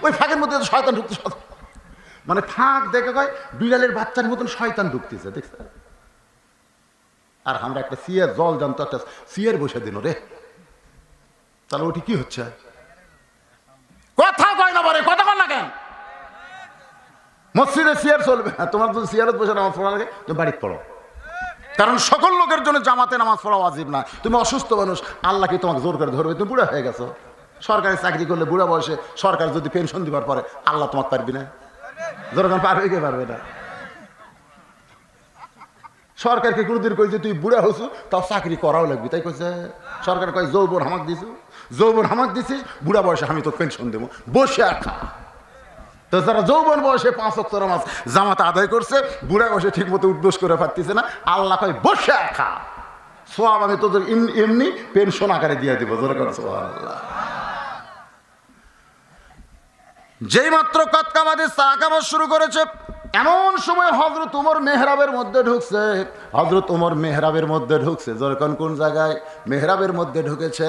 ওই ফাঁকের মধ্যে শয়তান ঢুকতে, মানে ফাঁক দেখে কয় বিড়ালের বাচ্চার মতন শয়তান ঢুকতেছে, দেখছে? আর আমরা একটা সিয়ার জল জানতো, একটা সিয়ার বসে দিন রে, তাহলে ওটি কি হচ্ছে? কথা কয় না বলে, কথা কয় না কেন? মসজিদে সিয়ার চলবে, তোমার যদি সিয়ারত বসে নামাজ পড়া লাগে তুমি বাড়িতে পড়ো, কারণ সকল লোকের জন্য জামাতে নামাজ পড়া ওয়াজিব না। তুমি অসুস্থ মানুষ, আল্লাহ কি তোমাকে জোর করে ধরবে? তুমি বুড়া হয়ে গেছো, সরকারি চাকরি করলে বুড়া বয়সে সরকার যদি পেনশন দিবার পরে আল্লাহ তোমাকে পারবি না? যখন পারবে কে পারবে না? সরকারকে কোনদিন কইছে তুই বুড়া হচ্ছু তাও চাকরি করাও লাগবে, তাই কইছে? সরকার কয় যৌবন হামাক দিছু, যৌবন হামাক দিছিস, বুড়া বয়সে আমি তো পেনশন দেবো, বসে খা। তো যারা যৌবন বয়সে 5 ওয়াক্ত নামাজ জামাতে আদায় করছে, বুড়া বয়সে ঠিক মতো উঠবোস করে পারতেছে না, আল্লাহ কয় বসে খা, সওয়াব আমি তোদের এমনি পেনশন আকারে দিয়ে দিব। সুবহানাল্লাহ। যেই মাত্র কতকামাদের সাকামত শুরু করেছে, এমন সময় হযরত ওমর মেহরাবের মধ্যে ঢুকছে। হযরত ওমর মেহরাবের মধ্যে ঢুকছে, যখন কোন জায়গায় মেহরাবের মধ্যে ঢুকেছে,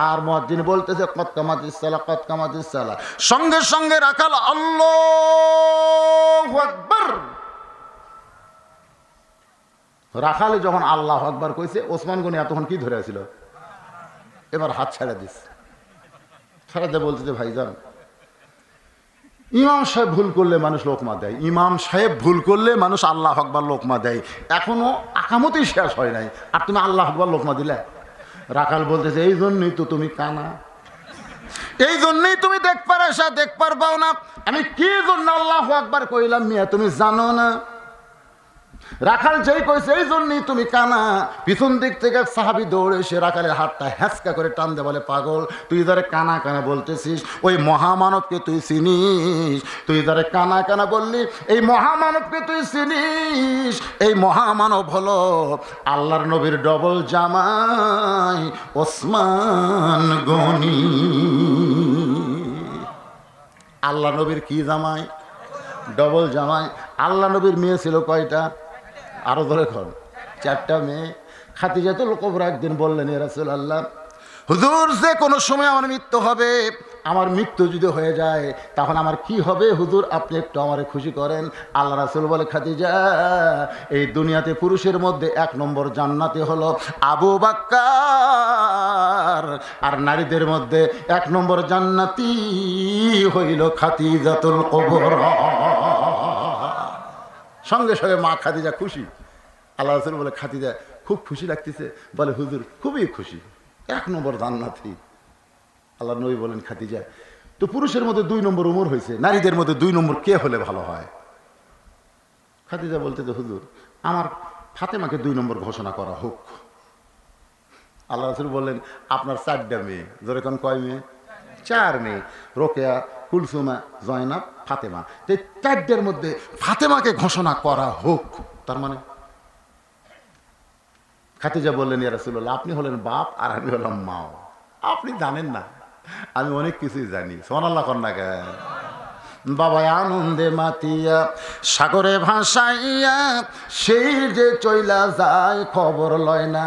আর মুয়াজ্জিন বলতেছে কতকামাতিস সালাহ, কতকামাতিস সালাহ। সঙ্গে সঙ্গে রাখাল আল্লাহু আকবার। রাখালে যখন আল্লাহু আকবার কইছে, ওসমান গনি এতক্ষণ কি ধরে আছিল? এবার হাত ছেড়ে দিস, ছেড়ে দিয়ে বলতেছে ভাইজান, ইমাম সাহেব ভুল করলে মানুষ লোকমা দেয়, ইমাম সাহেব ভুল করলে মানুষ আল্লাহু আকবার লোকমা দেয়, এখনো আকামতই শেষ হয় নাই আর তুমি আল্লাহু আকবার লোকমা দিলে? রাখাল বলতেছে এই জন্যই তো তুমি কানা, এই জন্যই তুমি দেখ পারবাও না আমি কি জন্য আল্লাহু আকবার কইলাম, মিয়া তুমি জানো না? রাখাল যেই কইছে এই জন্যই তুমি কানা, পিছন দিক থেকে সাহাবী দৌড়ে এসে রাখালের হাতটা হ্যাঁচকা করে টান দে, বলে পাগল তুই যারে কানা কানা বলতেছিস ওই মহামানবকে তুই চিনিস? তুই যারে কানা কানা বললি এই মহামানবকে তুই চিনিস? এই মহামানব হলো আল্লাহর নবীর ডবল জামাই ওসমান গনি। আল্লাহ নবীর কি জামাই? ডবল জামাই। আল্লাহ নবীর মেয়ে ছিল কয়টা? আরো ধরে খন 4টা মেয়ে। খাদিজাতুল কুবরা একদিন বললেন, ইয়া রাসূলুল্লাহ, হুজুর যে কোনো সময় আমার মৃত্যু হবে, আমার মৃত্যু যদি হয়ে যায় তখন আমার কি হবে হুজুর, আপনি একটু আমারে খুশি করেন। আল্লাহ রাসূল বলে, খাদিজা এই দুনিয়াতে পুরুষের মধ্যে 1 নম্বর জান্নাতি হলো আবু বকর, আর নারীদের মধ্যে 1 নম্বর জান্নাতি হইল খাদিজাতুল কুবরা। সঙ্গে সঙ্গে মা খাদিজা খুশি। আল্লাহ রাসূল বলে, খাদিজা খুব খুশি লাগতেছে? বলে, হুজুর খুবই খুশি, 1 নম্বর জান্নাতি। আল্লাহ নবী বলেন, খাদিজা তো পুরুষের মধ্যে 2 নম্বর উমর হয়েছে, নারীদের মধ্যে 2 নম্বর কে হলে ভালো হয়? খাদিজা বলতে যে হুজুর আমার ফাতেমাকে 2 নম্বর ঘোষণা করা হোক। আল্লাহ রাসূল বললেন, আপনার 4টা মেয়ে। যেরকম কয় মেয়ে? 4 মেয়ে, রোকেয়া, কুলসুমা, জয়নাব, ফাতেমা। এই 4টার মধ্যে ফাতেমাকে ঘোষণা করা হোক। তার মানে খাদিজা বললেন, ইয়া রাসূলুল্লাহ আপনি হলেন বাপ আর আমি হলাম মাও, আপনি জানেন না আমি অনেক কিছুই জানি। সুবহানাল্লাহ কন্যা কে বাবা আনন্দে মাতিয়া সাগরে ভাসাইয়া সেই যে চইলা যায় খবর লয় না,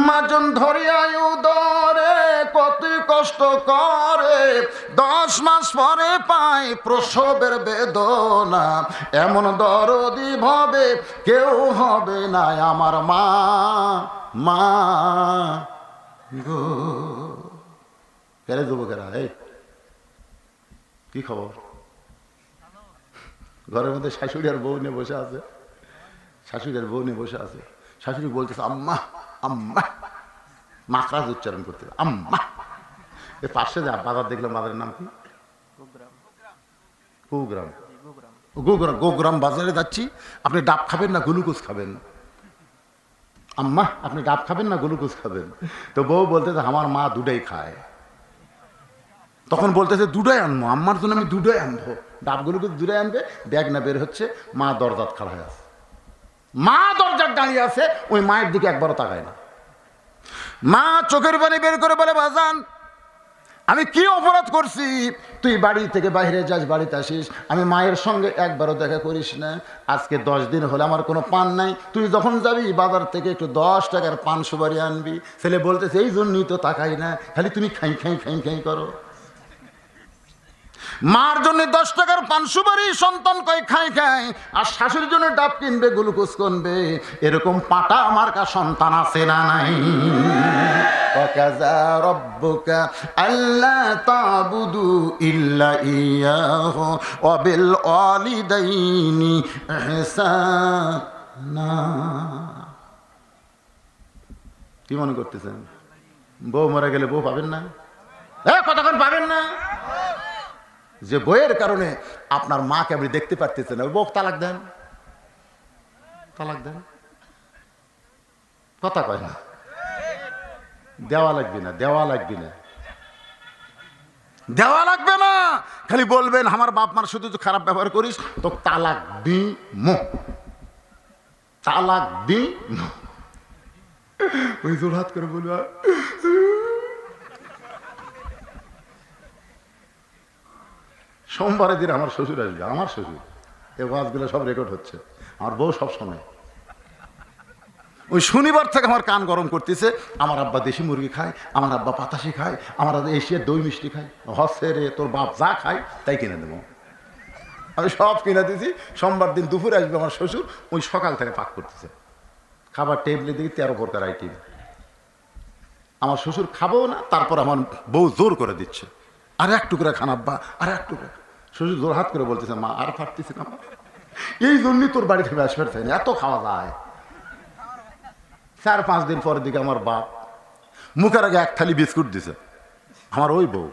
মাজন ধরিয়া উদরে কত কষ্ট করে 10 মাস পরে পায় প্রসবের বেদনা, এমন দরদি ভাবে কেউ হবে না আমার মা, মা গো। কেরে যুবকেরা, এই কি খবর? ঘরের মধ্যে শাশুড়ি আর বউ নিয়ে বসে আছে, শাশুড়ি আর বউ নিয়ে বসে আছে। শাশুড়ি বলতেছে আম্মা আম্মা, মাকরাজ উচ্চারণ করতে, আম্মা। এই পাশে যা বাজার দেখলাম, বাজারের নাম কি? গোগ্রাম। গোগ্রাম বাজারে যাচ্ছি। আপনি ডাব খাবেন না গ্লুকোজ খাবেন? আম্মা আপনি ডাব খাবেন না গ্লুকোজ খাবেন? তো বউ বলতেছে আমার মা দুটাই খায়। তখন বলতেছে দুটাই আনবো, আম্মার জন্য আমি দুটাই আনবো। ডাব গ্লুকোজ দুটাই আনবে। ব্যাগ না বের হচ্ছে, মা দরজাত খাড়া হয়ে আছে। মা দরজার দাঁড়িয়ে আছে, ওই মায়ের দিকে একবারও তাকায় না। মা চোখের পানি বের করে বলে বাজান আমি কি অপরাধ করছি তুই বাড়ি থেকে বাইরে যাস, বাড়িতে আসিস, আমি মায়ের সঙ্গে একবারও দেখা করিস না। আজকে 10 দিন হলে আমার কোনো পান নাই, তুই যখন যাবি বাজার থেকে একটু 10 টাকার পান সুপারি আনবি। ছেলে বলতেছে এই জন্যই তো তাকাই না, খালি তুমি খাই খাই খাই খাই করো। মার জন্য 10 টাকার পান সুপারি সন্তান কয় খাই খাই, আর শাশুড়ির জন্য ডাব কিনবে গ্লুকোজ কিনবে। এরকম পাটা আমার কা সন্তান আছে না নাই? ওয়াকাযা রাব্বুকা আল্লা তা'বুদু ইল্লা ইয়াহু ওয়া বিল ওয়ালিদাইনি ইহসানা। কি মনে করতেছেন? বউ মরে গেলে বউ পাবেন না? কতক্ষণ পাবেন না? যে বইয়ের কারণে আপনার মাকে আপনি দেখতে পারতেছেন, বউ তালাক দেন, তালাক দেন। কথা কয় না, দেওয়া লাগবে না, দেওয়া লাগবে না, দেওয়া লাগবে না। খালি বলবেন আমার বাপ মার শুধু খারাপ ব্যবহার করিস তো তালাক দি মো, তালাক দি মো। ওই জোর হাত করে বলবা সোমবারের দিন আমার শ্বশুর আসবে। আমার শ্বশুর, এই ওয়াজগুলো সব রেকর্ড হচ্ছে। আমার বউ সব সময় ওই শনিবার থেকে আমার কান গরম করতেছে, আমার আব্বা দেশি মুরগি খায়, আমার আব্বা পাতাশি খায়, আমার এশিয়ার দই মিষ্টি খায়। হসে রে তোর বাপ যা খায় তাই কিনে দেবো। আমি সব কিনে দিয়েছি। সোমবার দিন দুপুরে আসবে আমার শ্বশুর, ওই সকাল থেকে পাক করতেছে। খাবার টেবিলে দিকে 13 প্রকার আইটেম। আমার শ্বশুর খাবো না, তারপর আমার বউ জোর করে দিচ্ছে আর এক টুকরা খান আব্বা, আর এক টুকরা। শ্বশুর জোর হাত করে বলতেছে মা আর পারতেছি না, এই জন্যই তোর বাড়ি থেকে আসবে চাই না, এত খাওয়া যায়। 4-5 দিন পরের দিকে আমার বাপ মুখের আগে 1 থালি বিস্কুট দিছে। আমার ওই বউ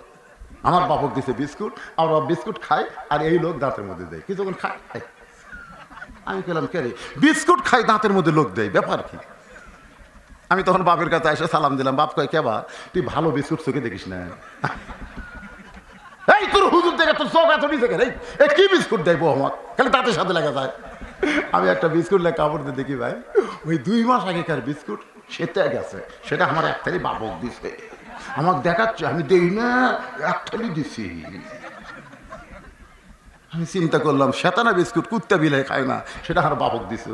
আমার বাপক দিছে বিস্কুট, আমার বাপ বিস্কুট খায় আর এই লোক দাঁতের মধ্যে দেয়। কিছুক্ষণ খায়, আমি বললাম কে রে বিস্কুট খাই দাঁতের মধ্যে লোক দেয়, ব্যাপার কি? আমি তখন বাপের কাছে এসে সালাম দিলাম। বাপ কয় কেবা তুই ভালো বিস্কুট চোখে দেখিস না? এই তোর হুজুর দেখে তোর চোখ এত নিচে গেলে কি বিস্কুট দেয় বউ আমার, খালি দাঁতের সাথে লেগে যায়। আমি একটা বিস্কুট লেগে কাপড় দিয়ে দেখি ভাই ওই 2 মাস আগেকার বিস্কুট সেটা গেছে, সেটা আমার 1 থালি বাপক দিছে। আমাকে দেখাচ্ছে, আমি দেই না, 1 থালি দিছি। আমি চিন্তা করলাম শেতানা বিস্কুট কুত্তা বিলাই খায় না, সেটা আমার বাপক দিছে।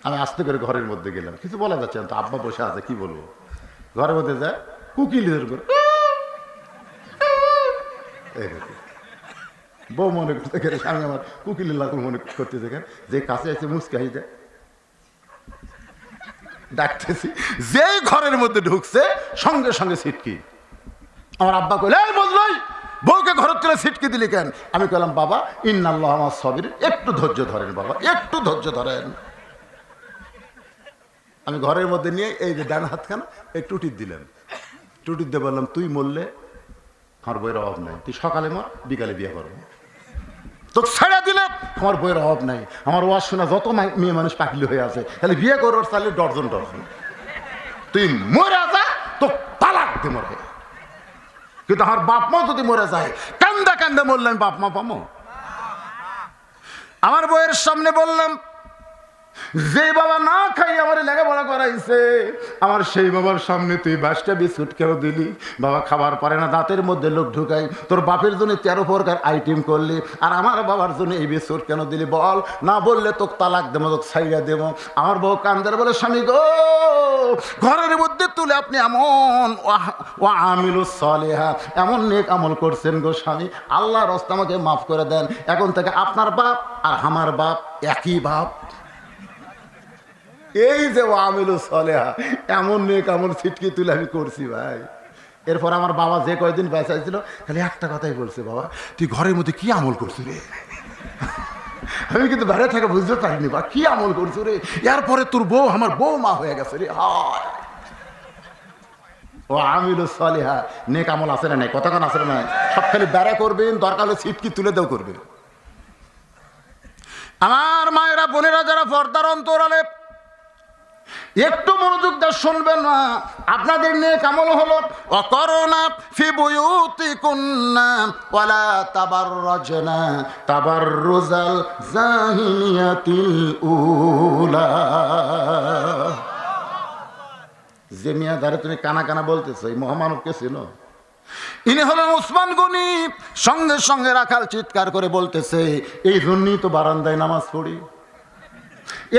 আমি আস্তে করে ঘরের মধ্যে গেলাম, কিছু বলা যাচ্ছে না তো, আব্বা বসে আছে কি বলবো। ঘরের মধ্যে যায় কুকিলের করে বউ মনে করতে গেলে আমি আমার কুকিলের লাগুন মনে করতে দেখেন যে কাছে আছে মুচকাই দেয়, ডাকতেছি। যেই ঘরের মধ্যে ঢুকছে সঙ্গে সঙ্গে ছিটকি। আমার আব্বা কইল এই বজলাই বউকে ঘরের তুলে ছিটকি দিলি কেন? আমি কইলাম বাবা ইন্নাল্লাহ আমার সবির, একটু ধৈর্য ধরেন বাবা, একটু ধৈর্য ধরেন। আমি ঘরের মধ্যে নিয়ে এই যে ডান হাতখানা এই টুটির দিলেন, টুটির দিয়ে বললাম তুই মরলে আমার বইয়ের অভাব নাই, তুই সকালে মর বিকালে বিয়ে করবো। তো ছেড়ে দিলে আমার বইয়ের অভাব নাই। আমার ওয়াজ শোনা যত মেয়ে মানুষ পাগলি হয়ে আছে, তাহলে বিয়ে করবার চাইলে ডর্জন ডর্জন। তুই মরে যা তো তালাক দে মরবে। কিন্তু আমার বাপ মা যদি মরে যায় কান্দা কান্দা মরলাম, বাপ মা পামো? আমার বইয়ের সামনে বললাম যে বাবা না খাই আমার লেখাপড়া করাইছে, আমার সেই বাবার সামনে তুই 22টা বিস্কুট কেন দিলি? বাবা খাবার পারে না, দাঁতের মধ্যে লোক ঢুকাই। তোর বাপের জন্য 13 প্রকার আইটেম করলি, আর আমার বাবার জন্য এই বিস্কুট কেন দিলি? বল, না বললে তোকে তালাক দেবো, তোকে ছাইড়া দেবো। আমার বউ কান্দার বলে স্বামী গো ঘরের মধ্যে তুলে আপনি এমন ও আমিলুস সালিহা এমন নেক আমল করছেন গো স্বামী, আল্লাহর রাস্তা আমাকে মাফ করে দেন। এখন থেকে আপনার বাপ আর আমার বাপ একই বাপ। এই যে আমিলু সলেহা, এমন নেক এমন ছিটকি তুলে আমি করছি ভাই। এরপর আমার বাবা যে কয়দিন বেঁচাইছিল খালি একটা কথাই বলছে, বাবা তুই ঘরের মধ্যে কি আমল করছো রে? আমি কিন্তু বাইরে থেকে বুঝতে পারিনি, বা কি আমল করছো রে? এরপরে তোর বউ আমার বউ মা হয়ে গেছে রে। হায় ও আমিলু সলিহা, নেক আমল আছে না নাই? কতক্ষণ আছে না নাই? সব খালি বেড়া করবেন, দরকার হলে ছিটকি তুলে দেও করবে। আমার মায়েরা বোনেরা যারা পর্দার অন্তরালে একটু মনোযোগ দিয়ে শুনবেন না, আপনাদের নেক আমল হলো অকরনা ফি বুয়ুতিকুন্না ওয়ালা তাবাররাজনা তাবাররুজাল জাহিলিয়াতিল উলা। যে মিয়া দ্বারা তুমি কানা কানা বলতেছো, এই মহামানব কে ছিল? ইনি হলেন ওসমান গনি। সঙ্গে সঙ্গে রাখাল চিৎকার করে বলতেছে, এই জন্যই তো বারান্দায় নামাজ পড়ি,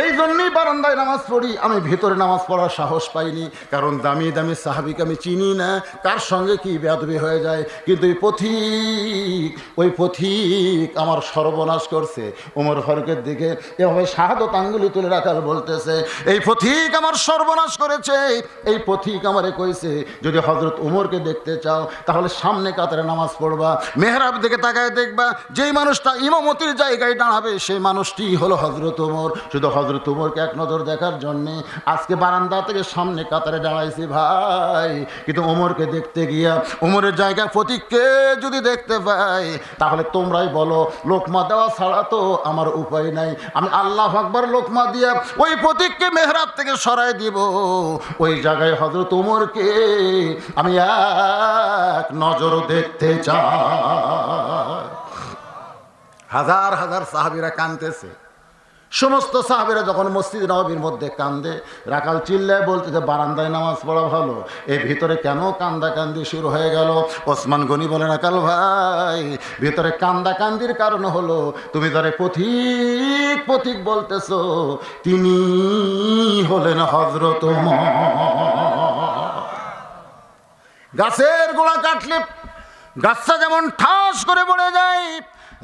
এই জন্যই বারান্দায় নামাজ পড়ি। আমি ভেতরে নামাজ পড়ার সাহস পাইনি, কারণ দামি দামি সাহাবিকে আমি চিনি না, কার সঙ্গে কি বেয়াদবি হয়ে যায়। কিন্তু ওই পথিক আমার সর্বনাশ করছে। ওমর ফারুকের দিকে এভাবে শাহাদত আঙ্গুলি তুলে রাখাল বলতেছে, এই পথিক আমার সর্বনাশ করেছে। এই পথিক আমারে কইছে, যদি হজরত উমরকে দেখতে চাও তাহলে সামনে কাতারে নামাজ পড়বা, মেহরাব দিকে তাকায় দেখবা, যেই মানুষটা ইমামতির জায়গায় দাঁড়াবে সেই মানুষটি হলো হজরত উমর। শুধু হজরত উমরকে এক নজর দেখার জন্যে আজকে বারান্দা থেকে সামনে কাতারে দাঁড়াইছি ভাই। কিন্তু ওমরকে দেখতে গিয়া ওমরের জায়গায় প্রতীককে যদি দেখতে পাই তাহলে তোমরাই বলো, লোকমা দেওয়া ছাড়া তো আমার উপায় নাই। আমি আল্লাহু আকবার লোকমা দিয়া ওই প্রতীককে মেহরাব থেকে সরাই দিব। ওই জায়গায় হজরত উমরকে আমি এক নজর দেখতে চাই। হাজার হাজার সাহাবীরা কাঁদতেছে। সমস্ত সাহাবীরা যখন মসজিদ নববীর মধ্যে কান্দে, রাখাল চিল্লায় বলতেছে, বারান্দায় নামাজ পড়া ভালো, এই ভিতরে কেন কান্দাকান্দি শুরু হয়ে গেল? ওসমান গনি বলে, রাখাল ভাই, ভিতরে কান্দাকান্দির কারণ হলো তুমি যারে পথিক পথিক বলতেছো তিনি হলেন হযরত ওমর। গাছের গোড়া কাটলে গাছটা যেমন ঠাস করে পড়ে যায়,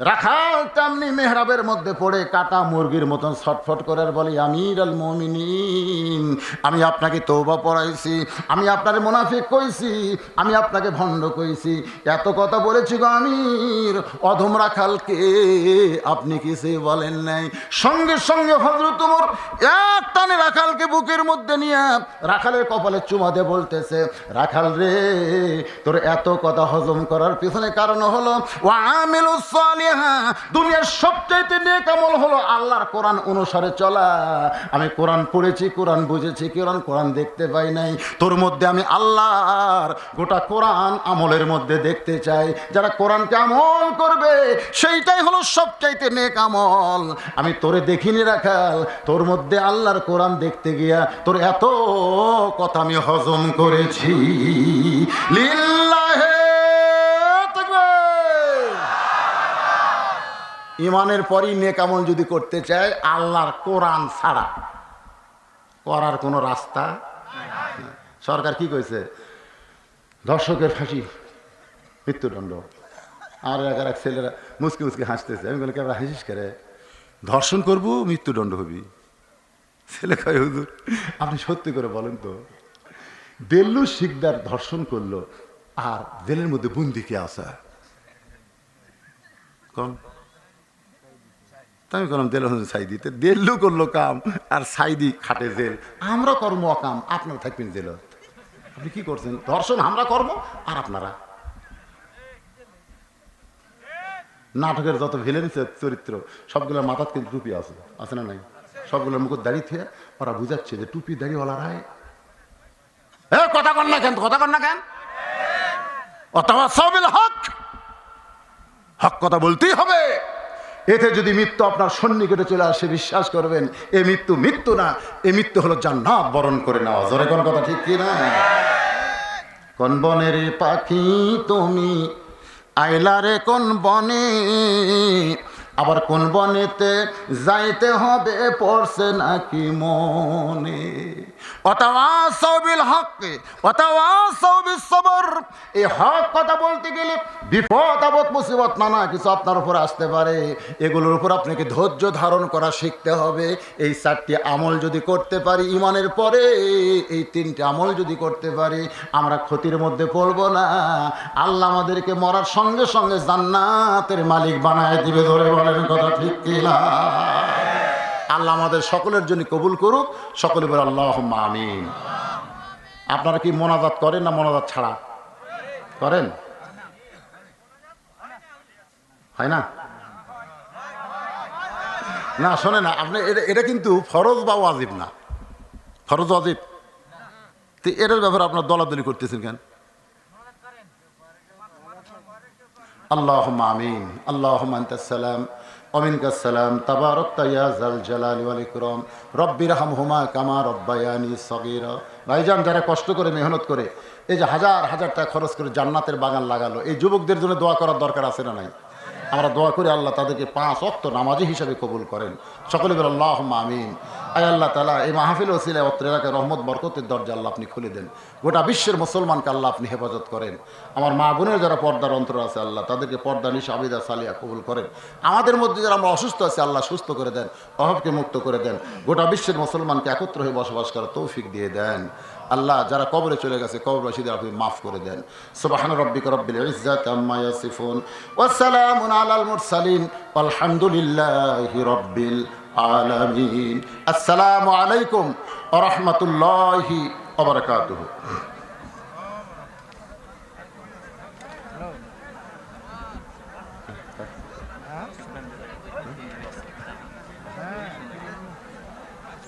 রাখাল তেমনি মেহরাবের মধ্যে পড়ে কাটা মুরগির মতন ছটফট করে বলে, আমির আল মুমিনিন, আমি আপনাকে তওবা পড়াইছি, আমি আপনার মুনাফিক কইছি, আমি আপনাকে ভণ্ড কইছি, এত কথা বলেছি গো আমির, অধম রাখালকে আপনি কিছু বলেন নাই। সঙ্গে সঙ্গে হযরত ওমর এক টানে রাখালকে বুকের মধ্যে নিয়ে রাখালের কপালে চুমা দিয়ে বলতেছে, রাখাল রে, তোর এত কথা হজম করার পিছনে কারণ হলো ওয়া আমিলুস সালিহা, দুনিয়ার সবচাইতে নেক আমল হলো আল্লাহর কোরআন অনুসারে চলা। আমি কোরআন পড়েছি, কোরআন বুঝেছি, কোরআন দেখতে পাই নাই। তোর মধ্যে আমি আল্লাহর গোটা কোরআন আমলের মধ্যে দেখতে চাই। যারা কোরআনকে আমল করবে সেইটাই হলো সবচাইতে নেক আমল। আমি তোরে দেখিনি রাখাল, তোর মধ্যে আল্লাহর কোরআন দেখতে গিয়া তোর এত কথা আমি হজম করেছি। লিল্লাহে ইমানের পরই নেক আমল যদি করতে চায়, আল্লাহর কোরআন ছাড়া করার কোনো রাস্তা। সরকার কি কইছে? ধর্ষকের ফাঁসি, মৃত্যুদণ্ড। আর এক ছেলেরা মুসকি মুসকি হাসতেছে। আমি বলি, কেমন হাসিস করে? ধর্ষণ করবো, মৃত্যুদণ্ড হবি। ছেলে কয়, হুজুর আপনি সত্যি করে বলেন তো, দেল্লু শিকদার ধর্ষণ করলো আর জেলের মধ্যে বন্দি কে আসা? কোন আমি করলাম দেল সাইদি, দেল্লু করলো কাম আর সাইদি খাটে জেল। আমরা কর্ম অকাম, আপনারা থাকবেন জেল। আপনি কি করছেন? ধর্ষণ আমরা কর্ম আর আপনারা। নাটকের যত ভিলেন চরিত্র সবগুলোর মাথার কিন্তু টুপি আছে না নাই? সবগুলোর মুখে দাঁড়িয়ে থেকে ওরা বুঝাচ্ছে যে টুপি দাঁড়িয়েওয়ালারাই কথা কন না কেন, কথা কন না কেন? অথবা সবিল হক, হক কথা বলতেই হবে। এতে যদি মৃত্যু আপনার সন্নিকটে চলে আসে, বিশ্বাস করবেন এই মৃত্যু মৃত্যু না, এই মৃত্যু হলো জান্নাত বরণ করে নেওয়া। জোরে কোন কথা ঠিক কি না? কোন বনের পাখি তুমি আইলা রে কোন বনে, আবার কোন বনেতে যাইতে হবে পড়ছে নাকি মনে। ওয়াতাওয়াসাউ বিল হক ওয়াতাওয়াসাউ বিস সবর। এই হক কথা বলতে গেলে বিপদ আপদ মুসিবত নানা কিছু আপনার উপর আসতে পারে, এগুলোর উপর আপনাকে ধৈর্য ধারণ করা শিখতে হবে। এই 4টি আমল যদি করতে পারি ঈমানের পরে, এই 3টি আমল যদি করতে পারি, আমরা ক্ষতির মধ্যে পড়ব না। আল্লাহ আমাদেরকে মরার সঙ্গে সঙ্গে জান্নাতের মালিক বানায় দিবে। ধরে বলেন কথা ঠিক কিনা? আল্লাহ আমাদের সকলের জন্য কবুল করুক। সকলে বলে আল্লাহুম্মা আমিন। আপনারা কি মোনাজাত করেন না মোনাজাত ছাড়া করেন? হয় না? না শোনে না আপনি, এটা কিন্তু ফরজ বা ওয়াজিব না। ফরজ ওয়াজিব তো এটার ব্যাপারে আপনার দলাদলি করতেছেন কেন? আল্লাহুম্মা আমিন। আল্লাহুম্মা আনতাস সালাম ওয়া মিনকাস সালাম তাবারাকতা ইয়া যাল জালালি ওয়াল ইকরাম রব্বিরহামহুমা কামা রব্বায়ানি সগীরা। ভাইজান, যারা কষ্ট করে মেহনত করে এই যে হাজার হাজার টাকা খরচ করে জান্নাতের বাগান লাগালো, এই যুবকদের জন্য দোয়া করার দরকার আছে না নাই? আমরা দোয়া করি আল্লাহ তাদেরকে 5 ওয়াক্ত নামাজি হিসাবে কবুল করেন। সকলে বলে আল্লাহুম্মা আমিন। আয় আল্লাহ তাআলা, এই মাহফিল ওসিলায় অত্র এলাকায় রহমত বরকতের দরজা আল্লাহ আপনি খুলে দেন। গোটা বিশ্বের মুসলমানকে আল্লাহ আপনি হেফাজত করেন। আমার মা বোনের যারা পর্দার অন্তর আছে আল্লাহ তাদেরকে পর্দা নিশা আবিদা সালিয়া কবুল করেন। আমাদের মধ্যে যারা আমরা অসুস্থ আছি আল্লাহ সুস্থ করে দেন, অভাবকে মুক্ত করে দেন। গোটা বিশ্বের মুসলমানকে একত্র হয়ে বসবাস করার তৌফিক দিয়ে দেন। আল্লাহ যারা কবরে চলে গেছে কবরবাসীদের আপনি মাফ করে দেন। সুবহান রাব্বিকা রব্বিল ইজ্জাতি আম্মা ইয়াসিফুন ওয়া সালামুন আলাল মুরসালিন ওয়ালহামদুলিল্লাহি রাব্বিল আলামিন। আসসালামু আলাইকুম ওয়া রাহমাতুল্লাহি ওয়া বারাকাতুহু।